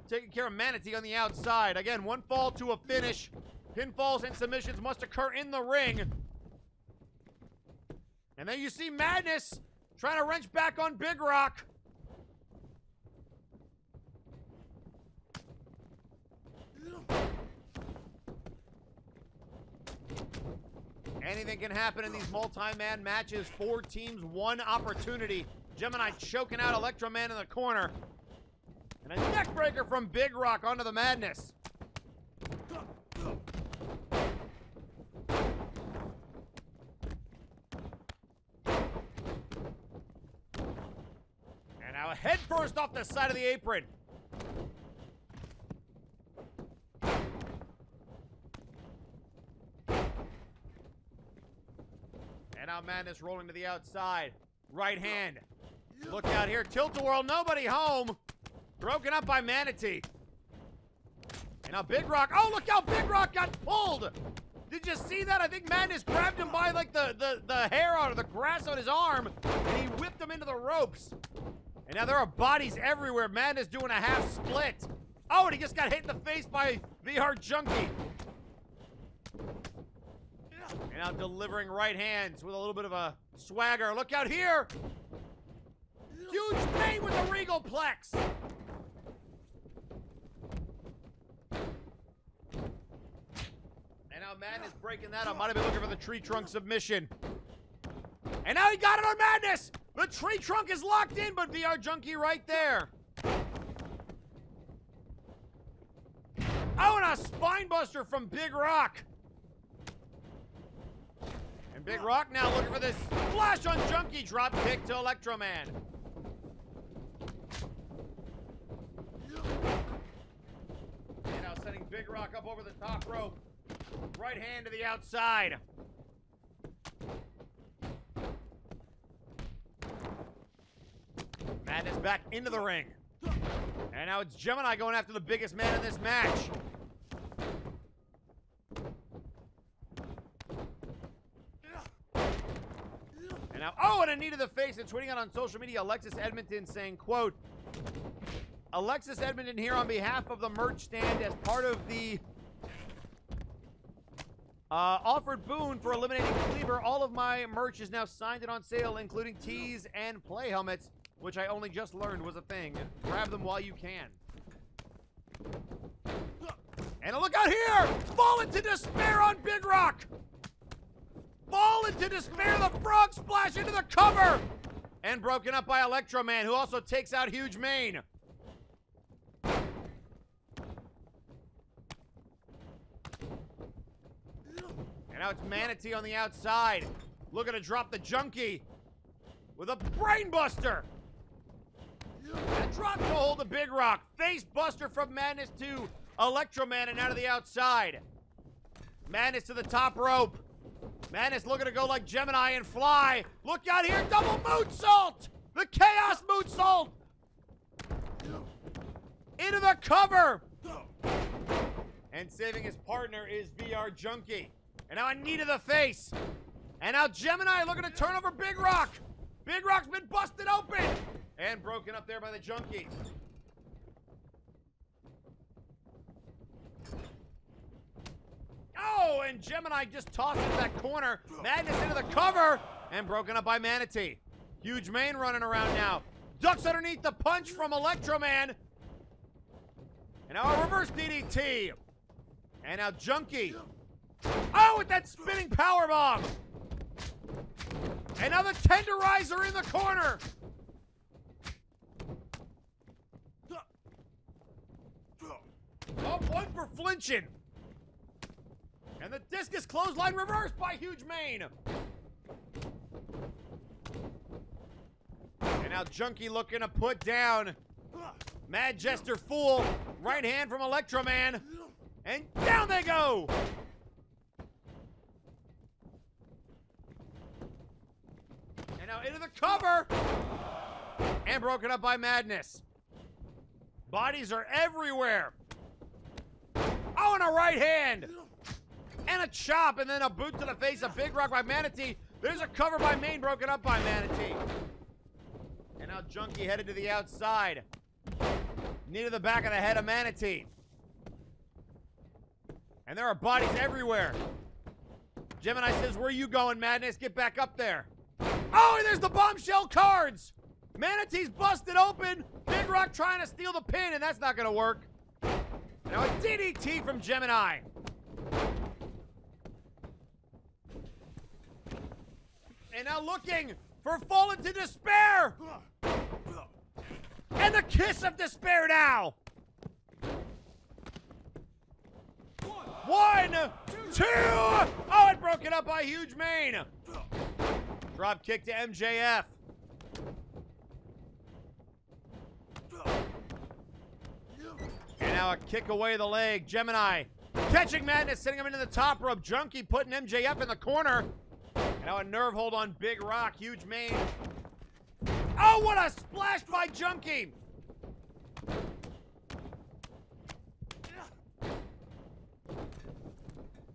taking care of Manatee on the outside. Again, one fall to a finish. Pinfalls and submissions must occur in the ring. And then you see Madness trying to wrench back on Big Rock. Anything can happen in these multi-man matches. 4 teams, 1 opportunity. Gemini choking out Electro Man in the corner. And a neck breaker from Big Rock onto the Madness. And now head first off the side of the apron. And now Madness rolling to the outside. Right hand. Look out here. Tilt-a-whirl. Nobody home. Broken up by Manatee. And now Big Rock. Oh, look how Big Rock got pulled. Did you see that? I think Madness grabbed him by like the hair out of the grass on his arm. And he whipped him into the ropes. And now there are bodies everywhere. Madness doing a half split. Oh, and he just got hit in the face by VR Junkie. And now delivering right hands with a little bit of a swagger. Look out here. Huge Mane with the Regal Plex. And now Madness breaking that up. Might have been looking for the tree trunk submission. And now he got it on Madness. The tree trunk is locked in, but VR Junkie right there. Oh, and a spine buster from Big Rock. And Big Rock now looking for this flash on Junkie. Drop kick to Electro Man. And now setting Big Rock up over the top rope. Right hand to the outside. Madness back into the ring. And now it's Gemini going after the biggest man in this match. And now, oh, and a knee to the face. And tweeting out on social media, Alexis Edmonton saying, quote, Alexis Edmonton here on behalf of the merch stand as part of the offered boon for eliminating Cleaver. All of my merch is now signed and on sale, including tees and play helmets, which I only just learned was a thing. Grab them while you can. And a look out here! Fall into despair on Big Rock! Fall into despair, the frog splash into the cover! And broken up by Electro Man, who also takes out Huge Mane. And now it's Manatee on the outside. Looking to drop the Junkie with a Brainbuster. And a drop to hold the Big Rock. Face Buster from Madness to Electro Man and out of the outside. Madness to the top rope. Madness looking to go like Gemini and fly. Look out here, double moonsault! The Chaos moonsault! Into the cover! And saving his partner is VR Junkie. And now a knee to the face. And now Gemini looking to turn over Big Rock. Big Rock's been busted open. And broken up there by the Junkie. Oh, and Gemini just tosses that corner. Madness into the cover. And broken up by Manatee. Huge Mane running around now. Ducks underneath the punch from Electro Man. And now a reverse DDT. And now Junkie. Oh, with that spinning powerbomb. And now the tenderizer in the corner. Oh, one for flinching. And the discus clothesline reversed by Huge Mane. And now Junkie looking to put down Mad Jester Fool. Right hand from Electro Man. And down they go. And now into the cover. And broken up by Madness. Bodies are everywhere. Oh, and a right hand. And a chop, and then a boot to the face of Big Rock by Manatee. There's a cover by Mane, broken up by Manatee. And now Junkie headed to the outside. Knee to the back of the head of Manatee. And there are bodies everywhere. Gemini says, where are you going, Madness? Get back up there. Oh, and there's the bombshell cards. Manatee's busted open. Big Rock trying to steal the pin, and that's not going to work. Now a DDT from Gemini. And now looking for Fall into Despair. And the Kiss of Despair now. 1, 2. Oh, and broken up by Huge Mane. Drop kick to MJF. And now a kick away the leg. Gemini catching Madness, sending him into the top rope. Junkie putting MJF in the corner. And now a nerve hold on Big Rock. Huge Mane. Oh, what a splash by Junkie.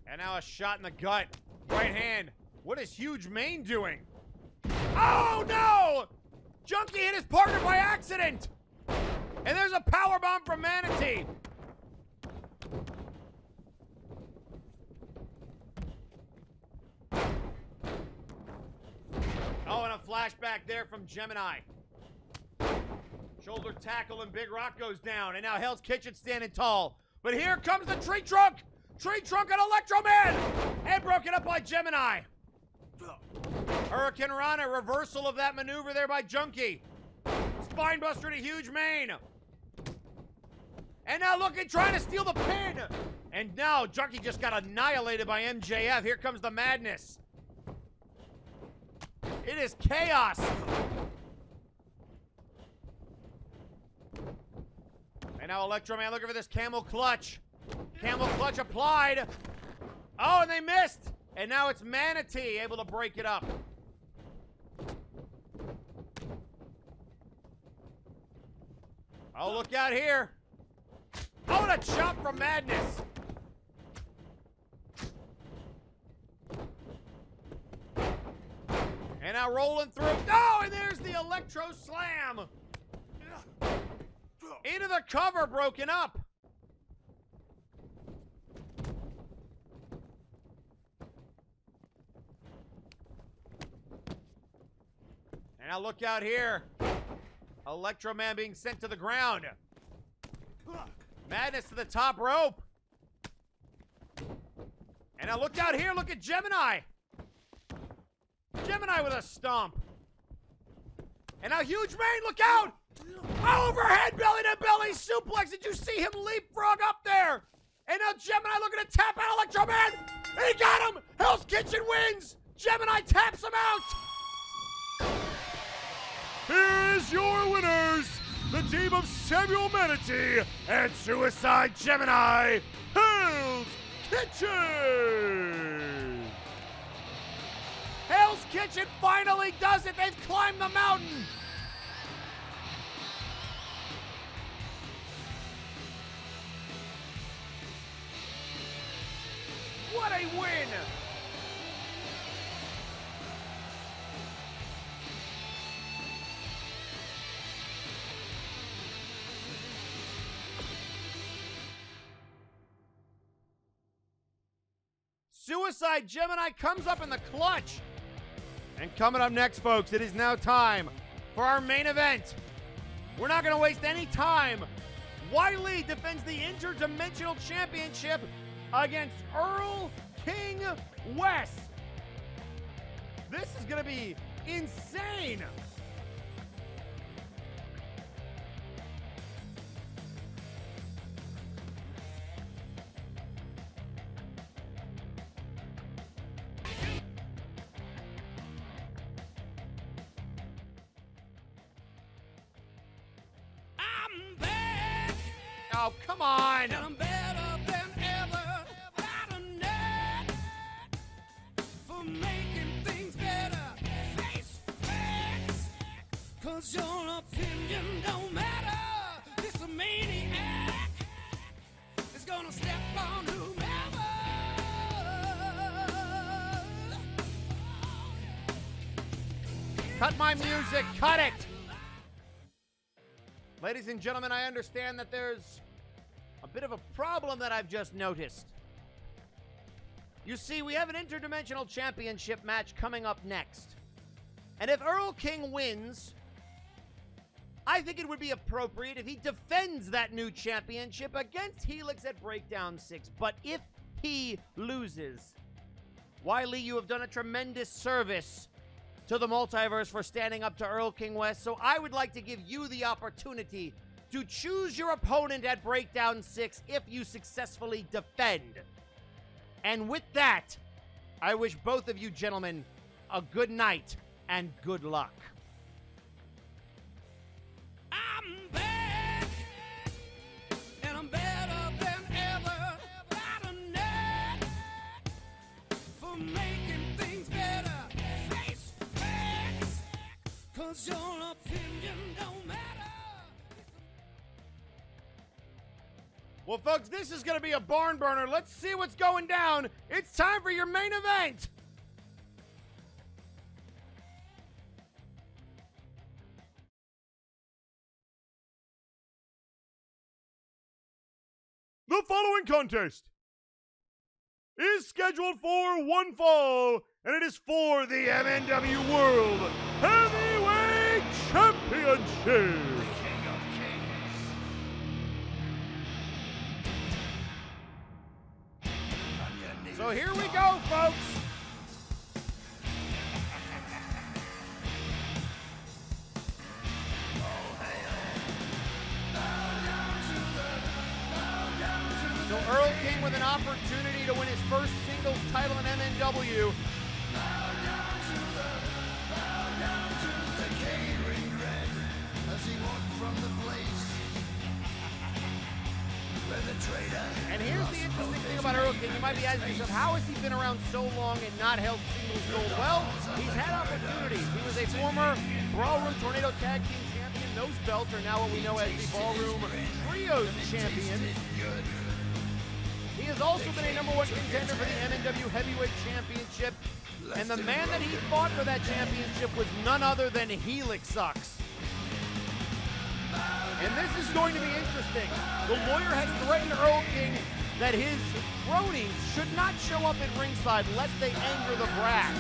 And now a shot in the gut. Right hand. What is Huge Mane doing? Oh, no! Junkie hit his partner by accident. And there's a powerbomb from Manatee. Oh, and a flashback there from Gemini. Shoulder tackle and Big Rock goes down. And now Hell's Kitchen standing tall. But here comes the tree trunk. Tree trunk on Electro Man. And broken up by Gemini. Hurricane Rana, reversal of that maneuver there by Junkie. Spinebuster to Huge Mane. And now looking, trying to steal the pin. And now Junkie just got annihilated by MJF. Here comes the madness. It is chaos. And now Electro Man looking for this camel clutch. Camel clutch applied. Oh, and they missed. And now it's Manatee able to break it up. Oh, look out here. Oh, and a chop from Madness. And now rolling through. Oh, and there's the Electro Slam. Into the cover, broken up. And now look out here. Electro Man being sent to the ground. Madness to the top rope. And now look out here. Look at Gemini. Gemini with a stomp. And now Huge Mane, look out! Overhead belly to belly suplex. Did you see him leapfrog up there? And now Gemini looking to tap out Electro Man. He got him! Hell's Kitchen wins! Gemini taps him out! Here is your winners, the team of Samuel Manatee and Suicide Gemini, Hell's Kitchen! Hell's Kitchen finally does it! They've climbed the mountain! What a win! Suicide Gemini comes up in the clutch. And coming up next, folks, it is now time for our main event. We're not going to waste any time. Wai Li defends the Interdimensional Championship against Erlking Wes. This is going to be insane. Oh, come on! And I'm better than ever. Got a knack for making things better. Face facts, 'cause your opinion don't matter. This a maniac is gonna step on whomever. Cut my music, cut it! Ladies and gentlemen, I understand that there's a bit of a problem that I've just noticed. You see, we have an Interdimensional Championship match coming up next. And if Erlking wins, I think it would be appropriate if he defends that new championship against Helixux at Breakdown 6. But if he loses, Wai Li, you have done a tremendous service to the multiverse for standing up to Erlking Wes, so I would like to give you the opportunity to choose your opponent at Breakdown 6 if you successfully defend. And with that, I wish both of you gentlemen a good night and good luck. I'm back, and I'm better than ever. Got a knack for making things better. Face facts, 'cause your opinion don't matter. Well, folks, this is going to be a barn burner. Let's see what's going down. It's time for your main event. The following contest is scheduled for one fall, and it is for the MNW World Heavyweight Championship. So here we go, folks. So Erlking with an opportunity to win his first singles title in MNW. And here's the interesting thing about Erlking. You might be asking yourself, how has he been around so long and not held singles gold? Well, he's had opportunities. He was a former Ballroom Tornado Tag Team Champion. Those belts are now what we know as the Ballroom Trios Champion. He has also been a #1 contender for the MNW Heavyweight Championship. And the man that he fought for that championship was none other than Helixux. And this is going to be interesting. The lawyer has threatened Erlking that his cronies should not show up at ringside lest they anger the brass.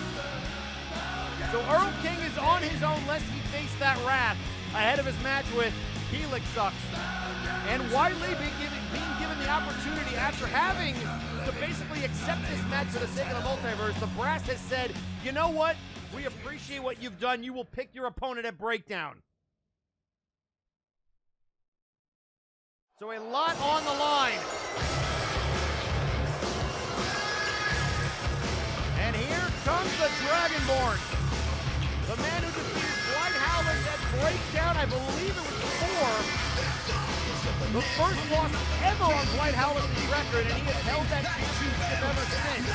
So Erlking is on his own lest he face that wrath ahead of his match with Helixux. And Wai Li being given the opportunity after having to basically accept this match for the sake of the multiverse, the brass has said, you know what? We appreciate what you've done. You will pick your opponent at Breakdown. So a lot on the line. And here comes the Dragonborn. The man who defeated White Howlers at Breakdown, I believe it was 4. The first loss ever on White Howlers' record, and he has held that championship ever since.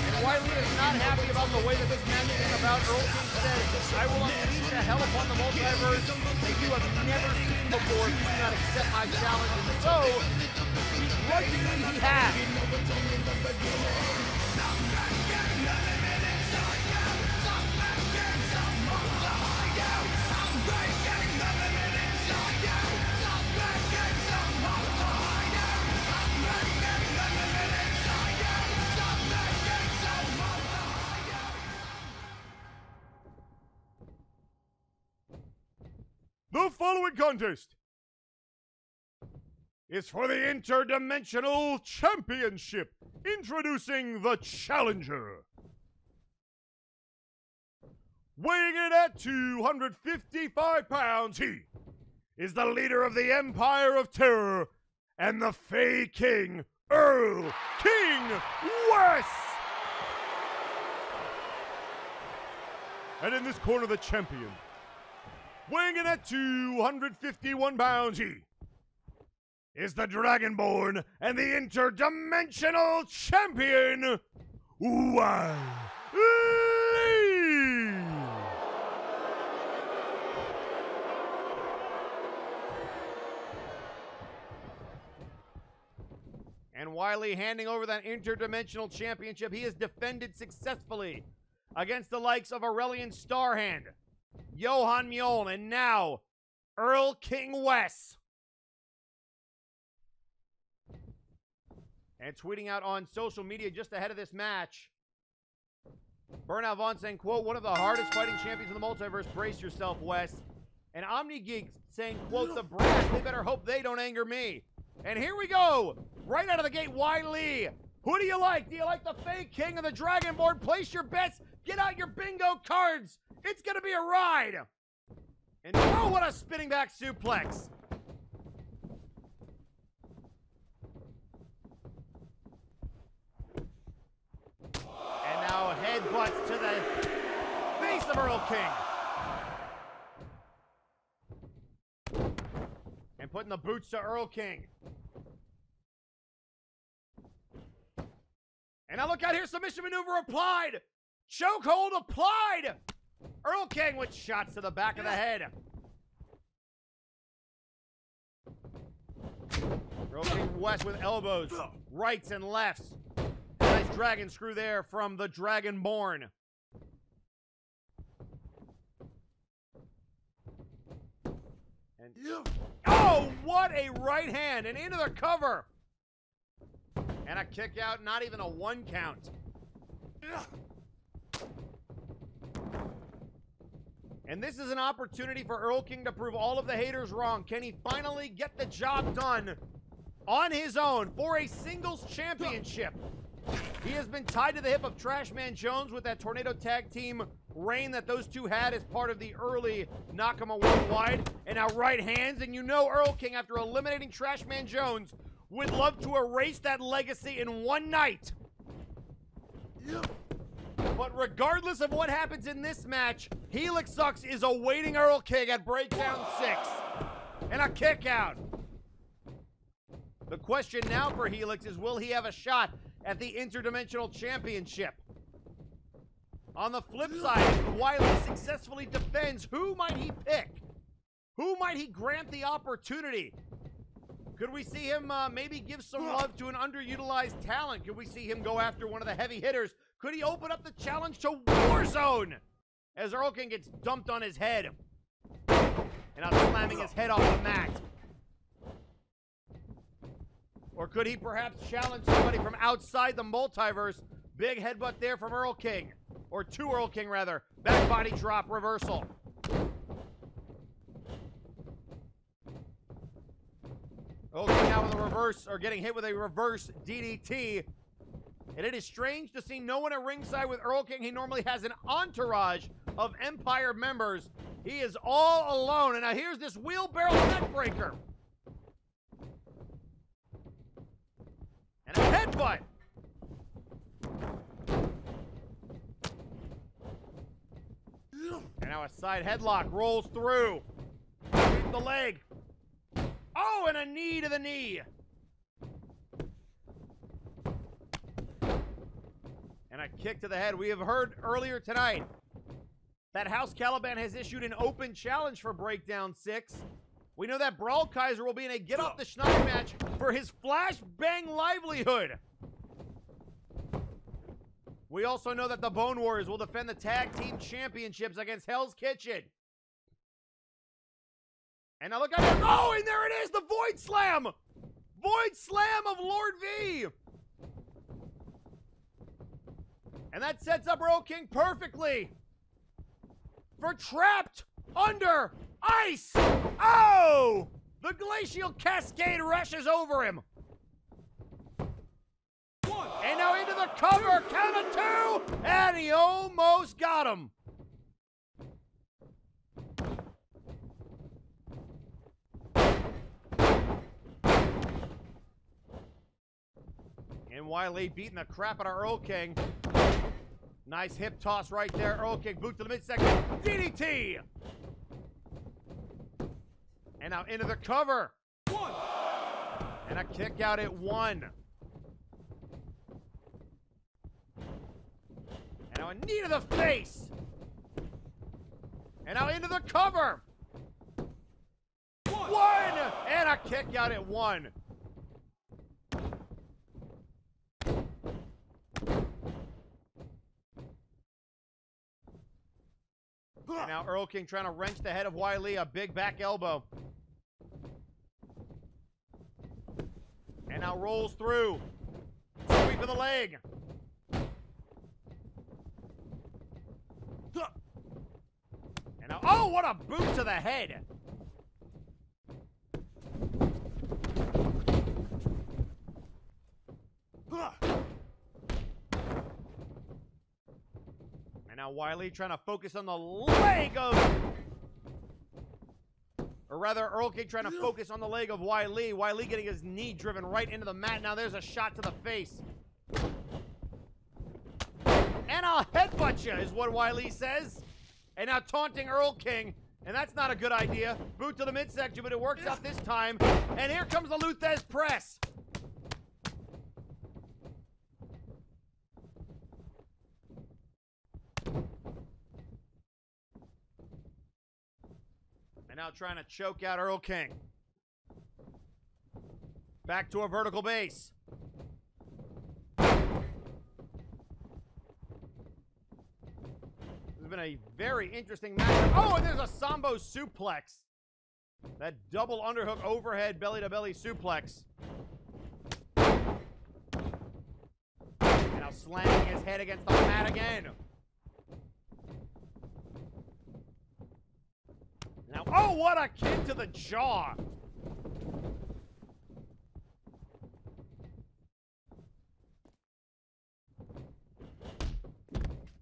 And Wai Li is not happy about the way that this match came about. Erlking said, I will unleash the hell upon the multiverse that you have never seen before if you do not accept my challenge. And so, begrudgingly he has. The following contest is for the Interdimensional Championship. Introducing the challenger. Weighing in at 255 pounds, he is the leader of the Empire of Terror and the Fey King, Erlking Wes. And in this corner, the champion, weighing in at 251 pounds, he is the Dragonborn and the Interdimensional Champion, Wai Li. And Wai Li handing over that Interdimensional Championship. He has defended successfully against the likes of Aurelian Starhand, Johan Mjoln, and now Erlking Wes. And tweeting out on social media just ahead of this match, Burnout Vaughn saying, quote, one of the hardest fighting champions in the multiverse, brace yourself, Wes. And OmniGeek saying, quote, the brass, they better hope they don't anger me. And here we go, right out of the gate, Wai Li. Who do you like? Do you like the Fey King or the Dragonborn? Place your bets, get out your bingo cards. It's gonna be a ride. And oh, what a spinning back suplex. And now headbutts to the face of Erlking. And putting the boots to Erlking. And now look out here, submission maneuver applied. Chokehold applied. Erlking with shots to the back of the head. Erlking Wes with elbows, rights and lefts. Nice dragon screw there from the Dragonborn. And oh, what a right hand, and into the cover. And a kick out, not even a 1 count. And this is an opportunity for Erlking to prove all of the haters wrong. Can he finally get the job done on his own for a singles championship? He has been tied to the hip of Trashman Jones with that Tornado Tag Team reign that those two had as part of the early Nakama Worldwide. And now right hands, and you know Erlking, after eliminating Trashman Jones, would love to erase that legacy in one night. But regardless of what happens in this match, Helixux is awaiting Erlking at Breakdown 6. And a kick out. The question now for Helix is, will he have a shot at the Interdimensional Championship? On the flip side, Wai Li successfully defends. Who might he pick? Who might he grant the opportunity? Could we see him maybe give some love to an underutilized talent? Could we see him go after one of the heavy hitters? Could he open up the challenge to Warzone as Erlking gets dumped on his head? And now slamming his head off the mat. Or could he perhaps challenge somebody from outside the multiverse? Big headbutt there from Erlking. Or to Erlking, rather. Back body drop reversal. Erlking now with a reverse, or getting hit with a reverse DDT. And it is strange to see no one at ringside with Erlking. He normally has an entourage of Empire members. He is all alone. And now here's this wheelbarrow neckbreaker. And a headbutt. And now a side headlock rolls through. Hit the leg. Oh, and a knee to the knee. And a kick to the head. We have heard earlier tonight that House Caliban has issued an open challenge for Breakdown 6. We know that Brawl Kaiser will be in a Get Off the Schneid match for his Flashbang livelihood. We also know that the Bone Warriors will defend the Tag Team Championships against Hell's Kitchen. And now look at it. Oh, and there it is, the Void Slam! Void Slam of Lord V! And that sets up Erlking perfectly for trapped under ice. Oh! The Glacial Cascade rushes over him. And now into the cover, count of two, and he almost got him. And Wai Li beating the crap out of Erlking. Nice hip toss right there. Erlking boot to the midsection. DDT! And now into the cover. And a kick out at 1. And now a knee to the face. And now into the cover. 1! And a kick out at 1. And now Erlking trying to wrench the head of Wai Li, a big back elbow. And now rolls through. Sweep of the leg. And now, oh, what a boot to the head. And now Wai Li trying to focus on the leg of... Or rather, Erlking trying to focus on the leg of Wai Li. Wai Li getting his knee driven right into the mat. Now there's a shot to the face. And I'll headbutt you, is what Wai Li says. And now taunting Erlking. And that's not a good idea. Boot to the midsection, but it works out this time. And here comes the Luthez press. And now trying to choke out Erlking. Back to a vertical base. This has been a very interesting match. Oh, and there's a Sambo suplex. That double underhook overhead belly-to-belly suplex. And now slamming his head against the mat again. Now, oh, what a kick to the jaw.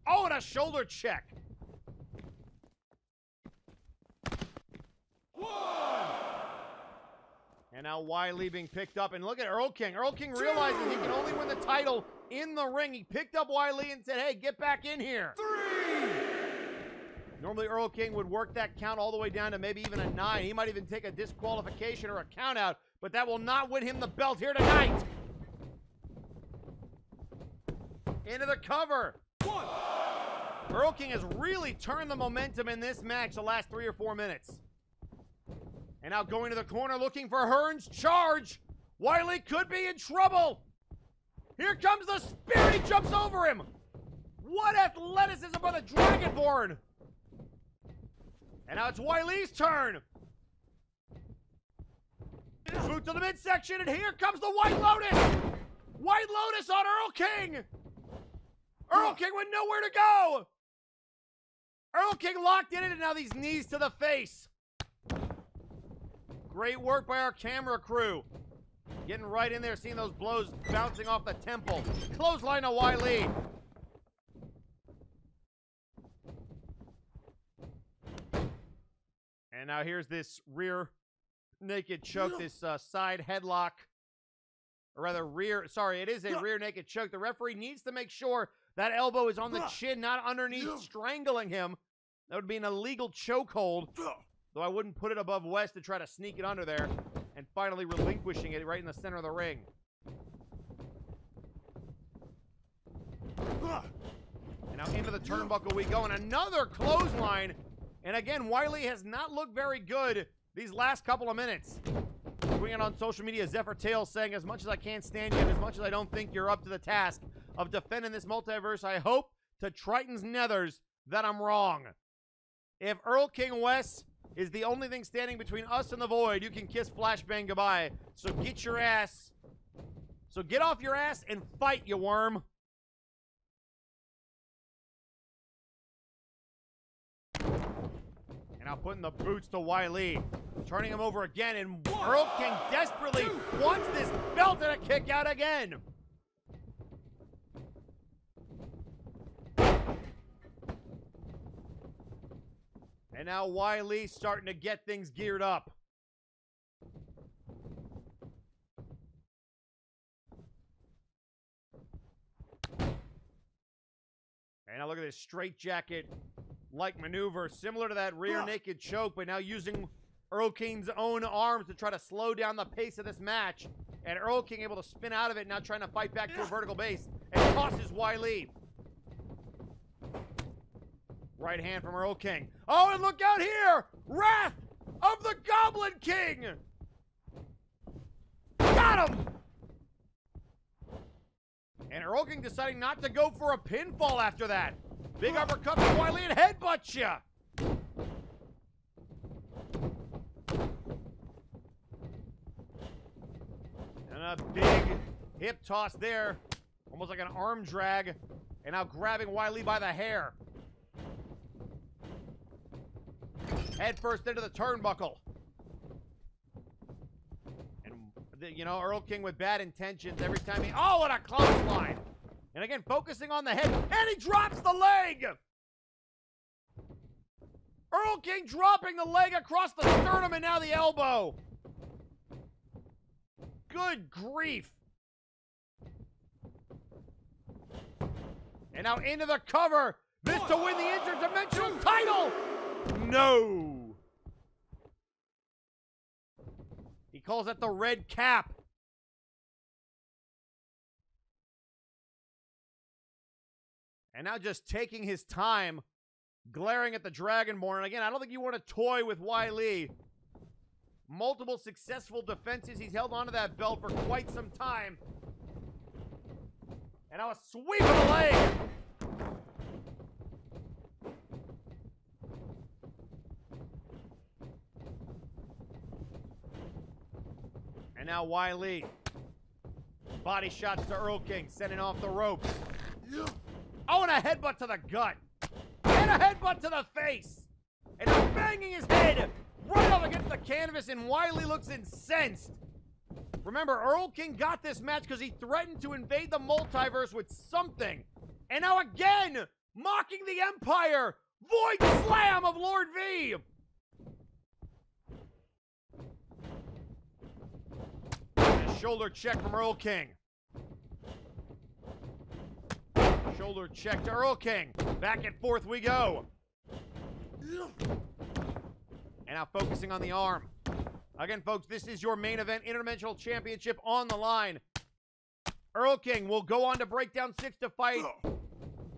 Oh, and a shoulder check. And now Wai Li being picked up. And look at Erlking. Erlking realizes he can only win the title in the ring. He picked up Wai Li and said, hey, get back in here. 3! Normally, Erlking would work that count all the way down to maybe even a 9. He might even take a disqualification or a count out, but that will not win him the belt here tonight. Into the cover. 1. Erlking has really turned the momentum in this match the last 3 or 4 minutes. And now going to the corner looking for Hearn's charge. Wai Li could be in trouble. Here comes the spear. He jumps over him. What athleticism by the Dragonborn. And now it's Wai Li's turn. Boot to the midsection, and here comes the White Lotus! White Lotus on Erlking! Erlking with nowhere to go! Erlking locked in it, and now these knees to the face. Great work by our camera crew. Getting right in there, seeing those blows bouncing off the temple. Clothesline to Wai Li. And now here's this rear naked choke, this side headlock. Or rather, it is a rear naked choke. The referee needs to make sure that elbow is on the chin, not underneath, strangling him. That would be an illegal chokehold. Though I wouldn't put it above Wes to try to sneak it under there. And finally relinquishing it right in the center of the ring. And now into the turnbuckle we go. And another clothesline. And again, Wai Li has not looked very good these last couple of minutes. Tweeting it on social media, Zephyr Tales saying, as much as I can't stand you and as much as I don't think you're up to the task of defending this multiverse, I hope to Triton's nethers that I'm wrong. If Erlking Wes is the only thing standing between us and the void, you can kiss Flashbang goodbye. So get your ass. So get off your ass and fight, you worm. And now putting the boots to Wai Li. Turning him over again, and Erlking desperately wants this belt and a kick out again. And now Wai Li starting to get things geared up. And now look at this straitjacket-like maneuver, similar to that rear naked choke, but now using Erlking's own arms to try to slow down the pace of this match. And Erlking able to spin out of it, now trying to fight back to a vertical base, and tosses Wai Li. Right hand from Erlking. Oh, and look out here! Wrath of the Goblin King! Got him! And Erlking deciding not to go for a pinfall after that. Big uppercut from Wai Li and headbutt ya! And a big hip toss there. Almost like an arm drag. And now grabbing Wai Li by the hair. Head first into the turnbuckle. And, you know, Erlking with bad intentions every time he... Oh, what a clothesline! And again, focusing on the head. And he drops the leg! Erlking dropping the leg across the sternum and now the elbow. Good grief. And now into the cover. This to win the interdimensional title. No. He calls that the red cap. And now just taking his time, glaring at the Dragonborn. And again, I don't think you want to toy with Wai Li. Multiple successful defenses. He's held onto that belt for quite some time. And now a sweep of the leg. And now Wai Li. Body shots to Erlking, sending off the ropes. Oh, and a headbutt to the gut. And a headbutt to the face. And he's banging his head right up against the canvas, and Wai Li looks incensed. Remember, Erlking got this match because he threatened to invade the multiverse with something. And now again, mocking the Empire. Void slam of Lord V. And a shoulder check from Erlking. Shoulder check to Erlking. Back and forth we go. And now focusing on the arm. Again, folks, this is your main event Interdimensional Championship on the line. Erlking will go on to break down 6 to fight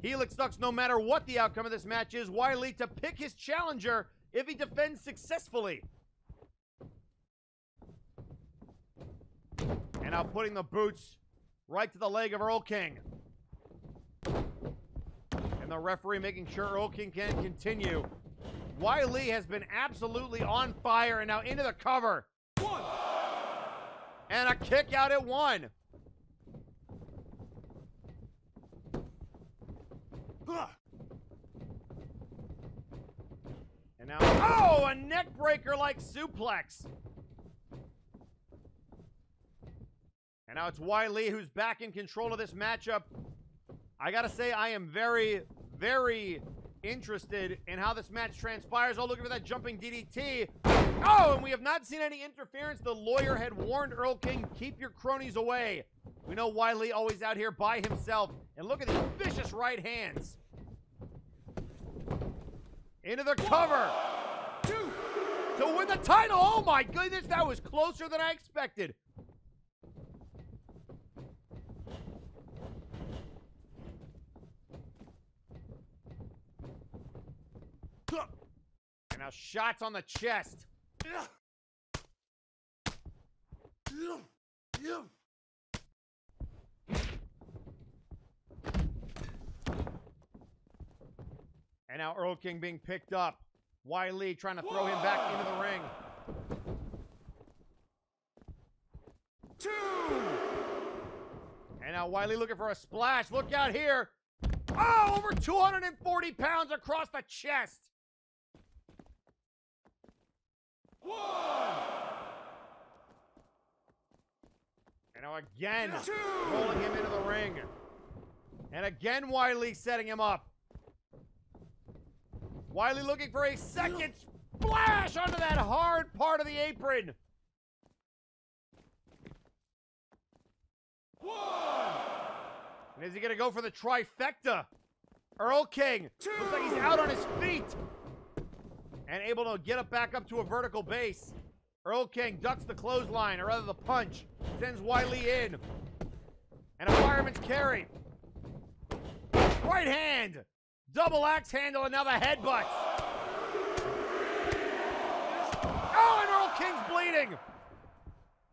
Helixux no matter what the outcome of this match is. Wai Li to pick his challenger if he defends successfully. And now putting the boots right to the leg of Erlking. And the referee making sure Erlking can continue. Wai Li has been absolutely on fire, and now into the cover. 1, And a kick out at 1. And now, oh, a neck breaker like suplex. And now it's Wai Li who's back in control of this matchup. I gotta say, I am very, very interested in how this match transpires. Oh, looking for that jumping DDT. Oh, and we have not seen any interference. The lawyer had warned Erlking, keep your cronies away. We know Wai Li always out here by himself. And look at these vicious right hands. Into the cover. 2 to win the title. Oh my goodness, that was closer than I expected. And now shots on the chest. And now Erlking being picked up. Wai Li trying to throw him back into the ring. 2! And now Wai Li looking for a splash. Look out here. Oh, over 240 pounds across the chest. 1! And now again, 2! Rolling him into the ring. And again, Wai Li setting him up. Wai Li looking for a second splash onto that hard part of the apron. 1! And is he going to go for the trifecta? Erlking looks like he's out on his feet. And able to get it back up to a vertical base. Erlking ducks the clothesline, or rather the punch. Sends Wai Li in. And a fireman's carry. Right hand. Double axe handle, and now the headbutts. Oh, and Erlking's bleeding.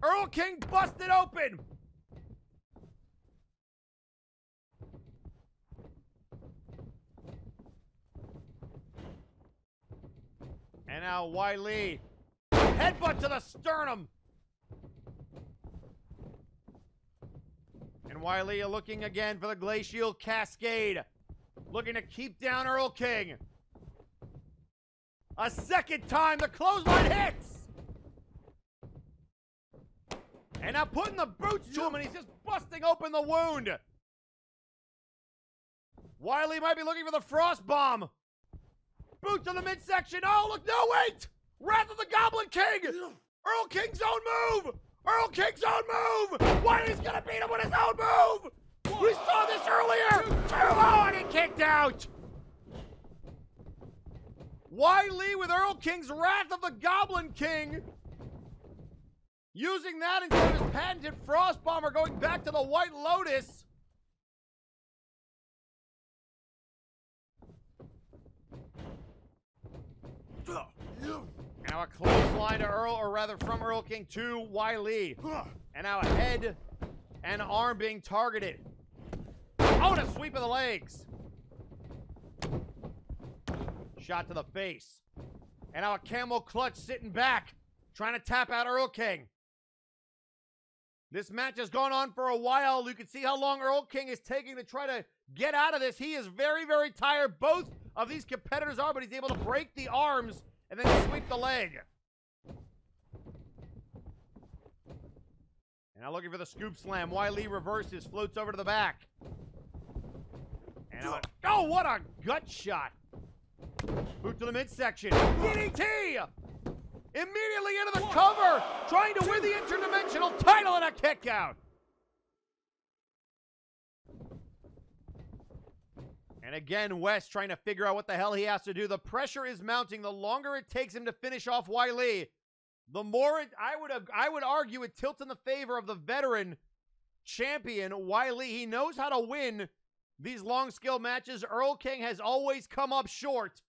Erlking busted open. And now Wai Li. Headbutt to the sternum. And Wai Li looking again for the glacial cascade. Looking to keep down Erlking. A second time, the clothesline hits. And now putting the boots to him, and he's just busting open the wound. Wai Li might be looking for the frost bomb. Boot to the midsection. Oh, look, no, wait! Wrath of the Goblin King! Erlking's own move! Erlking's own move! Wai Li's gonna beat him with his own move! We saw this earlier! 2, oh, and he kicked out! Wai Li with Erlking's Wrath of the Goblin King. Using that instead of his patented Frost Bomber, going back to the White Lotus. Now a clothesline to from Erlking to Wai Li. And now a head and arm being targeted. Oh, and a sweep of the legs. Shot to the face. And now a camel clutch sitting back, trying to tap out Erlking. This match has gone on for a while. You can see how long Erlking is taking to try to get out of this. He is very, very tired. Both of these competitors are, but he's able to break the arms and then sweep the leg. And now looking for the scoop slam. Wai Li reverses, floats over to the back. And now, oh, what a gut shot. Boot to the midsection. DDT! Immediately into the cover, trying to win the interdimensional title, and a kick out. And again, Wes trying to figure out what the hell he has to do. The pressure is mounting. The longer it takes him to finish off Wai Li, the more I would argue it tilts in the favor of the veteran champion, Wai Li. He knows how to win these long skill matches. Erlking has always come up short.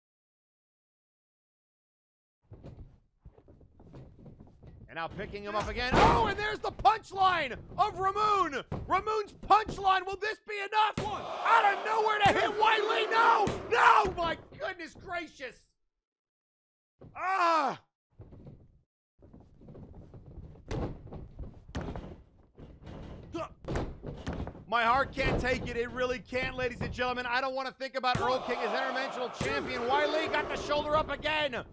And now picking him up again. Oh, and there's the punchline of Ramoon. Ramoon's punchline. Will this be enough? Out of nowhere to hit Wai Li. No! No! My goodness gracious. My heart can't take it. It really can't, ladies and gentlemen. I don't want to think about Erlking as interdimensional champion. Wai Li got the shoulder up again.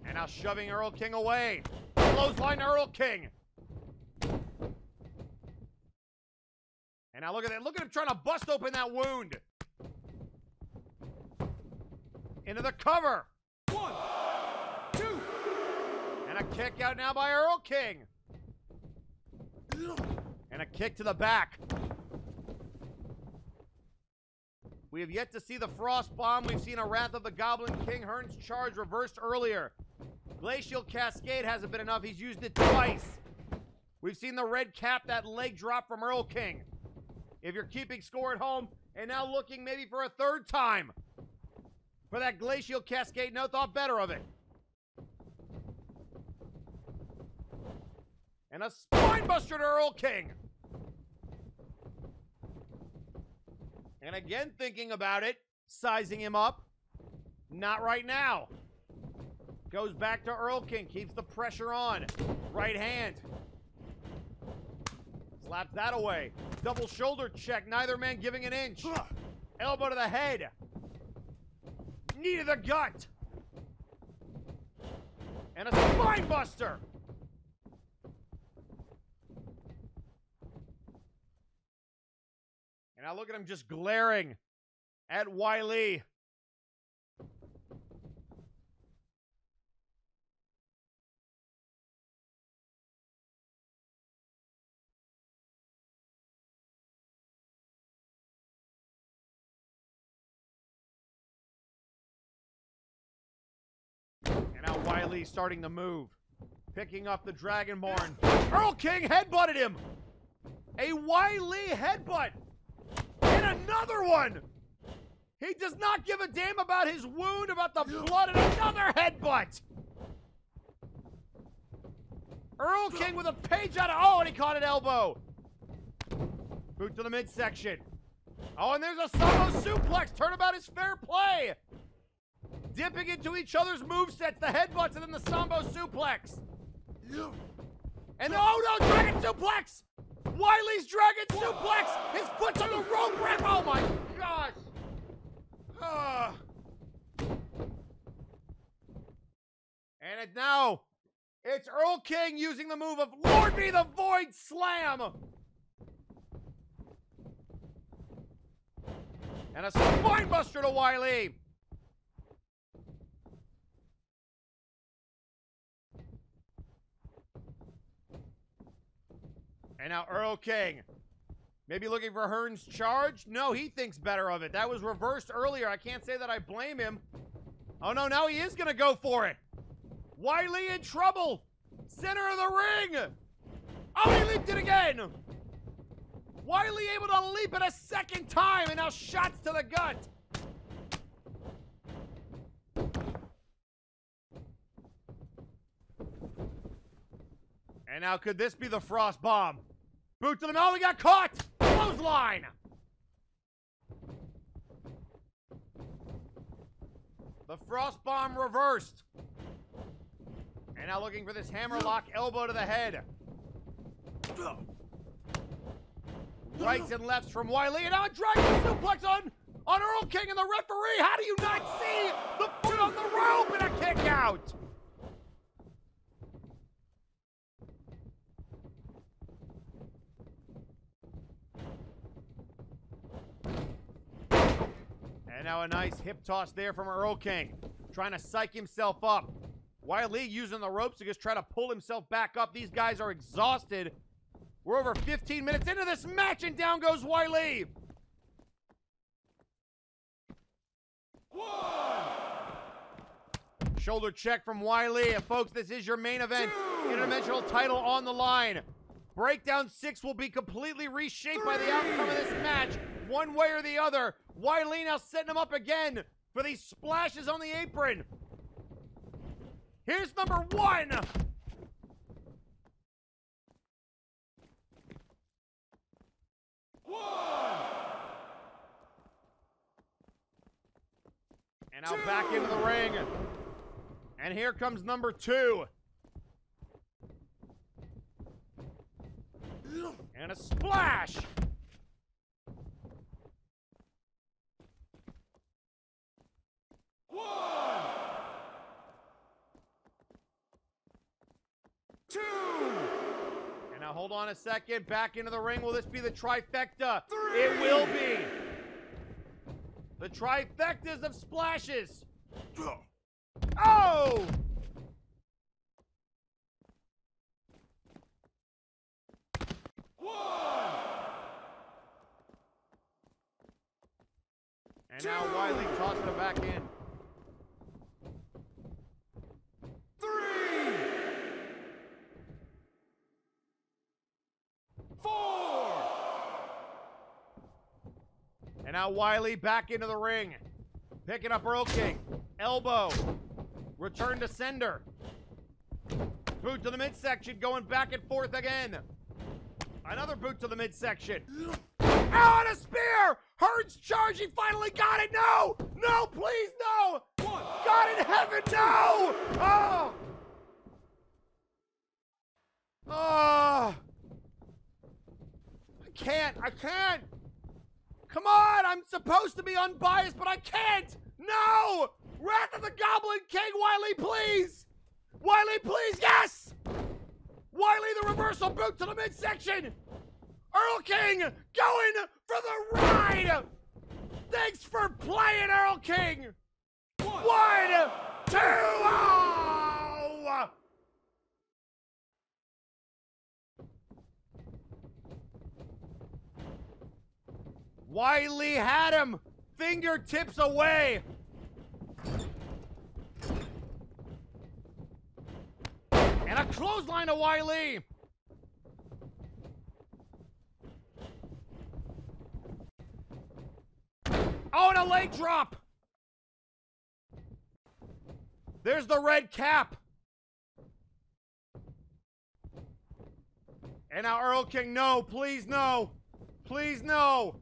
And now shoving Erlking away. Clothesline Erlking. And now look at that. Look at him trying to bust open that wound. Into the cover. 1, 2. And a kick out now by Erlking. And a kick to the back. We have yet to see the Frost Bomb. We've seen a Wrath of the Goblin King. Hearn's charge reversed earlier. Glacial Cascade hasn't been enough. He's used it twice. We've seen the red cap, that leg drop from Erlking. If you're keeping score at home, and now looking maybe for a third time for that Glacial Cascade, no thought better of it. And a spinebuster to Erlking. And again, thinking about it, sizing him up. Not right now. Goes back to Erlking, keeps the pressure on. Right hand. Slaps that away. Double shoulder check, neither man giving an inch. Elbow to the head. Knee to the gut. And a spine buster. And now look at him just glaring at Wai Li. And now Wai Li starting to move. Picking up the Dragonborn. Erlking headbutted him. A Wai Li headbutt. And another one. He does not give a damn about his wound, about the blood, and another headbutt. Erlking with a page out of... Oh, and he caught an elbow. Boot to the midsection. Oh, and there's a Sambo suplex. Turnabout is fair play. Dipping into each other's movesets, the headbutts, and then the Sambo suplex. And oh no, Dragon suplex! Wai Li's Dragon suplex! His foot's on the rope rack! Oh my gosh! And now, it's Erlking using the move of Lord Be the Void Slam! And a spinebuster to Wai Li! And now Erlking, maybe looking for Hearn's charge? No, he thinks better of it. That was reversed earlier. I can't say that I blame him. Oh no, now he is going to go for it. Wai Li in trouble. Center of the ring. Oh, he leaped it again. Wai Li able to leap it a second time, and now shots to the gut. And now could this be the Frost Bomb? Boot to the mouth, we got caught! Clothesline! The Frost Bomb reversed. And now looking for this hammerlock elbow to the head. Rights and lefts from Wai Li, and now a Dragon suplex on Erlking and the referee! How do you not see the foot on the rope and a kick out? And now a nice hip toss there from Erlking. Trying to psych himself up. Wai Li using the ropes to just try to pull himself back up. These guys are exhausted. We're over 15 minutes into this match, and down goes Wai Li. Shoulder check from Wai Li. And folks, this is your main event. Interdimensional title on the line. Breakdown 6 will be completely reshaped by the outcome of this match, one way or the other. Wai Li now setting him up again for these splashes on the apron. Here's number 1. And now back into the ring. And here comes number 2. And a splash! And now hold on a second. Back into the ring. Will this be the trifecta? 3. It will be. The trifectas of splashes. Oh! And now Wai Li tossing it back in. 3. 4. And now Wai Li back into the ring. Picking up Erlking. Elbow. Return to sender. Boot to the midsection, going back and forth again. Another boot to the midsection. Oh, and a spear! Hearn's charge, he finally got it! No! No, please, no! God in heaven, no! Oh! Oh! I can't! Come on! I'm supposed to be unbiased, but I can't! No! Wrath of the Goblin King, Wai Li, please! Wai Li, please, yes! Wai Li, the reversal boot to the midsection! Erlking going for the ride! Thanks for playing, Erlking! 1, 2, oh! Wai Li had him! Fingertips away! And a clothesline to Wai Li! Oh, and a leg drop! There's the red cap! And now Erlking, no, please no! Please no!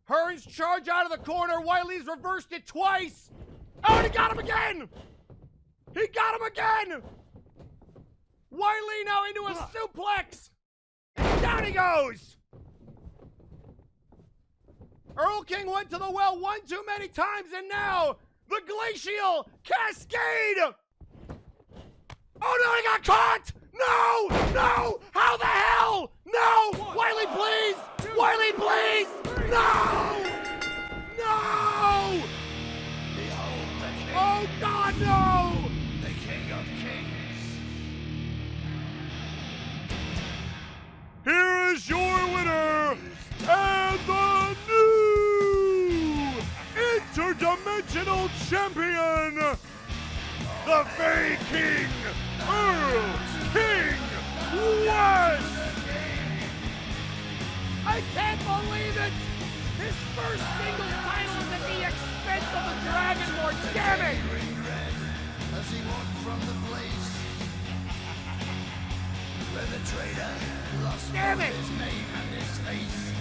Hearn's charge out of the corner, Wai Li's reversed it twice! Oh, and he got him again! He got him again! Wai Li now into a suplex! Down he goes! Erlking went to the well one too many times, and now the glacial cascade! Oh no, he got caught! No! No! How the hell? No! Wai Li, please! Wai Li, please! No! No! Oh God, no! The King of Kings. Here is your winner, and the new interdimensional champion, the Fey King, Erlking Wes! I can't believe it! His first singles title is at the expense of the Dragon Lord, damn it! As he walked from the place where the traitor lost Damn both it! his name and his face.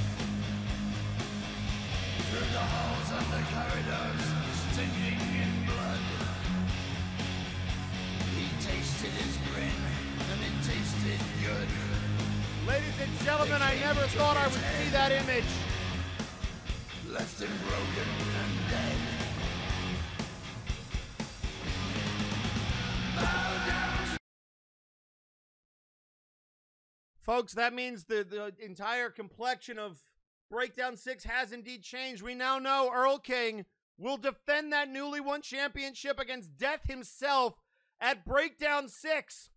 Through the halls and the corridors, stinking in blood, he tasted his grin, and it tasted good. Ladies and gentlemen, I never thought I would see that image. Left him broken and dead. Folks, that means the entire complexion of Breakdown 6 has indeed changed. We now know Erlking will defend that newly won championship against Death himself at Breakdown 6.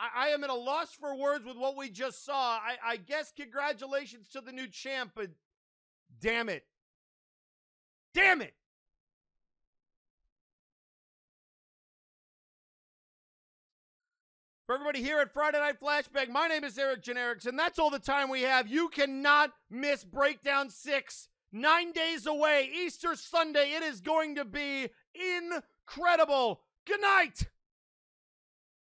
I am at a loss for words with what we just saw. I guess congratulations to the new champ, but damn it. Damn it! For everybody here at Friday Night Flashbang, my name is Genericson. That's all the time we have. You cannot miss Breakdown 6. 9 days away, Easter Sunday. It is going to be incredible. Good night!